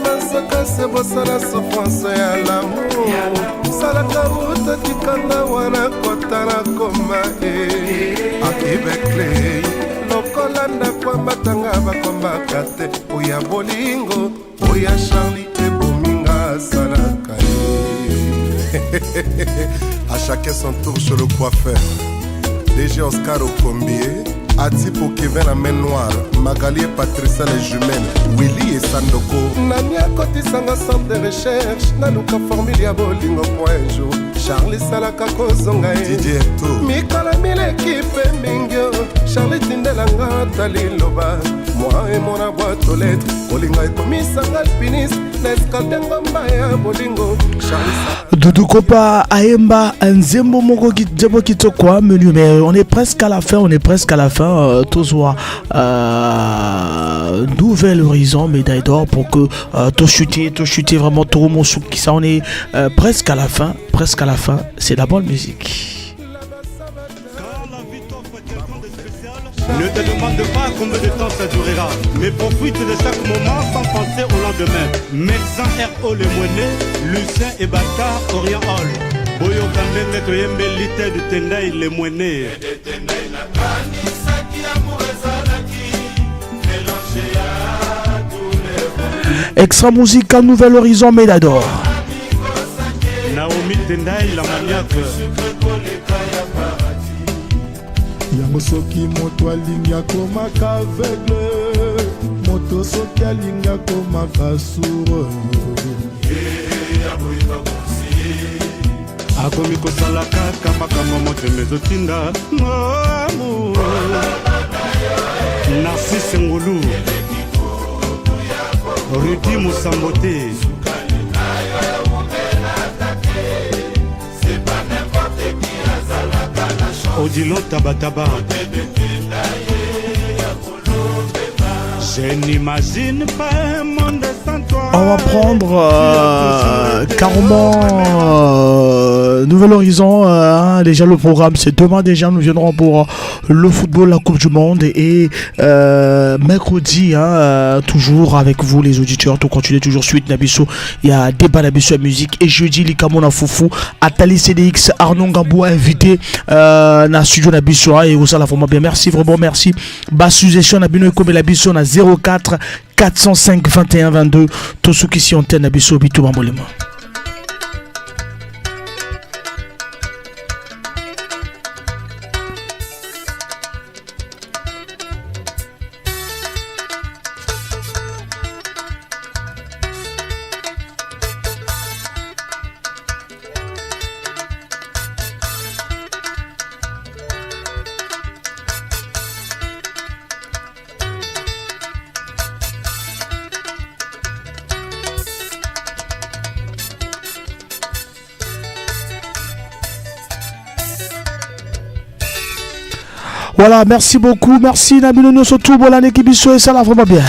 Masaka se bosala souffrance ya l'amour Salaka uta tikanga wana kota na koma Akibekle Lokolanda kwa matanga bakomba kate Oya bolingo Oya Charlie ebominga salaka A chacun son tour chez le coiffeur DG Oscar Okombier Atipo Kevin la main noire Magali et Patricia les jumelles Willy et Sandoko Namia Koti Sanga centre de recherche Naluka formule ya bolingo point jour Charlie Salaka Kozonga Didier Tour Mikola mille équipe mingyo Charlie Tindelanga Taliloba Moi et mon boîte aux lettres Bolinga et Komisa Alpiniste Neskaldengo Mbaya Bolingo Charlie Salaka Doudou Kopa Aemba Nzembo Moko Djebo Kitokwa menu mais on est presque à la fin Tozoa Nouvel Horizon médaille d'or pour que to chuter vraiment tout mon souk qui ça on est presque à la fin c'est la bonne musique. Ne te demande pas combien de temps ça durera, mais profite de chaque moment sans penser au lendemain. Médecin R.O. Le Moinet, Lucien et Bata Orient Hall. Boyo Kandene Toyembe Lite de Tendai Le Moinet. Extra musical Nouvel Horizon médaille d'or. Naomi Tendai la maniaque. Yango soki moto alingi akomaka aveugle moto soki alingi akomaka sourd akomi kosala kaka makambo motema ezotinda amour Narcisse Ngolu Rudy Moussambote Odilon Tabataba. Je n'imagine pas un monde sans toi. On va prendre carrément Nouvel Horizon. Déjà le programme c'est demain déjà. Nous viendrons pour le football, la Coupe du Monde. Et mercredi toujours avec vous les auditeurs. Tout continue toujours suite Nabiso. Il y a débat Nabiso à musique. Et jeudi Likamona Foufou Atali CDX Arnaud Gambou invité na studio Nabiso. Et aussi la forme bien. Merci vraiment merci. Bassusation Nabino et comme Nabiso na 04 405 21 22. Tout ce qui s'y antenne Nabiso Bitou Bambolema. Voilà, merci beaucoup, merci Nabino surtout pour l'année qui et ça la vraiment bien.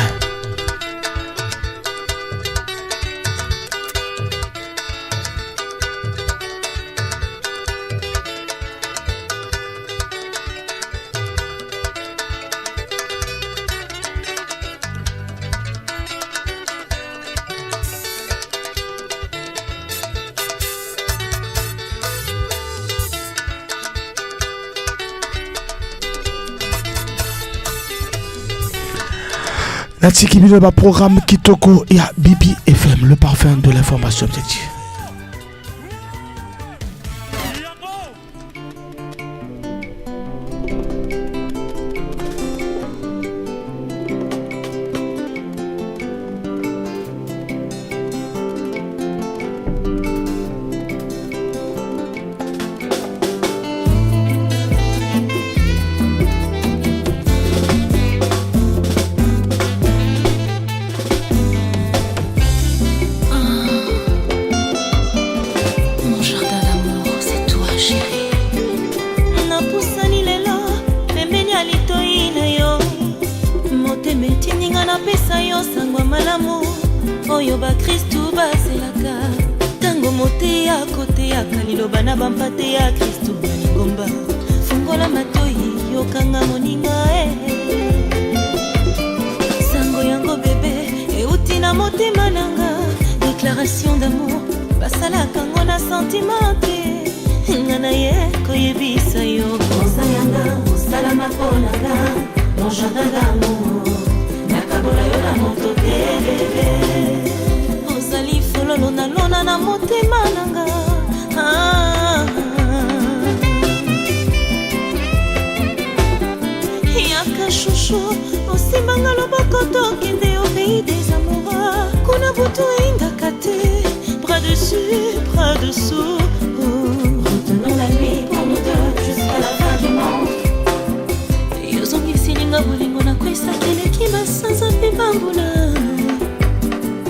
Natiki Biloba programme Kitoko et à Bibi FM, le parfum de l'information objective.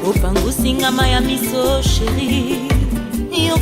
Opangu singa maya miso chérie.